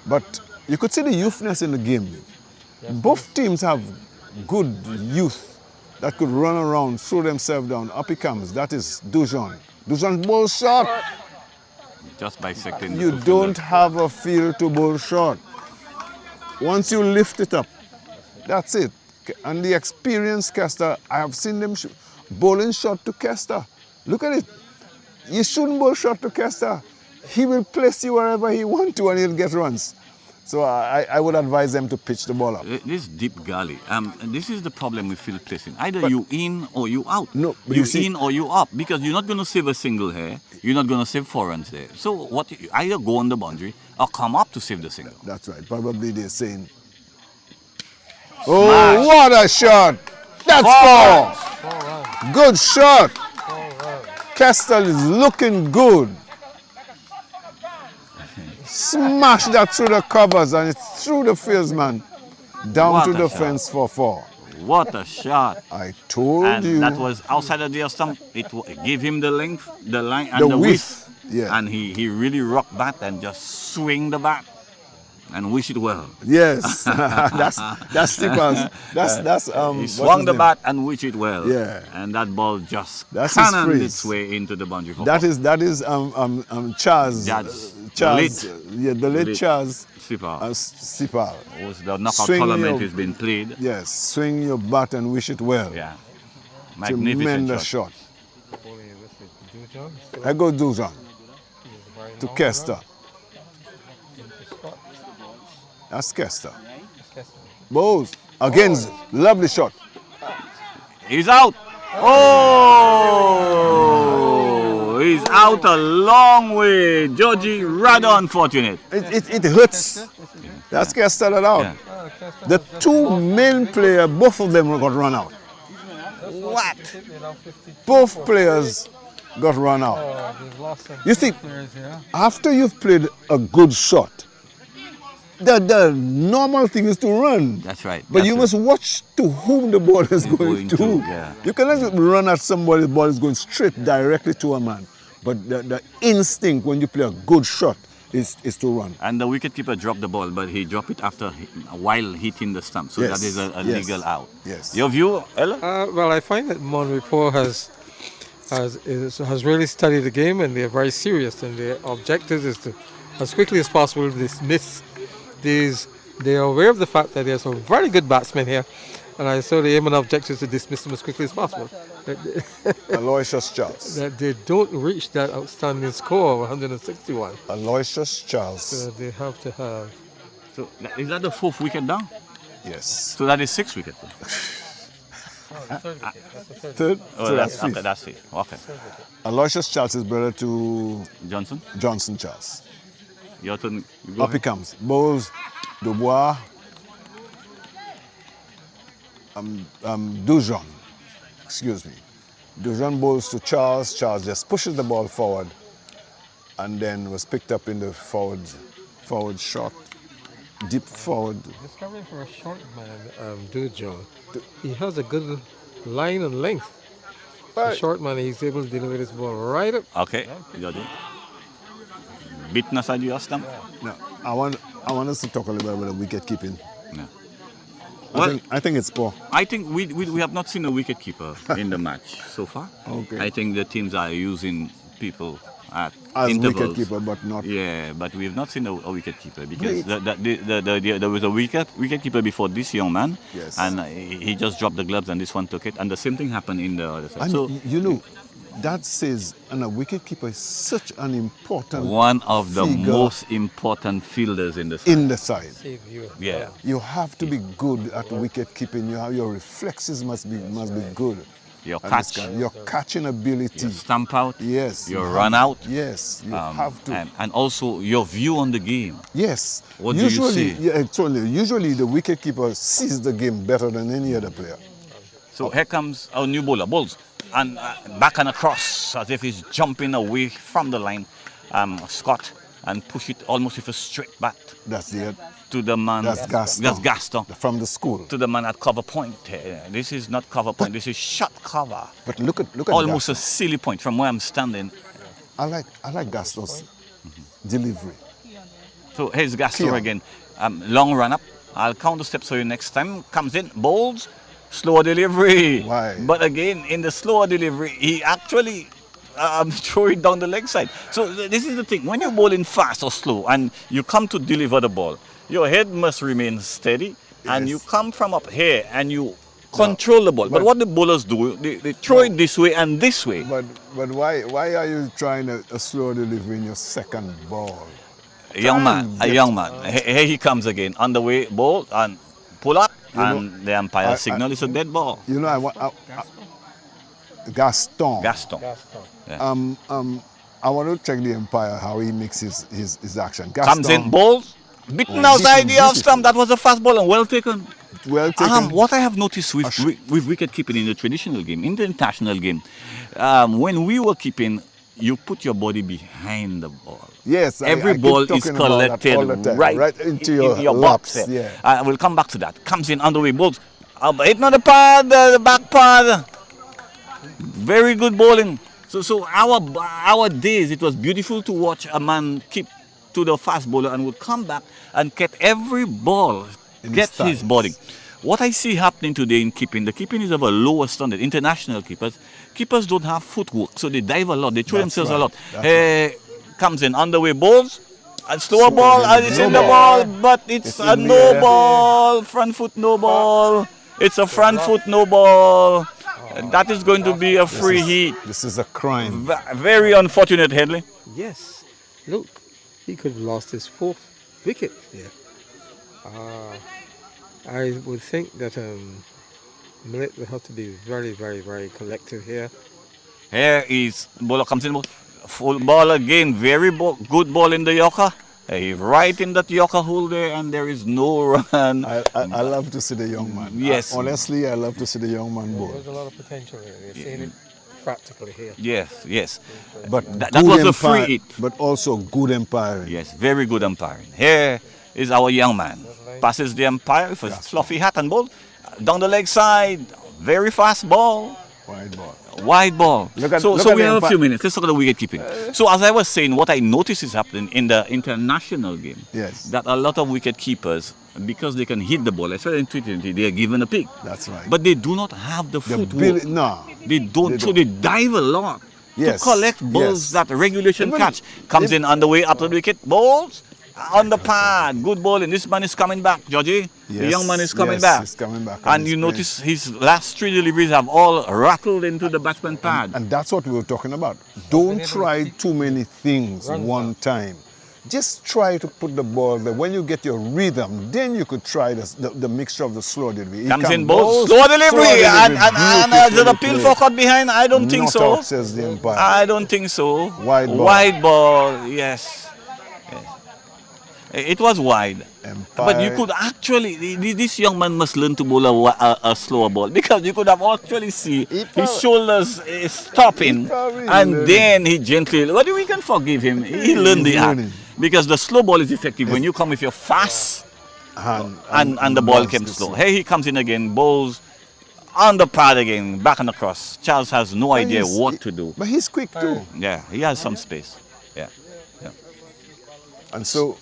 But you could see the youthness in the game. Both teams have good youth that could run around, throw themselves down. Up he comes. That is Dujon. Dujon bowl shot. Just bisecting. You don't have a field to bowl short. Once you lift it up, that's it. And the experienced Kester, I have seen them bowling shot to Kester. Look at it. You shouldn't bowl shot to Kester. He will place you wherever he wants to and he'll get runs. So I would advise them to pitch the ball up. This deep gully. This is the problem with field placing. Either you in or you out. No, but you you see, in or you up, because you're not going to save a single here. You're not going to save 4 runs there. So what? Either go on the boundary or come up to save the single. That's right. Probably they're saying, oh, what a shot! That's 4. Good shot. Kester is looking good. Smash that through the covers and it's through the fieldsman down What to a the shot. fence for 4. What a shot. I told And you. that was outside of the stump. It gave him the length, the line, and the width. Yeah. And he really rocked bat and just swing the bat and wish it well. Yes. that's Cepal's. That's he swung the bat and wish it well. Yeah. And that ball just That's his cannoned phrase. its way into the boundary. For That is Chaz. Chaz. Yeah, the late Chaz. Cepal. Cepal. The knockout Swing tournament your- has been played. Yes, swing your bat and wish it well. Yeah. Magnificent Tremendous shot. I go Dujan to Kester. That's Kester. Bowes against lovely shot. He's out. Oh, he's out a long way. Georgie, rather unfortunate. It hurts. That's Kester that out. Yeah. The two main players, both of them got run out. What? Both players got run out. You see, after you've played a good shot, the normal thing is to run. That's right. But you must watch to whom the ball is going to. Yeah. You cannot run at somebody, the ball is going straight directly to a man. But the instinct when you play a good shot is to run. And the wicketkeeper dropped the ball, but he dropped it while hitting the stump. So Yes, that is a yes, legal out. yes. Your view, Ella? Well, I find that MON REPOS has really studied the game, and they're very serious. And their objective is to, as quickly as possible, dismiss these. They are aware of the fact that there's some very good batsmen here, and so the aim and objective is to dismiss them as quickly as possible. Aloysius Charles. That they don't reach that outstanding score of 161. Aloysius Charles. So they have to have. So is that the fourth wicket down? Yes. So that is 6 wickets. Third? Oh, So that's that's fifth. okay. That's fifth. Okay. Aloysius Charles is brother to Johnson Charles. Your turn. You go Up he ahead. comes. Bowles, Dubois, Dujon. Excuse me. Dujon bowls to Charles. Charles just pushes the ball forward and then was picked up in the forward shot. Deep forward. Discovering for a short man, Dujon, he has a good line and length. A short man, he's able to deliver this ball right up. Okay. Georgie. Beaten aside your stump? No, I want us to talk a little bit about the wicket keeping. No. I think it's poor. I think we have not seen a wicket keeper in the match so far. Okay. I think the teams are using people at As intervals. wicket keeper, but not. Yeah, but we have not seen a wicket keeper because there was a wicket keeper before this young man, Yes. and he just dropped the gloves and this one took it, and the same thing happened in the other side. And So you know, that says, and a wicket keeper is such an important one of the figure most important fielders in the side. in the side. Yeah. You have to be good at wicket keeping. Your reflexes must be good. Your And catch, your catching ability. your stamp out, Yes. your you run have- out. Yes, you have to. And also your view on the game. Yes. What do you usually, see? Yeah, actually, usually the wicket keeper sees the game better than any other player. So here comes our new bowler, Bowles, and back and across as if he's jumping away from the line, Scott, and push it almost with a straight bat. That's it. To the man. That's Gaston. That's Gaston. From the school. To the man at cover point. This is not cover point. This is shot cover. But look at almost Gaston. a silly point from where I'm standing. I like Gaston's delivery. So here's Gaston Keon. again. Long run up. I'll count the steps for you next time. Comes in, bowls, slower delivery. Why? But again, in the slower delivery, he actually throw it down the leg side. So this is the thing. When you're bowling fast or slow and you come to deliver the ball, your head must remain steady, and you come from up here and you control the ball. But what the bowlers do, they throw it this way and this way. But why are you trying a slow delivery in your second ball? A young man. Here he comes again. On the way, ball and pull up, and the umpire signal is a dead ball. You know, Gaston. Yeah. I want to check the umpire how he makes his action. Comes in, balls, beaten outside the off stump. That was a fast ball and well taken. Well taken. What I have noticed with wicket keeping in the traditional game, in the international game, when we were keeping, you put your body behind the ball. Yes, every I keep ball is talking about that collected all the time, right into your box. laps, There. yeah. We'll come back to that. Comes in on the way, balls. Hitting on the pad, the back pad. Very good bowling. So our days, it was beautiful to watch a man keep to the fast bowler and would come back and get every ball, get his bowling. What I see happening today in keeping, the keeping is of a lower standard. International keepers don't have footwork, so they dive a lot, they throw themselves a lot. Comes in underway balls, a slower ball, and it's in the ball, but it's a no ball, front foot no ball. It's a front foot no ball. That is going to be a free hit. This is a crime. Very unfortunate, Headley. Yes. Look, he could have lost his 4th wicket here. I would think that Millet will have to be very, very, very collective here. Here is bowler comes in, full ball again. Very good ball in the Yorker. Right in that Yorker hole there, and there is no run. I love to see the young man. Yes. Honestly, I love to see the young man bowl. There's a lot of potential here. You're seeing it practically here. Yes. But that was a free hit. But also good umpiring. Yes, very good umpiring. Here is our young man. Passes the umpire with a fluffy hat and ball. Down the leg side. Very fast ball. Wide ball. Wide ball. So we have a few minutes. Let's talk about wicket keeping. So as I was saying, what I noticed is happening in the international game. Yes. That a lot of wicket keepers, because they can hit the ball, especially in T20, they are given a pick. That's right. But they do not have the footwork. No. They don't. So they dive a lot to collect balls that regulation catch. Comes in underway up to the wicket. Balls on the pad. Good bowling. This man is coming back, Georgie. The young man is coming back. He's coming back. And you notice his last 3 deliveries have all rattled into the batsman pad. And that's what we were talking about. Don't try too many things one time. Just try to put the ball there. When you get your rhythm, then you could try the mixture of the slow delivery. Comes in balls, slow delivery, and there's a peel for cut behind. I don't think so. Out, says the umpire. I don't think so. Wide ball. Wide ball, yes. It was wide. But you could actually, this young man must learn to bowl a slower ball, because you could have actually see his shoulders stopping, and then he gently, what do we can forgive him? He learned the art. Because the slow ball is effective when you come with your fast and the ball came slow. Here he comes in again, bowls on the pad again, back and across. Chaz has no idea what to do. But he's quick too. Yeah, he has some space. Yeah. And so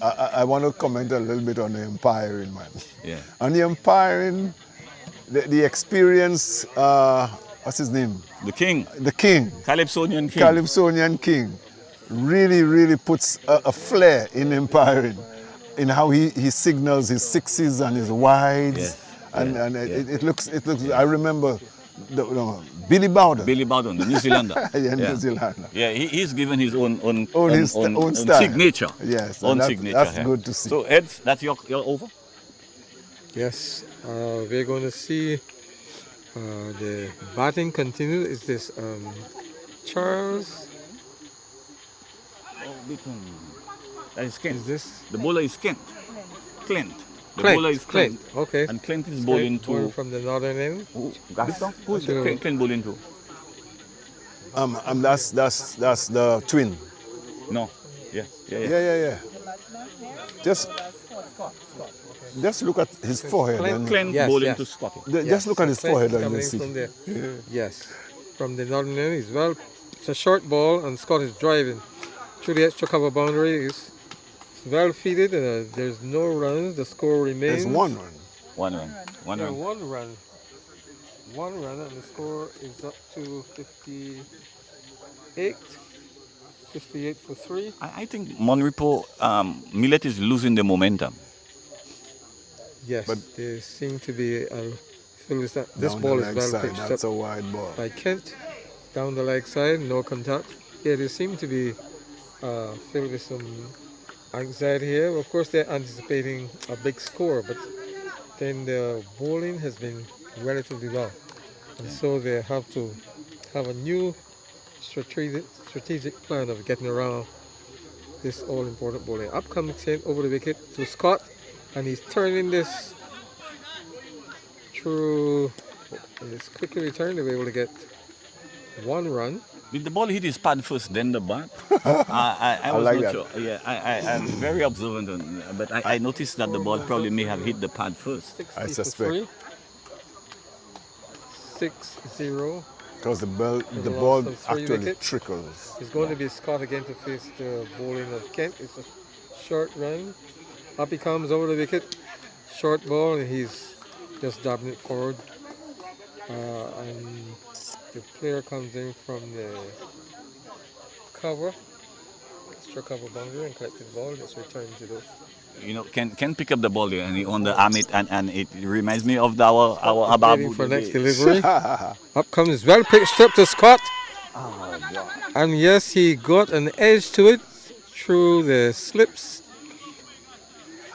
I want to comment a little bit on the umpiring, man. Yeah. On the umpiring, the experience, what's his name? The King. The King. Calypsonian King. Calypsonian King really puts a flair in umpiring, in how he signals his sixes and his wides. Yes. And it looks, I remember Billy Bowden. Billy Bowden, the New Zealander. New Zealander. Yeah, he's given his own style. Signature. Yes, own signature. That's good to see. So, Ed, that's your over? Yes, we're going to see the batting continue. Is this Charles? That is Kent. Is this? The bowler is Kent. Clint. The bowler is Clint. Okay. And Clint is bowling to... From the northern end? Who is Clint bowling to? That's the twin. No. Yeah. Just look at his forehead. Clint bowling to Scotty. Just look at his forehead and you see. From there. Yes. From the northern end is well. It's a short ball and Scott is driving through the extra cover boundary. It's well fielded. There's no runs. The score remains. There's one run. One run, and the score is up to 58. 58 for 3. I think MON REPOS, Millet is losing the momentum. Yes, but they seem to be. This ball is well pitched up. That's a wide ball. By Kent, down the leg side, no contact. Yeah, they seem to be filled with some anxiety here. Of course, they're anticipating a big score, but then the bowling has been relatively well, and so they have to have a new strategic plan of getting around this all-important bowling. Up comes Kent over the wicket to Scott, and he's turning this through. It's quickly returned. They were able to get 1 run. Did the ball hit his pad first, then the bat? I was like not that. sure. Yeah, I'm very observant, but I noticed that the ball probably may have hit the pad first. 60 I for suspect. 3. 6-0. Because the a ball loss of 3 actually wickets. trickles. It's going to be Scott again to face the bowling of Kent. It's a short run. Up he comes over the wicket. Short ball, and he's just dabbing it forward. And the player comes in from the cover. Extra cover boundary and collected the ball. Just returned to the... You know, can pick up the ball there and he on the arm it, and it reminds me of our Waiting Ababu. for next delivery. Up comes well pitched up to Scott. And yes, he got an edge to it through the slips.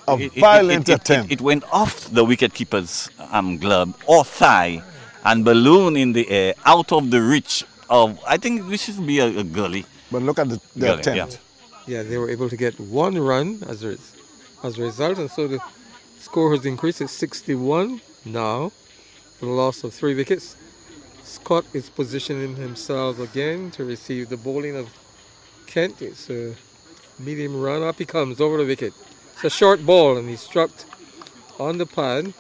A violent It attempt. went off the wicketkeeper's glove or thigh and balloon in the air out of the reach of, I think this should be a gully. But look at the Gully, attempt. Yeah, they were able to get 1 run as a result, and so the score has increased to 61 now, with a loss of 3 wickets. Scott is positioning himself again to receive the bowling of Kent. It's a medium run. Up he comes over the wicket. It's a short ball, and he struck on the pad.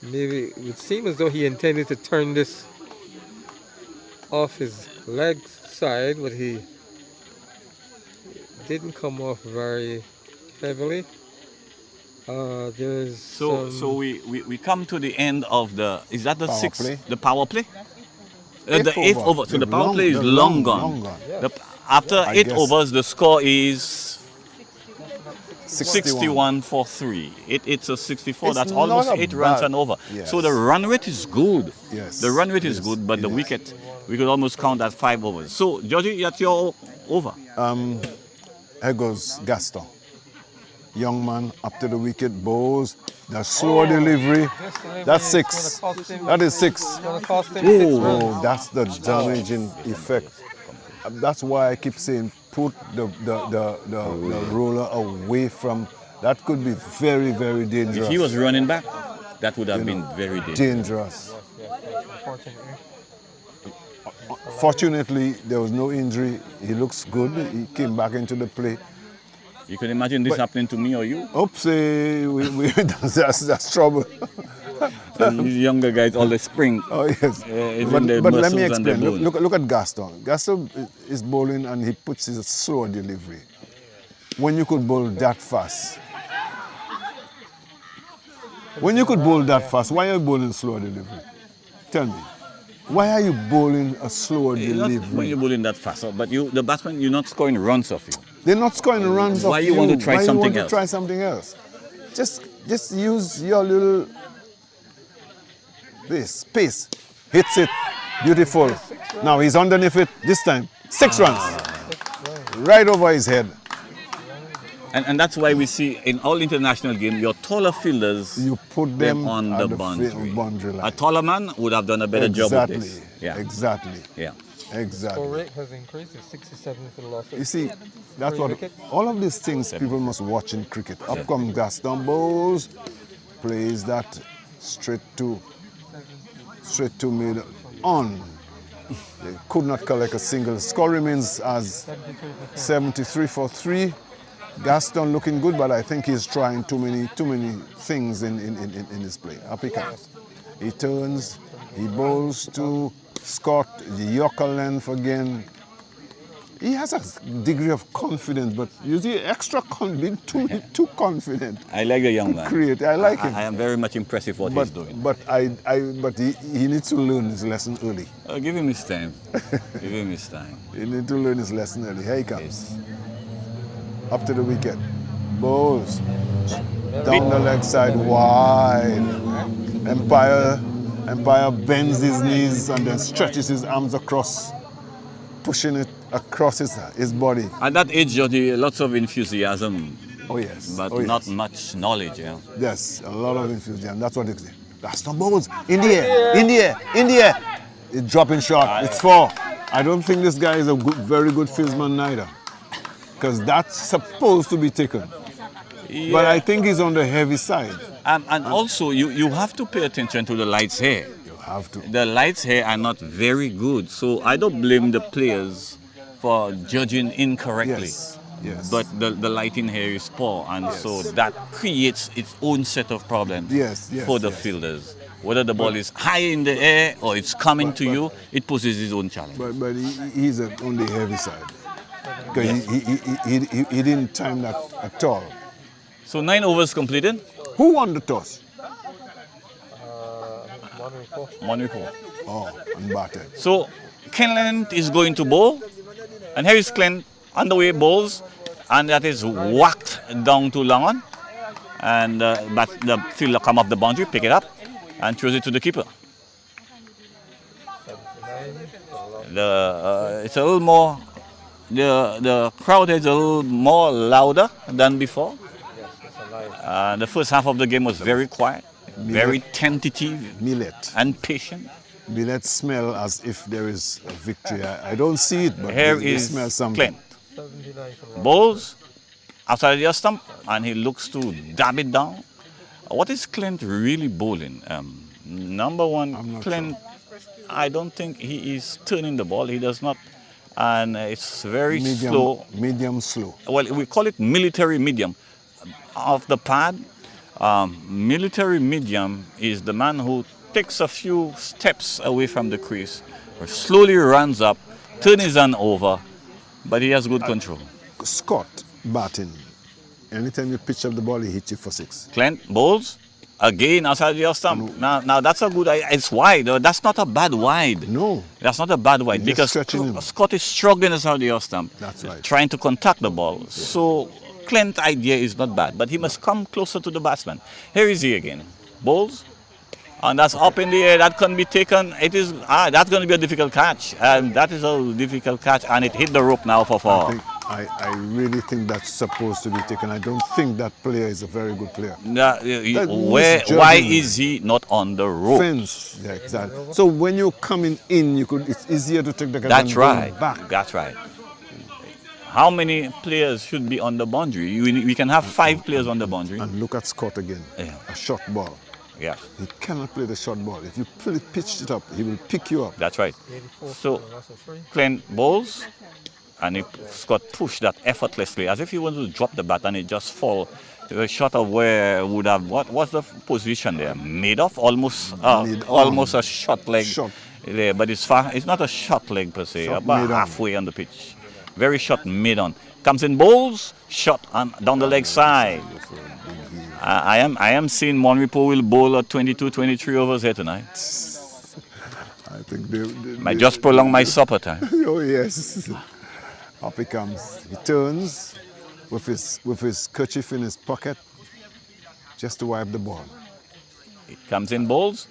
Maybe it would seem as though he intended to turn this off his leg side, but he didn't come off very heavily. There's So we come to the end of the, is that the Power sixth, play. the power play? The Eighth eighth over. over. So the They're power long- play is they're long long gone. gone. After I 8 guess. overs, the score is 61. 61 for 3. It's a 64. It's That's almost not a 8 runs bad- and over. Yes. So the run rate is good. Yes. The run rate is Yes. good, but the Yes. wicket, we could almost count at 5 overs. So, Georgie, that's your over. Here goes Gaston. Young man up to the wicket, bowls. The slow delivery. That's 6. That is 6. It's going to cost him 6 runs. Oh, that's the damaging effect. That's why I keep saying put the roller away from. That could be very, very dangerous. If he was running back, that would have been very dangerous. dangerous. Unfortunately. Fortunately, there was no injury. He looks good. He came back into the play. You can imagine this happening to me or you. Oops, that's trouble. And these younger guys, all the spring. Oh yes. It's But, in the but let me muscles and the explain. bone. Look at Gaston. Gaston is bowling and he puts his slow delivery. When you could bowl that fast. When you could bowl that fast, why are you bowling slow delivery? Tell me. Why are you bowling a slower Not delivery? when you're bowling that fast, but the batsman, you're not scoring runs off you. They're not scoring runs Why off you want to try Why something you want else? to try something else? Just use your little this pace. Hits it. Beautiful. Now he's underneath it this time. 6 runs. Right over his head. And that's why we see in all international games, your taller fielders, You put them on at the boundary. boundary line. A taller man would have done a better job with Exactly. this. Yeah. Exactly. Yeah. Score Exactly. rate has increased. It's 67 for the loss of You see, that's 3 what wickets. all of these things people must watch in cricket. Up comes Gaston bowls, plays that straight to mid on. They could not collect a single. Score remains as 73 for 3. Gaston looking good, but I think he's trying too many things in his play. Up he comes. He turns, he bowls to Scott, the Yorker length again. He has a degree of confidence, but you see, being too confident. I like the young man. Create. I like him. I am very much impressed with what he's doing. But he needs to learn his lesson early. Give him his time. Give him his time. He needs to learn his lesson early. Here he comes. Up to the wicket. Bowls. Down the leg side, wide. Empire bends his knees and then stretches his arms across, pushing it across his body. At that age, Jody, lots of enthusiasm, Oh yes. but Oh, yes. not much knowledge. Yeah. Yes, a lot of enthusiasm. That's what it is. Gaston bowls. In the air. In the air. In the air. It's dropping short. It's 4. I don't think this guy is a very good fieldsman neither. Because that's supposed to be taken. But I think he's on the heavy side. And also, you have to pay attention to the lights here. Have to. The lights here are not very good, so I don't blame the players for judging incorrectly. Yes. Yes. But the lighting here is poor, and so that creates its own set of problems for the fielders. Whether the ball is high in the air or it's coming to you, it poses its own challenge. But he's on the heavy side. Because he didn't time that at all. So 9 overs completed. Who won the toss? MON REPOS. Oh, and batted. So Clint is going to bowl, and here is Clint on the way bowls, and that is whacked down to long on, and the fielder come off the boundary, pick it up, and throws it to the keeper. It's a little more. The crowd is a little more louder than before. The first half of the game was very quiet, very tentative, Millet and patient. Millet smell as if there is a victory. I don't see it, but here they is smell something. Clint. Bowls outside the stump, and he looks to dab it down. What is Clint really bowling? Number one, Clint, I don't think he is turning the ball. He does not. And it's very slow. Medium slow. Well, we call it military medium. Off the pad, military medium is the man who takes a few steps away from the crease, or slowly runs up, turns his hand over, but he has good control. Scott batting. Anytime you pitch up the ball, he hits you for 6. Clint bowls. Again, outside your stump. Now that's a good. It's wide. That's not a bad wide. No, that's not a bad wide he's because Scott is struggling outside your stump. That's right. Trying to contact the ball. Yeah. So Clint's idea is not bad, but he must come closer to the batsman. Here is he again. Bowls, and that's up in the air. That can be taken. It is. That's going to be a difficult catch, and that is a difficult catch, and it hit the rope now for 4. I really think that's supposed to be taken. I don't think that player is a very good player. Why is he not on the rope? Fence. Yeah, exactly. So when you're coming in, it's easier to take the catch. That's right. Back. That's right. How many players should be on the boundary? We can have 5 players on the boundary. And look at Scott again. Yeah. A short ball. Yeah. He cannot play the short ball. If you pitch it up, he will pick you up. That's right. So Clint bowls. And Scott pushed that effortlessly, as if he wanted to drop the bat and it just fall. A shot of where would have, what's the position there? Mid off, almost a short leg. There, but it's not a short leg per se, about halfway on the pitch. Very short mid on. Comes in bowls, shot down the leg side. I am seeing MON REPOS will bowl at 22, 23 overs here tonight. I think they might just prolong my supper time. Oh yes. Up he comes. He turns with his kerchief in his pocket just to wipe the ball. It comes in bowls.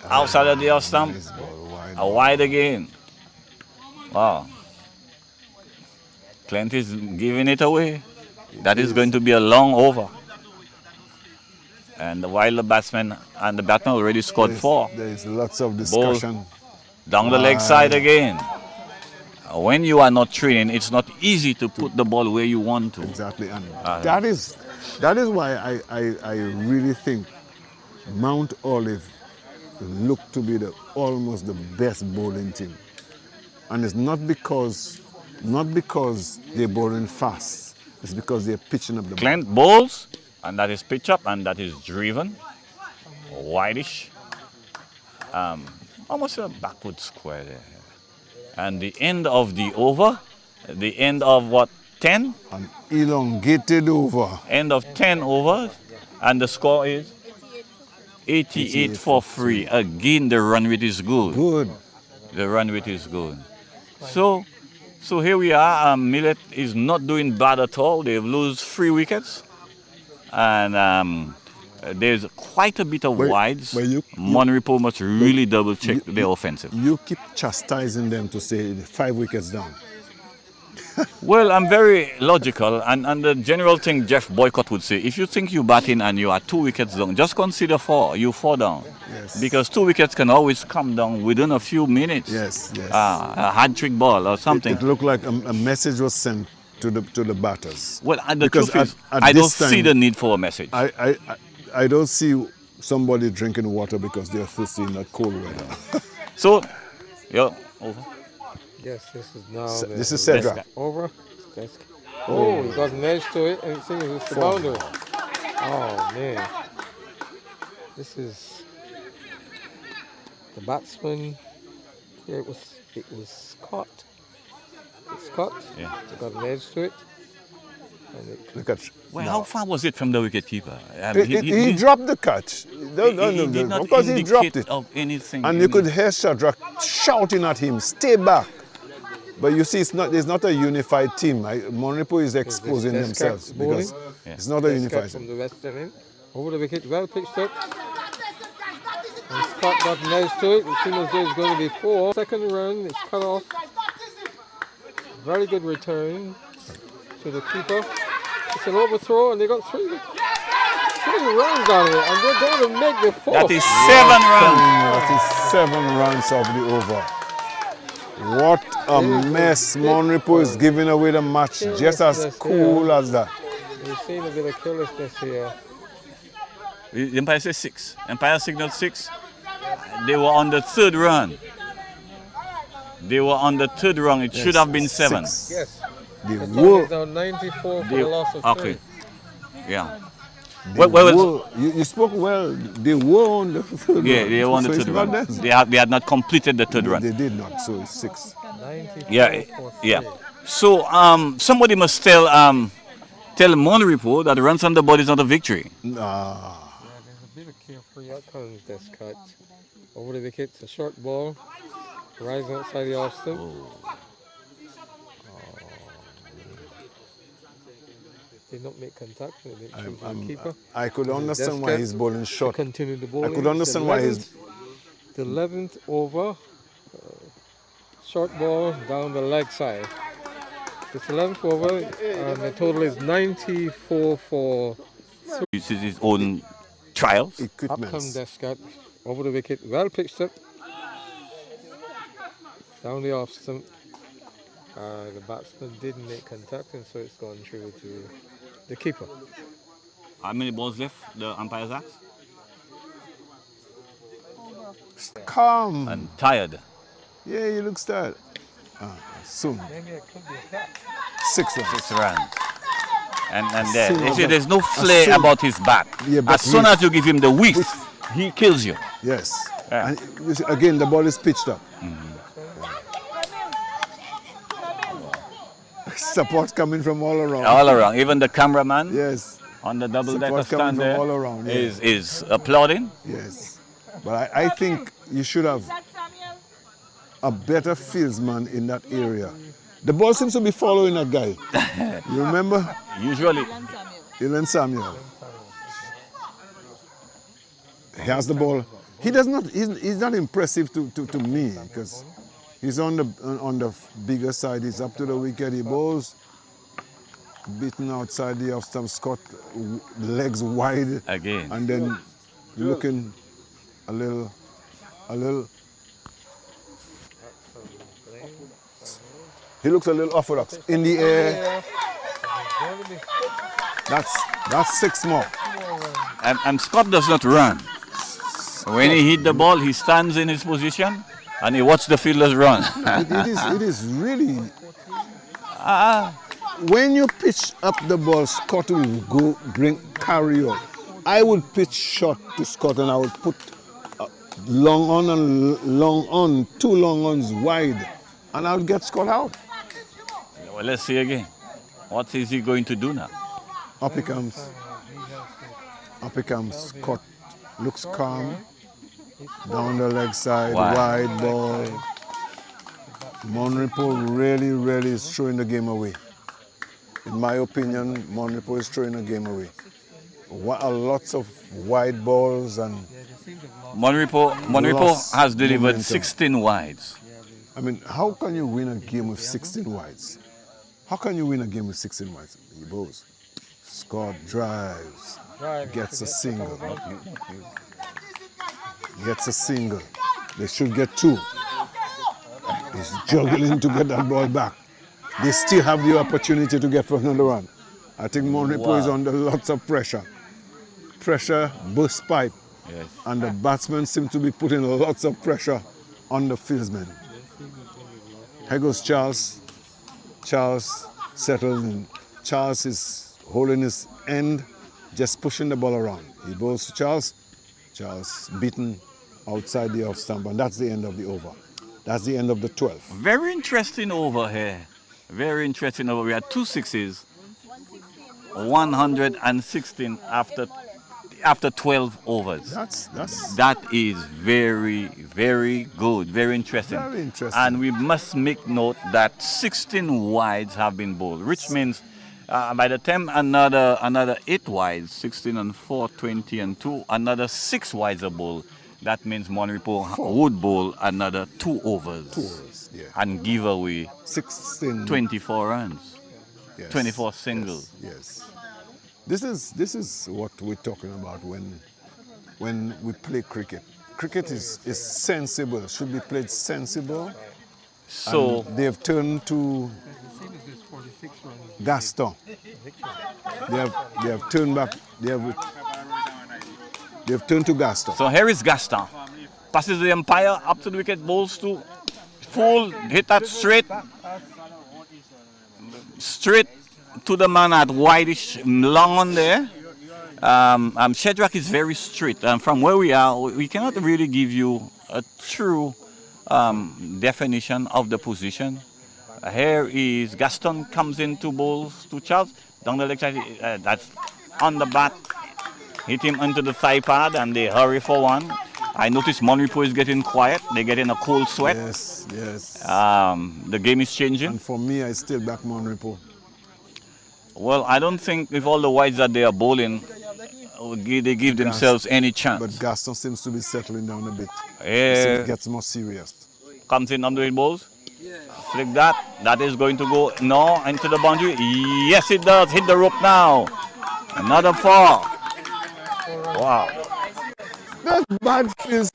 Outside of the off stump. Wide again. Wow. Clint is giving it away. That is going to be a long over. And while the batsman already scored 4. There is lots of discussion. Ball down the leg side again. When you are not training, it's not easy to put the ball where you want to. Exactly, and that is why I really think Mount Olive look to be almost the best bowling team, and it's not because they're bowling fast. It's because they're pitching up the ball. Clint bowls, and that is pitch up, and that is driven, wideish, almost a backward square there. And the end of the over, the end of what, 10? An elongated over. End of 10 overs, and the score is 88 for 3. Again, the run rate is good. Good. The run rate is good. So here we are. Millet is not doing bad at all. They've lost 3 wickets, and there's quite a bit of wides. MON REPOS must really double check their offensive. You keep chastising them to say 5 wickets down. Well, I'm very logical, and the general thing Jeff Boycott would say, if you think you bat in and you are 2 wickets down, just consider 4. You 4 down. Yes. Because 2 wickets can always come down within a few minutes. Yes, yes. A hat-trick ball or something. It looked like a message was sent to the batters. Well, the truth is, I don't see the need for a message. I don't see somebody drinking water because they're thirsty in that cold weather. So, yeah, over. Yes, this is now. This is Cedric. Over. Oh, he got an edge to it, and it seems it's the boundary. Oh man, this is the batsman. Here it was caught. It's caught. Yeah. It got an edge to it. And it Look at. Well, how far was it from the wicketkeeper? He dropped the catch. No, did not because he dropped it. Of anything. And you could hear Shadrach shouting at him, "Stay back!" But you see, it's not a unified team. MON REPOS is exposing themselves because it's not a unified from team. the western end. Over the wicket, well pitched up. And Scott got an edge to it. It seems as though it's going to be 4. Second run, it's cut off. Very good return to the keeper. It's an overthrow, and they got 3 runs out of it, and they're going to make the 4th. That is 7 runs. That is 7 runs of the over. What a mess. MON REPOS is giving away the match just as cool as that. We've seen a bit of carelessness here. The umpire says 6. Umpire signaled 6. They were on the 3rd run. They were on the 3rd run. It should have been 7. Yes. They The were. is now 94 for the loss of 3. Okay. Yeah. You spoke well. They were on the 3rd run. Yeah, they were on the 3rd run. They had not completed the 3rd run. They did not, so it's 6. 94 Yeah, for yeah. 3. So somebody must tell MON REPOS that runs on the board is not a victory. Nah. There's a bit of carefree outcomes that's cut. Over the wicket, it's a short ball. Rising outside the off stump. Did not make contact with the keeper. I could understand why he's bowling short. Continue the bowling. I could understand why he's... The 11th over. Short ball down the leg side. It's 11th over, and the total is 94 for 3. This is his own trials. Up comes Descott over the wicket, well pitched up. Down the off stump. The batsman didn't make contact, and so it's gone through to the keeper. How many balls left? The umpire's asked. Calm. And tired. Yeah, he looks tired. Soon. Maybe it could be a catch. 6 runs. 6 runs. And there. You see, there's no flair about his bat. Yeah, as soon as you give him the whiff, he kills you. Yes. Yeah. And you see, again, the ball is pitched up. Support coming from all around. All around. Even the cameraman Yes. on the double-decker Support coming stand from there all around, yeah. is applauding. Yes. But I think you should have a better fieldsman in that area. The ball seems to be following that guy. You remember? Usually. Ilan Samuel. He has the ball. He does not. He's not impressive to me because he's on the bigger side. He's up to the wicket. He bowls, beaten outside the off stump. Scott legs wide again, and then looking a little. He looks a little orthodox in the air. That's 6 more. And Scott does not run. When he hit the ball, he stands in his position and he watches the fielders run. It is really. When you pitch up the ball, Scott will carry on. I would pitch short to Scott and I would put long on and long on, 2 long ons wide, and I would get Scott out. Well, let's see again. What is he going to do now? Up he comes. Up he comes. Scott looks calm. Down the leg side, wide ball. MON REPOS really is throwing the game away. In my opinion, MON REPOS is throwing the game away. Lots of wide balls and... MON REPOS has delivered momentum. 16 wides. I mean, how can you win a game with 16 wides? How can you win a game with 16 wides? He bowls. Scott drives, gets a single. Gets a single. They should get 2. He's juggling to get that ball back. They still have the opportunity to get for another run. I think MON REPOS is under lots of pressure. Pressure, burst pipe. Yes. And the batsmen seem to be putting lots of pressure on the fieldsmen. Here goes Charles. Charles settled in. Charles is holding his end, just pushing the ball around. He goes to Charles. Charles beaten outside the off stump, and that's the end of the over. That's the end of the 12. Very interesting over here. Very interesting over. We had 2 sixes, 116 after 12 overs. That is very good, very interesting. Very interesting. And we must make note that 16 wides have been bowled, which means by the time another 8 wides, 16 and 4, 20 and 2, another 6 wides are bowled. That means MON REPOS would bowl another 2 overs. 2 overs, yeah. And give away 16, 24 runs, yes. 24 singles. Yes. This is what we're talking about when we play cricket. Cricket is sensible, should be played sensible. So and they've turned to Gaston. They have turned back. They've turned to Gaston. So here is Gaston. Passes the umpire up to the wicket, bowls to full, hit that straight to the man at wideish long on there. Shadrach is very straight. And from where we are, we cannot really give you a true definition of the position. Here is Gaston comes into bowls to Chaz. Down the leg side, that's on the bat. Hit him into the thigh pad and they hurry for one. I notice MON REPOS is getting quiet. They're getting a cold sweat. Yes, yes. The game is changing. And for me, I still back MON REPOS. Well, I don't think with all the wides that they are bowling, they give themselves any chance. But Gaston seems to be settling down a bit. It gets more serious. Comes in on the balls. Flick that. That is going to go no into the boundary. Yes, it does. Hit the rope now. Another 4. Wow. That's bad field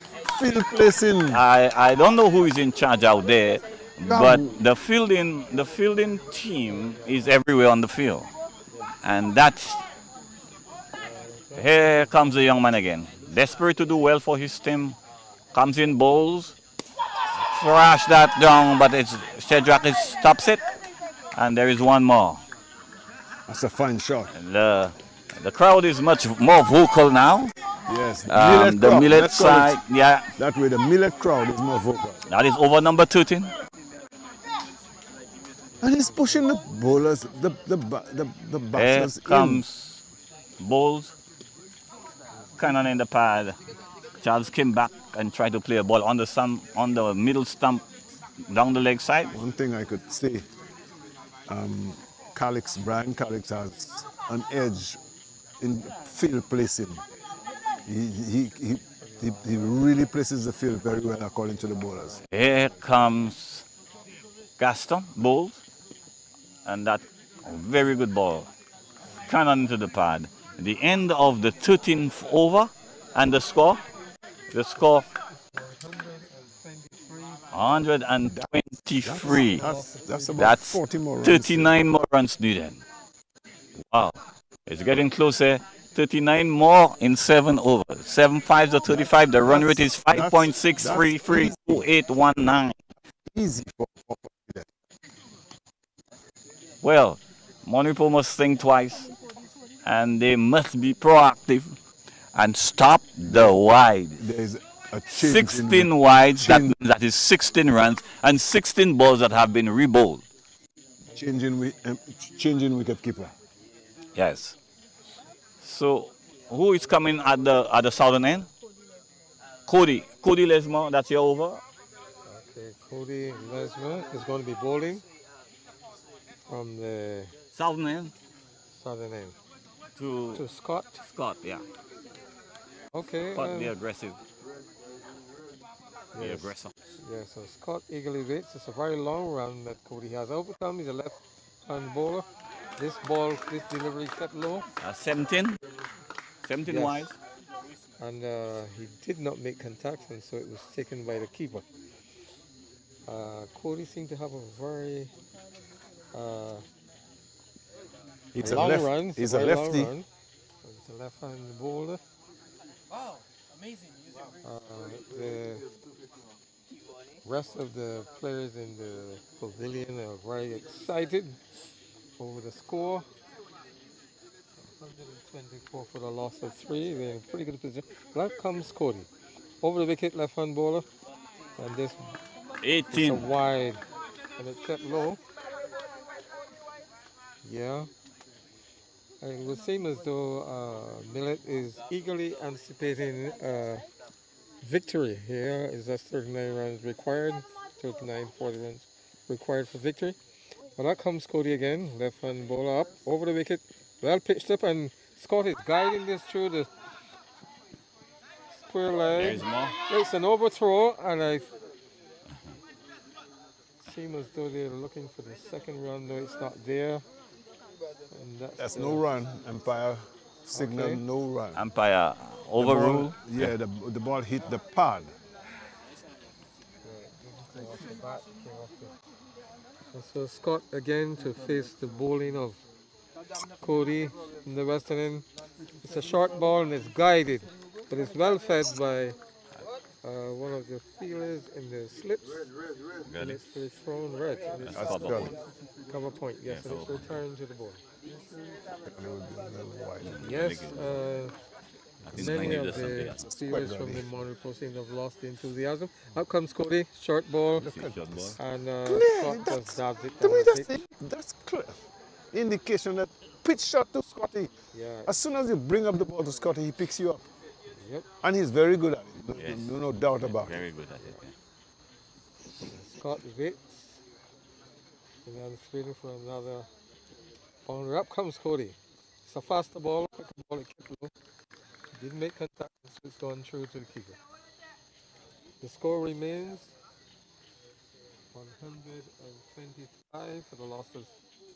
placing. I don't know who is in charge out there, but the fielding team is everywhere on the field. And that's, here comes the young man again. Desperate to do well for his team. Comes in, bowls. Thrash that down, but Shadrach stops it. And there is one more. That's a fine shot. The crowd is much more vocal now. Yes, the Millet side, yeah. That way the Millet crowd is more vocal. That is over number 13. And he's pushing the bowlers, the batsers Here comes bowls. Cannon in the pad. Charles came back and tried to play a ball on the middle stump down the leg side. One thing I could say, Brian Calix has an edge in field placing. He really places the field very well according to the bowlers. Here comes Gaston, bowls, and that very good ball. Cannon into the pad. The end of the 13th over and the score 123. That's about 40 more runs. 39 more runs needed. Wow, it's getting closer. 39 more in 7 overs. 7 5s are 35. The run rate is 5.6332819. Easy for Well, MON REPOS must think twice, and they must be proactive and stop the wide. There's a 16 wides, that is 16 runs, and 16 balls that have been rebowled. Changing wicket keeper. Yes. So, who is coming at the southern end? Cody Lesmore, that's your over. Okay, Cody Lesmore is going to be bowling from the southern end. Southern end. To Scott. Scott, yeah. Okay. Scott, the aggressive. The Yes. aggressor. Yeah, so Scott eagerly waits. It's a very long run that Cody has overcome. He's a left-hand bowler. This delivery kept low. 17 Yes. wide. And he did not make contact, and so it was taken by the keeper. Cody seemed to have a very He's long run. He's a lefty. He's a left-hand bowler. The rest of the players in the pavilion are very excited over the score. 124 for the loss of 3. They're in pretty good position. Now comes Cody. Over the wicket, left-hand bowler. And this is a 18. wide. And it kept low. Yeah. And it would seem as though Millet is eagerly anticipating victory. Here is that 39 runs required. 39, 40 runs required for victory. Well, that comes Cody again. Left-hand bowler up. Over the wicket. Well pitched up, and Scott is guiding this through the square leg. There's more. It's an overthrow, and I seem as though they're looking for the second run, though it's not there. And That's no run. Umpire signal Okay. no run. Umpire overrule. Yeah, the ball hit the pad. And so Scott again to face the bowling of Cody in the western end. It's a short ball and it's guided, but it's well fed by one of the fielders in the slips. And it's thrown red. And it's cover point, yes, and it's returned to the ball. Yes, many of the viewers from the MON REPOS seem to have lost the enthusiasm. Up comes Cody, short ball, and Scott just dabs it down. That's clear indication that pitch shot to Scotty. Yeah. As soon as you bring up the ball to Scotty, he picks you up. Yep. And he's very good at it. Yes. No doubt about Very it. good at it. Yeah. Scott waits, and then it's waiting for another boundary. Up comes Cody. It's a faster ball, quicker ball, it kept low. Didn't make contact, so it's gone through to the keeper. The score remains 125 for the loss of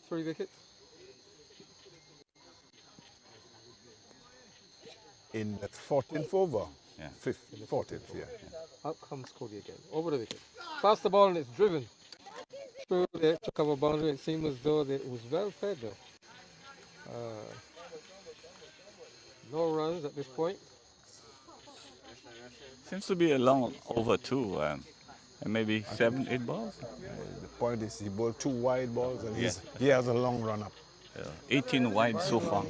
3 wickets. In that 14th over. Yeah. 14th, yeah. Up comes Cody again, over the wicket. Faster ball and it's driven through the extra cover boundary. It seemed as though it was well fed though. No runs at this point. Seems to be a long over too. And maybe 7, 8 balls. The point is he bowled 2 wide balls and he has a long run up. 18 wide so far.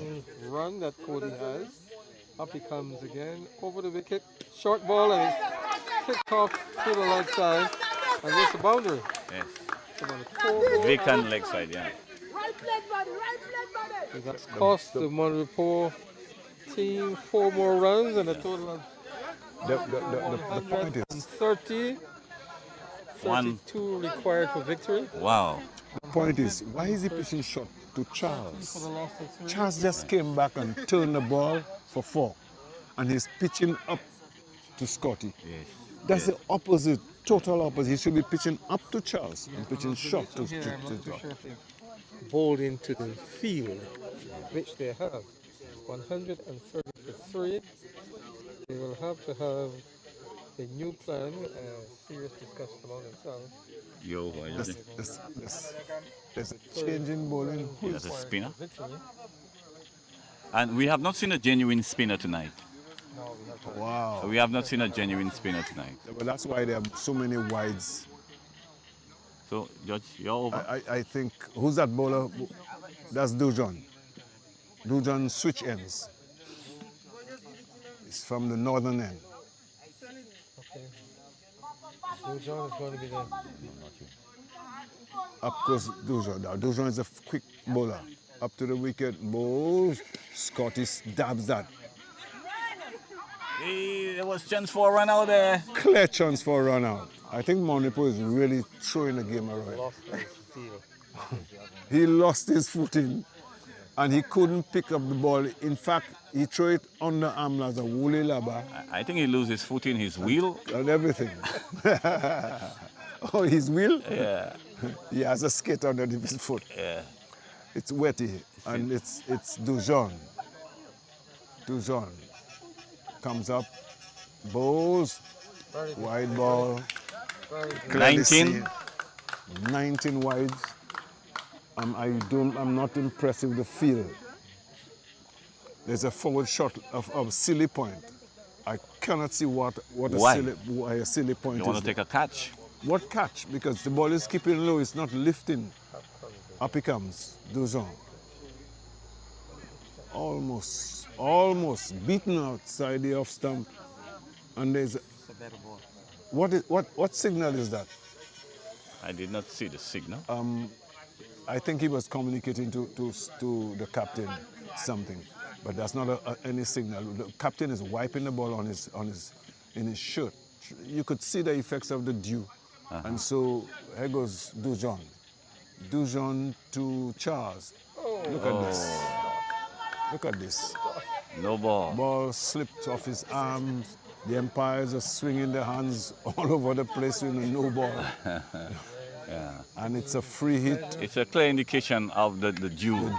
Run that Cody has. Up he comes again, over the wicket. Short ball and it's kicked off to the leg side. And it's a boundary. Yes. It's about a 4 Vacant leg side, yeah. So that's cost the MON REPOS team 4 more runs and a total of The point is 32 required for victory. Wow. the point is why is he pitching short to Charles? For the loss of 3. Chaz just came back and turned the ball for 4. And he's pitching up to Scotty. Yes. That's the opposite, total opposite. He should be pitching up to Charles and pitching short to Here, I'm not too Charles. sure if they've bowled into the field, which they have. 133. They will have to have a new plan, serious discussion among themselves. Yo, what is it? There's a change in bowling. That's a spinner. Victory. And we have not seen a genuine spinner tonight. No, we have to. Wow. We have not seen a genuine spinner tonight. Well, that's why there are so many wides. So, Judge, you're over. I think, who's that bowler? That's Dujon. Dujon switch ends. It's from the northern end. Okay. So John is going to be there. Up goes Dujon. Now, Dujon is a quick bowler. Up to the wicket, bowls. Scotty dabs that. Hey, there was chance for a run out there. Clear chance for a run out. I think MON REPOS is really throwing the game around. Lost his field. He lost his footing and he couldn't pick up the ball. In fact, he threw it on the arm as a woolly laba I think he loses footing, his wheel. and everything. Oh, his wheel? Yeah. He has a skate under his foot. Yeah. It's wetty and it's Dujon. Dujon comes up, bowls, wide ball. Clearly 19. seen. 19 wides. I'm not impressed with the field. There's a forward shot of Silly Point I cannot see why a silly point You is. want to take a catch? What catch? Because the ball is keeping low, it's not lifting. Up he comes, Dujon. Almost beaten outside the off stump. And there's a better ball. What signal is that? I did not see the signal. I think he was communicating to the captain something, but that's not any signal. The captain is wiping the ball in his shirt. You could see the effects of the dew, and so here goes Dujon. Dujon to Chaz. Look at this. Look at this. No ball. Ball slipped off his arms. The umpires are swinging their hands all over the place with no ball. Yeah. And it's a free hit. It's a clear indication of the dew.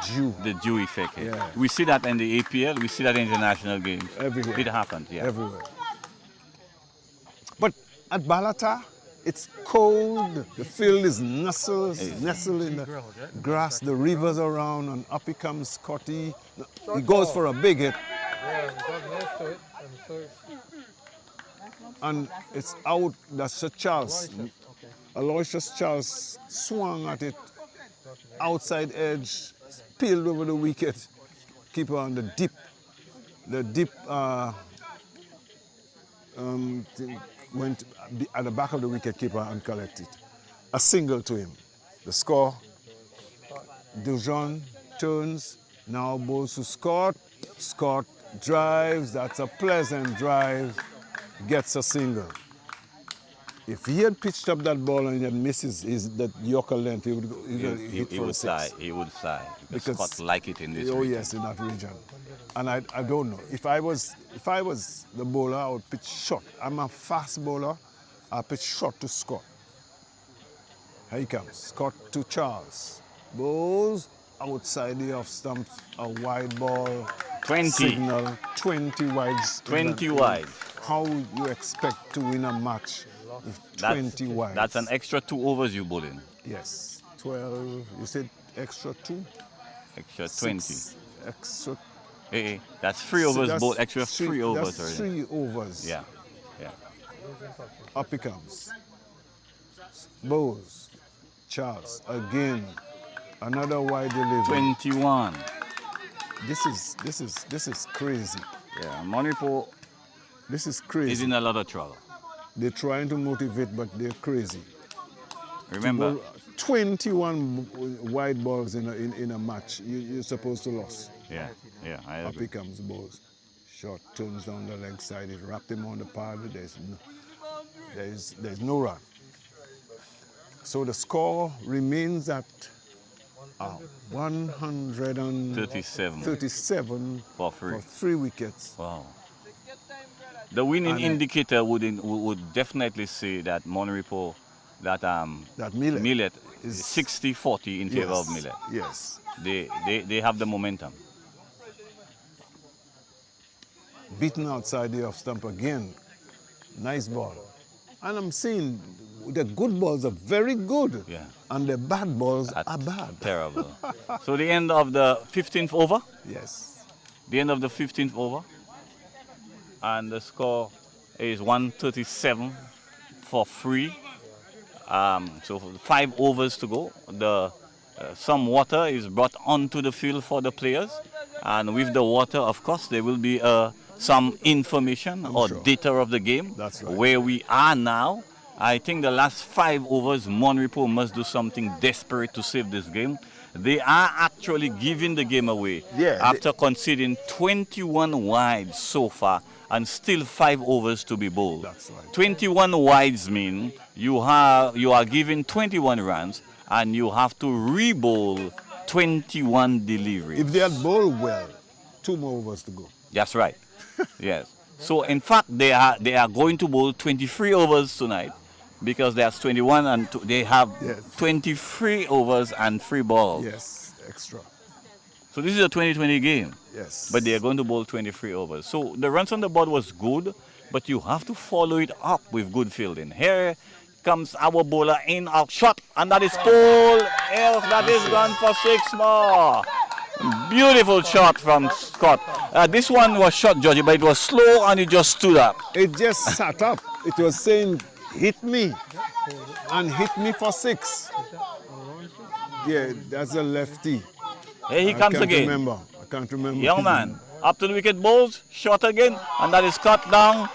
The dew effect. Yeah. We see that in the APL, we see that in international games. Everywhere. It happens, yeah. Everywhere. But at Balata, it's cold, the field is nestled in the grass, the rivers around, and up he comes Scotty. He goes for a big hit. Yeah, he got next to it, and so And it's out, that's a Charles. Aloysius Charles swung at it, outside edge, spilled over the wicket. Keeper on the deep went at the back of the wicket keeper and collected. A single to him. The score, Dujon turns, now bowls to Scott. Scott drives, that's a pleasant drive, gets a single. If he had pitched up that ball and he had missed that Yorker length, he would hit for a six. He would sigh. Because Scott like it in this region. region. Yes, in that region. And I don't know. If I was the bowler, I would pitch short. I'm a fast bowler. I pitch short to Scott. Here he comes. Scott to Charles. Bowls outside the off stump, a wide ball. 20. Signal, 20 wides. 20 wide. How you expect to win a match with 20 wides? That's an extra 2 overs you bowl in. Yes. 12, you said extra 2? Extra 20. Extra. Hey, that's 3 overs, That's both extra 3 overs that's already. 3 overs. Yeah, yeah. Up he comes. Bowes. Charles again. Another wide delivery. 21. This is crazy. Yeah, MON REPOS This is crazy. is in a lot of trouble. They're trying to motivate, but they're crazy. Remember, 21 wide balls in a match. You're supposed to lose. yeah, I Up agree. he comes Bowes. Short turns down the leg side. It wrapped him on the pad. There's no run. So the score remains at 137 for 3. for 3 wickets. Wow. The winning indicator would definitely say that MON REPOS, that Millet is 60-40 in favor of Millet. Yes. They have the momentum. Beaten outside the off stump again. Nice ball. And I'm saying the good balls are very good. Yeah. And the bad balls are bad. Terrible. So the end of the 15th over? Yes. The end of the 15th over. And the score is 137 for 3. So 5 overs to go. Some water is brought onto the field for the players. And with the water, of course, there will be some information data of the game. That's right. Where we are now. I think the last 5 overs, MON REPOS must do something desperate to save this game. They are actually giving the game away after conceding 21 wides so far and still 5 overs to be bowled. That's right. 21 wides mean you are given 21 runs and you have to re-bowl 21 deliveries. If they had bowled well, 2 more overs to go. That's right. Yes. So in fact, they are going to bowl 23 overs tonight because there's 21 and they have 23 overs and 3 balls. Yes, extra. So this is a 2020 game. Yes. But they are going to bowl 23 overs. So the runs on the board was good, but you have to follow it up with good fielding. Here comes our bowler in, out shot, and that is pulled. That is gone for 6 more. Beautiful shot from Scott. This one was shot, Georgie, but it was slow and it just stood up. It just sat up. It was saying, hit me. And hit me for 6. Yeah, that's a lefty. Here he comes again. I can't remember. Young man, up to the wicket, bowls, shot again, and that is cut down.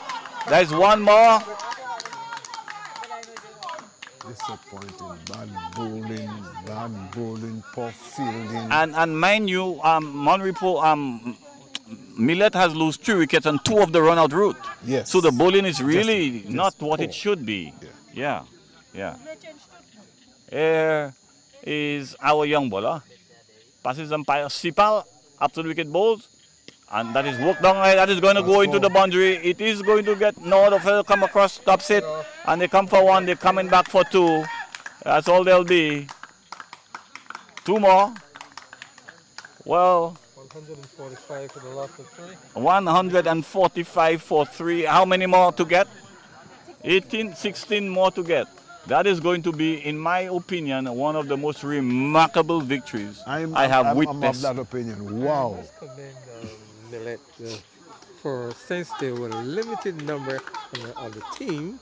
There's one more. Disappointing, bad bowling, poor fielding. And mind you, MON REPOS, Millet has lost 3 wickets and 2 of the run-out route. Yes. So the bowling is really not what it should be. Yeah. Here is our young bowler. Passes umpire Cepal up to the wicket bowls. And that is walked down, that is going to go into the boundary. It is going to get, no, the fellow come across, stops it. And they come for 1, they're coming back for 2. That's all there'll be. 2 more. Well, 145 for the last of 3. 145 for 3. How many more to get? 18, 16 more to get. That is going to be, in my opinion, one of the most remarkable victories I have witnessed. I'm of that opinion. Wow. Millet, for since they were a limited number on the team,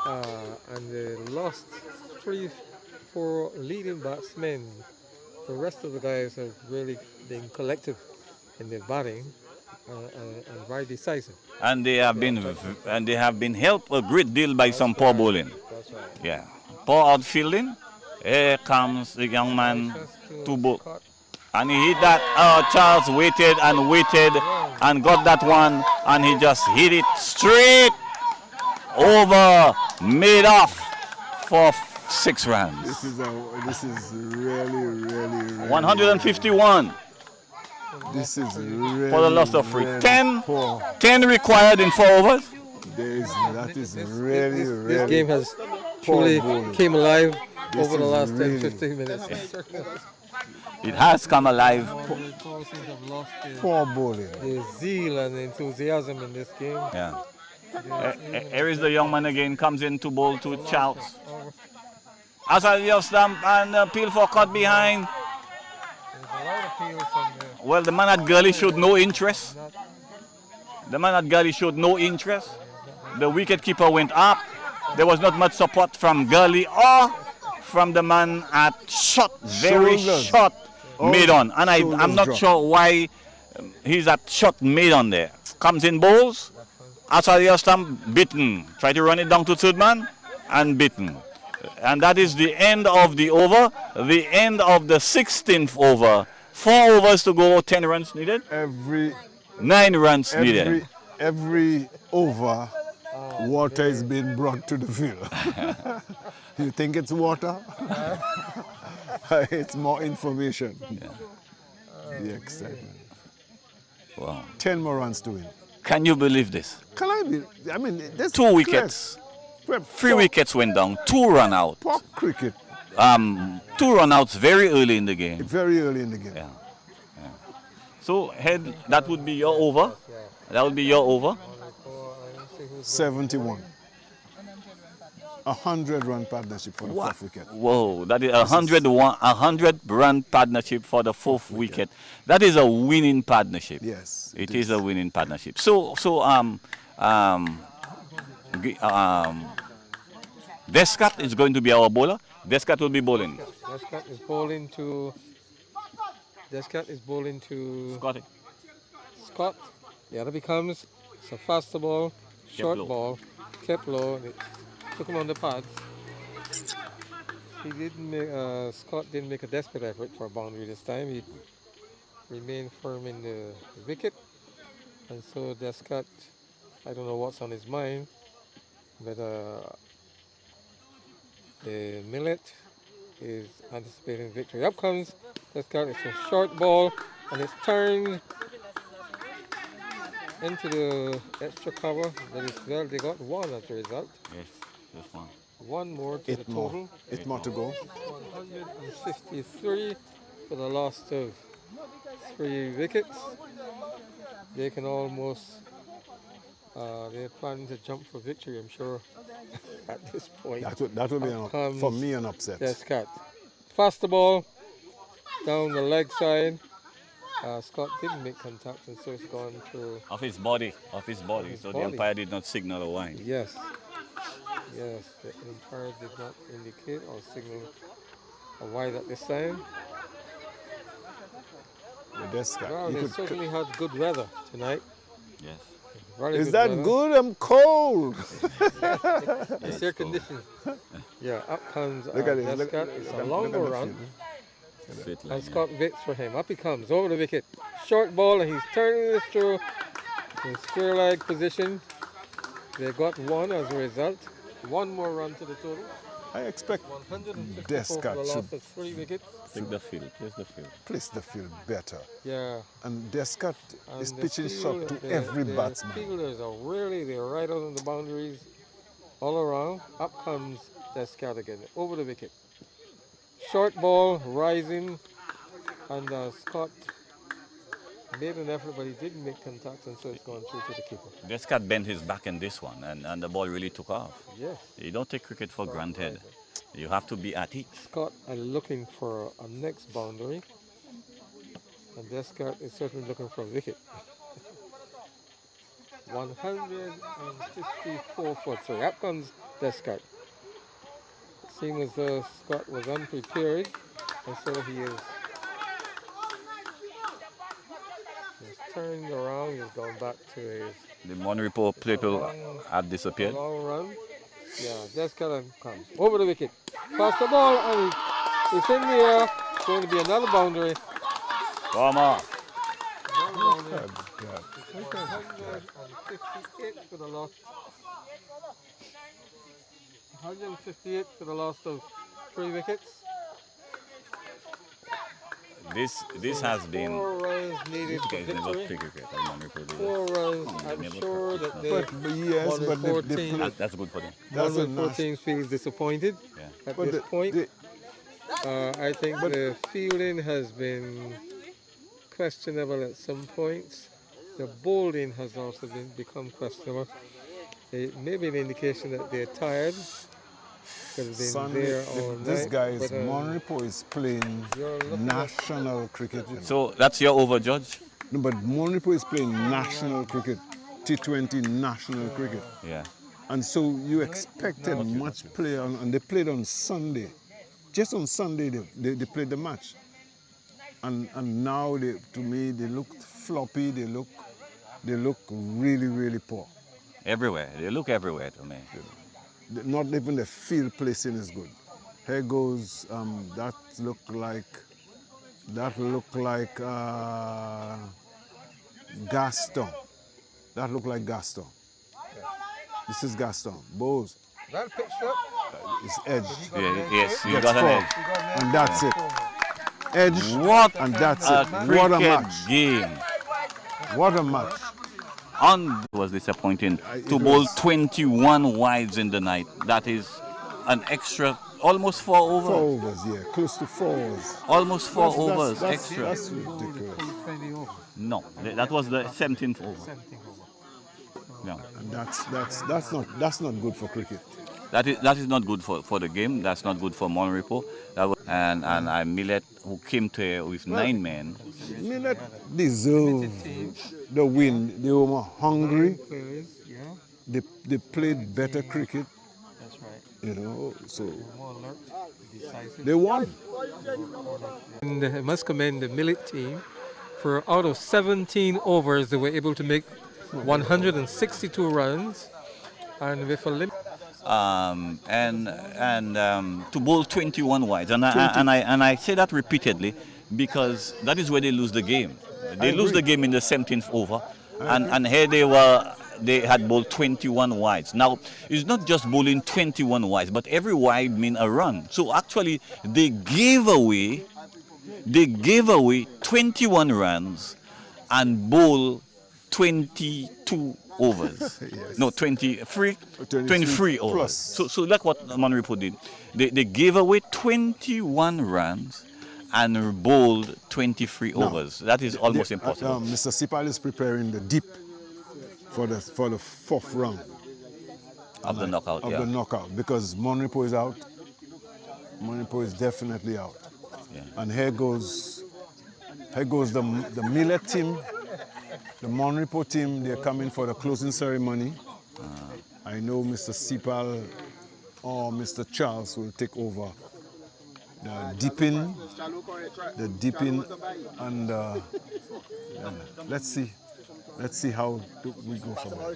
and they lost 3-4 leading batsmen. The rest of the guys have really been collective in their batting and very decisive. And they have been helped a great deal by some poor bowling. That's right. Yeah, poor outfielding. Here comes the young man to bowl. And he hit that. Chaz waited and got that one, and he just hit it straight over, made off for 6 runs. This is really 151. This is really for the loss of 3. Really 10 required in 4 overs. That is really this game has truly came alive over the last 10-15 minutes. It has come alive. Poor bowling. The zeal and the enthusiasm in this game. Yeah. Here is the young man again, comes in to bowl to Chaz. Outside your stump and appeal for cut behind. Well, the man at Gully showed no interest. The man at Gully showed no interest. The wicket keeper went up. There was not much support from Gully or from the man at short, very short mid-on. And I'm not sure why he's at short mid-on there. Comes in bowls, outside your stump, beaten. Try to run it down to third man and beaten. And that is the end of the over, the end of the 16th over. 4 overs to go, 10 runs needed. 9 runs needed. Every over, water is being brought to the field. You think it's water? It's more information. The excitement. Wow. 10 more runs to win. Can you believe this? Can I be? I mean, there's 2 wickets. 3 wickets went down, 2 run out. Poor cricket. 2 run outs very early in the game. Very early in the game. Yeah. So, Head, that would be your over. That would be your over. 71. 100-run partnership for the 4th wicket. Whoa, that is 100-run partnership for the 4th wicket. That is a winning partnership. Yes. It is a winning partnership. So Descat is going to be our bowler. Descat will be bowling. Descat is bowling to Scotty. Scott. The other becomes it's a faster ball, short ball, kept low. And it took him on the pads. He didn't make, Scott didn't make a desperate effort for a boundary this time. He remained firm in the wicket. And so Descat, I don't know what's on his mind, but the Millet is anticipating victory. Up comes Descat. It's a short ball and it's turned into the extra cover. That is well, they got 1 as a result. Yes, just 1. 1 more to the total. 8 more to go. 153 for the loss of 3 wickets. They can almost, they're planning to jump for victory, I'm sure, at this point. That would be, for me, an upset. Descat. Faster ball down the leg side. Scott didn't make contact, and so it's gone through. Of his body. So the umpire did not signal a wide. Yes. Yes, the umpire did not indicate or signal a wide at this time. Well, they certainly had good weather tonight. Yes. Is that weather. Good? I'm cold. It's air conditioning. Yeah, up comes Descott. It's a longer run. And Scott waits for him. Up he comes, over the wicket. Short ball, and he's turning this through in square leg position. They got one as a result. One more run to the total. I expect Descott should place the field better. Yeah. And Descott is pitching shot to every batsman. The fielders are really, they're right out on the boundaries all around. Up comes Descott again, over the wicket. Short ball, rising, and Scott made an effort, but he didn't make contact, and so it's gone through to the keeper. Descott bent his back in this one, and the ball really took off. Yes. You don't take cricket for granted. You have to be at it. Scott are looking for a next boundary, and Descott is certainly looking for a wicket. 154 foot. So up comes Descott. It seems as though Scott was unprepared, and so he is. He's turned around, he's gone back to his... The MON REPOS people have disappeared. Long run. Yeah, Descott comes. Over the wicket. Pass the ball, and it's in the air. It's going to be another boundary. Come on. 158 for the loss. 158 for the loss of 3 wickets. This has been 4 runs needed for victory. 4 runs. I'm sure that that's good for them. One 14 feels disappointed at this point. I think the fielding has been questionable at some points. The bowling has also become questionable. It may be an indication that they're tired. Sunday, this guy is MON REPOS is playing national cricket. You know. So that's your over, Judge? No, but MON REPOS is playing national cricket, T20 national cricket. Yeah. And so you expected much play, and they played on Sunday. Just on Sunday, they played the match. And now, to me, they look floppy, they look really, really poor. Everywhere. They look everywhere to me. Not even the field placing is good. Here goes, that look like Gaston. That look like Gaston. This is Gaston. Bowes. That pitched up. It's edge. Yes, you got an edge. And that's it. Edge. What? And that's it. What a match. Game. What a match. Was disappointing to bowl 21 wides in the night. That is an extra, almost 4 overs. 4 overs, yeah, close to 4 overs. Almost 4 overs extra. That's ridiculous. No, that was the 17th over. No, and that's not good for cricket. That is not good for the game. That's not good for MON REPOS. And MILLET, who came to here with 9 men. MILLET deserved the win. They were more hungry. They played better cricket. That's right. You know, so more alert, decisive. They won. And I must commend the MILLET team for out of 17 overs, they were able to make 162 runs, and with a limit. To bowl 21 wides, and I say that repeatedly because that is where they lose the game. They lose the game in the 17th over, and here they had bowled 21 wides. Now it's not just bowling 21 wides, but every wide means a run. So actually they gave away 21 runs and bowl 22 overs. Yes. No, 23 overs. Plus. So that's what MON REPOS did. They gave away 21 runs and bowled 23 overs. That is almost impossible. Mr. Cepal is preparing the deep for the 4th round of the knockout. The knockout, because MON REPOS is out. MON REPOS is definitely out. Yeah. And here goes Here goes the Millet team, the MON REPOS team. They're coming for the closing ceremony. I know Mr. Cepal or Mr. Chaz will take over the dipping, and yeah. Let's see how we go from there.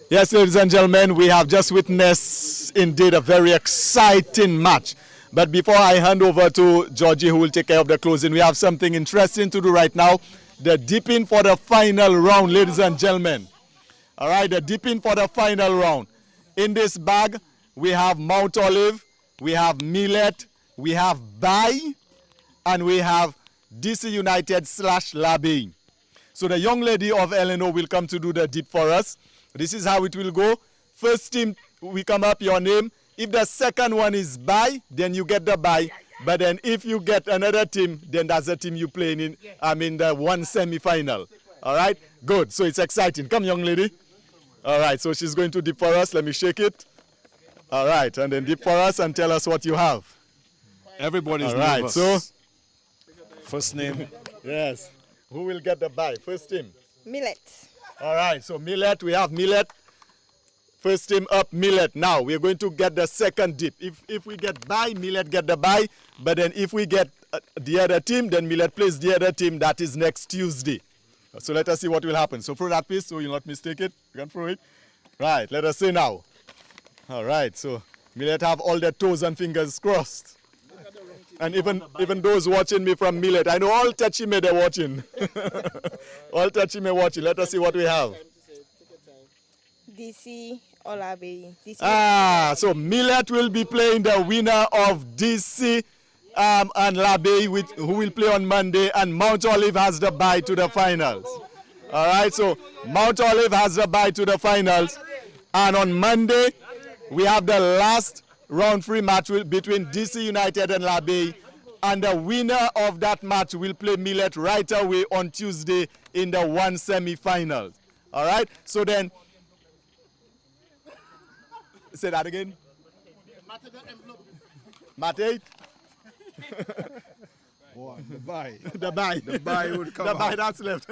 Yes, ladies and gentlemen, we have just witnessed indeed a very exciting match. But before I hand over to Georgie, who will take care of the closing, we have something interesting to do right now. The dipping for the final round, ladies and gentlemen. All right, the dipping for the final round. In this bag, we have Mount Olive, we have Millet, we have Bai, and we have DC United / Labine. So the young lady of LNO will come to do the dip for us. This is how it will go. First team, we come up your name. If the second one is Bai, then you get the Bai. But then if you get another team, then that's the team you playing in, the one semi-final. All right? Good. So it's exciting. Come, young lady. All right. So she's going to dip for us. Let me shake it. All right. And then dip for us and tell us what you have. Everybody's all right. nervous. So, first name. Yes. Who will get the Bai? First team. Millet. All right. So Millet, we have Millet. First team up, Millet. Now we're going to get the second dip. If we get Bai, Millet get the Bai. But then if we get the other team, then Millet plays the other team. That is next Tuesday. So let us see what will happen. So throw that piece so you'll not mistake it. You can throw it. Right, let us see now. All right, so Millet have all their toes and fingers crossed. And even those watching me from Millet, I know all Techime they're watching. All Techime watching. Let us see what we have. DC or Labine. So Millet will be playing the winner of DC and Labine, who will play on Monday, and Mount Olive has the bye to the finals. All right, so Mount Olive has the bye to the finals, and on Monday we have the last round 3 match between DC United and Labine, and the winner of that match will play Millet right away on Tuesday in the one semi-finals. All right, so then say that again. Mate. The bye. The bye. The bye would come. The bye that's left.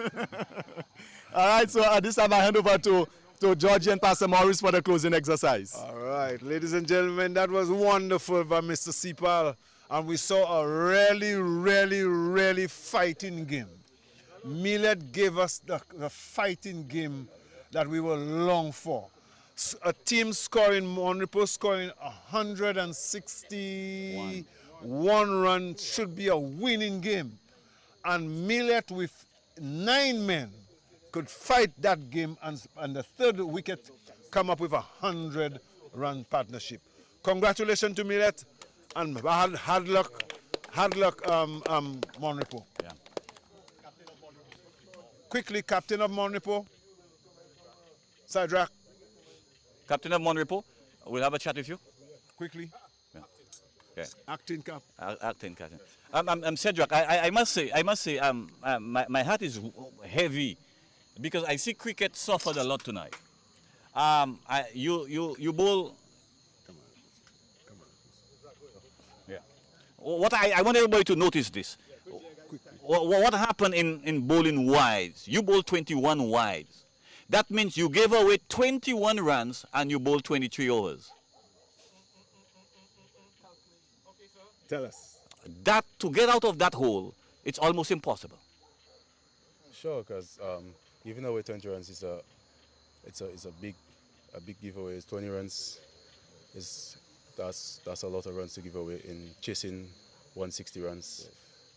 All right, so at this time I hand over to Georgie and Pastor Morris for the closing exercise. All right, ladies and gentlemen, that was wonderful by Mr. Cepal, and we saw a really fighting game. Millet gave us the fighting game that we were long for. A team scoring, MON REPOS scoring 161 runs should be a winning game. And Millet with 9 men could fight that game, and the third wicket come up with a 100-run partnership. Congratulations to Millet, and hard luck, MON REPOS. Yeah. Quickly, captain of MON REPOS, Cedric. Captain of MON REPOS, we'll have a chat with you. Quickly. Yeah. Okay. Acting cap. Acting captain. Cedric, I must say, my heart is heavy because I see cricket suffered a lot tonight. You bowl. Come on. Yeah. I want everybody to notice this. What happened in bowling wides? You bowled 21 wides. That means you gave away 21 runs and you bowled 23 overs. Tell us. That, to get out of that hole, it's almost impossible. Sure, because giving away 20 runs is a big giveaway. 20 runs that's a lot of runs to give away in chasing 160 runs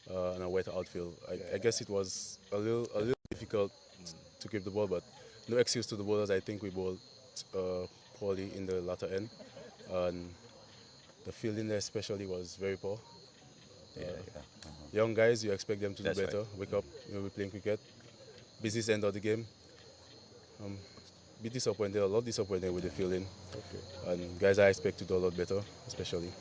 and a wet outfield. I guess it was a little difficult to keep the ball, but no excuse to the bowlers. I think we bowled poorly in the latter end, and the fielding there especially was very poor. Young guys, you expect them to do better. Right. Wake up, we're playing cricket. Business end of the game. Be disappointed, a lot disappointed with the fielding. Okay. And guys, I expect to do a lot better, especially.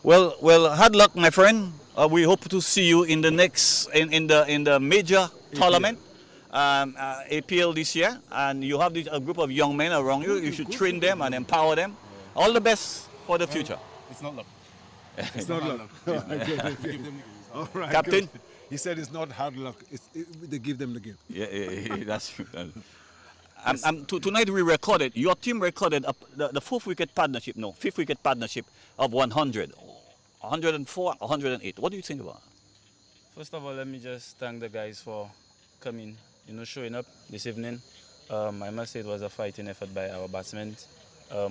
Well, hard luck, my friend. We hope to see you in the next in the major tournament. APL this year, and you have a group of young men around you. You should train them and empower them, All the best for the future. It's not luck. It's not luck. All right, Captain? good. He said it's not hard luck. They give them the game. Yeah, that's true. Tonight we recorded, your team recorded the fifth wicket partnership of 100, 104, 108. What do you think about it? First of all, let me just thank the guys for coming, showing up this evening. I must say it was a fighting effort by our batsmen.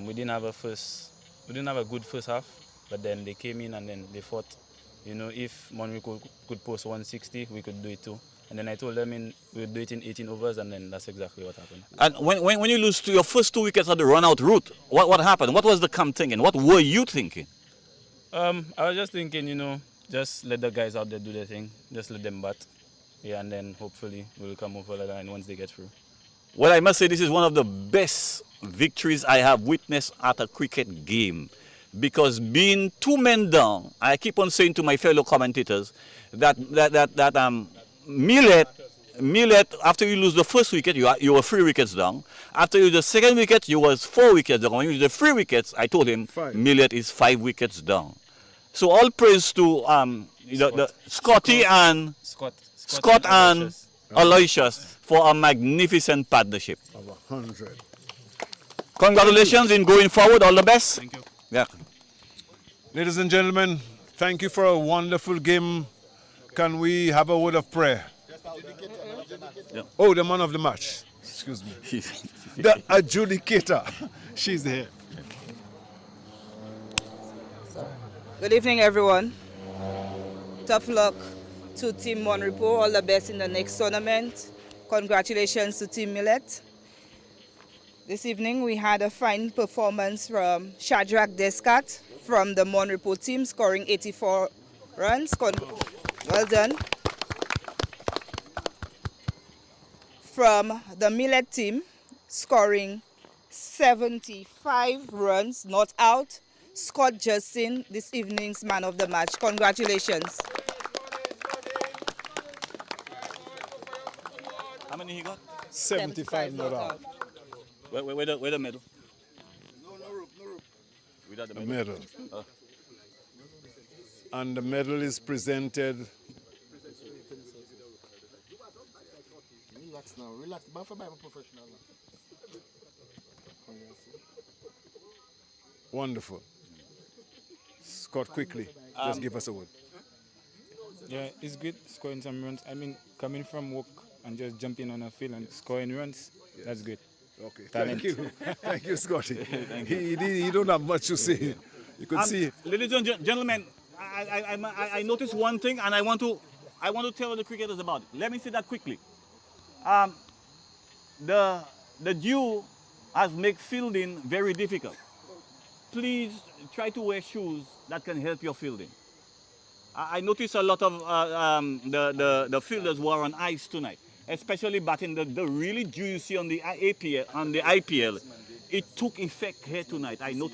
We didn't have a good first half, but then they came in and then they fought. If MON could post 160, we could do it too. And then I told them we would do it in 18 overs, and then that's exactly what happened. And when you lose to your first 2 wickets on the run-out route, what happened? What was the camp thinking? What were you thinking? I was just thinking, just let the guys out there do their thing. Just let them bat. Yeah, and then hopefully we'll come over the line once they get through. Well, I must say this is one of the best victories I have witnessed at a cricket game. Because being 2 men down, I keep on saying to my fellow commentators that MILLET, after you lose the first wicket, you were 3 wickets down. After you lose the second wicket, you was 4 wickets down. When you lose the 3 wickets, I told him MILLET is 5 wickets down. So all praise to Scotty and Scott and Aloysius for a magnificent partnership. Of 100. Congratulations in going forward. All the best. Thank you. Yeah. Ladies and gentlemen, thank you for a wonderful game. Can we have a word of prayer? Yeah. Oh, the man of the match. Excuse me. The adjudicator. She's here. Good evening, everyone. Tough luck to Team MON REPOS. All the best in the next tournament. Congratulations to Team MILLET. This evening we had a fine performance from Shadrach Descat from the MON REPOS team, scoring 84 runs. Well done. From the MILLET team, scoring 75 runs, not out. Scott Justin, this evening's man of the match. Congratulations. How many he got? 75 not out. Where the medal? No rope. Without the The medal. medal. And the medal is presented. Relax now, relax. But for my professional. Wonderful. Scott, quickly, just give us a word. Yeah, it's good scoring some runs. I mean, coming from work and just jumping on a field and scoring runs, that's good. Okay, Talent. thank you. Thank you, Scotty. Thank you. He don't have much to say. You could see. Ladies and gentlemen, I noticed one thing, and I want to tell the cricketers about it. Let me say that quickly. The dew has made fielding very difficult. Please try to wear shoes that can help your fielding. I noticed a lot of the fielders were on ice tonight, especially batting the really dew you see on the APL, on the IPL. It took effect here tonight. I noticed.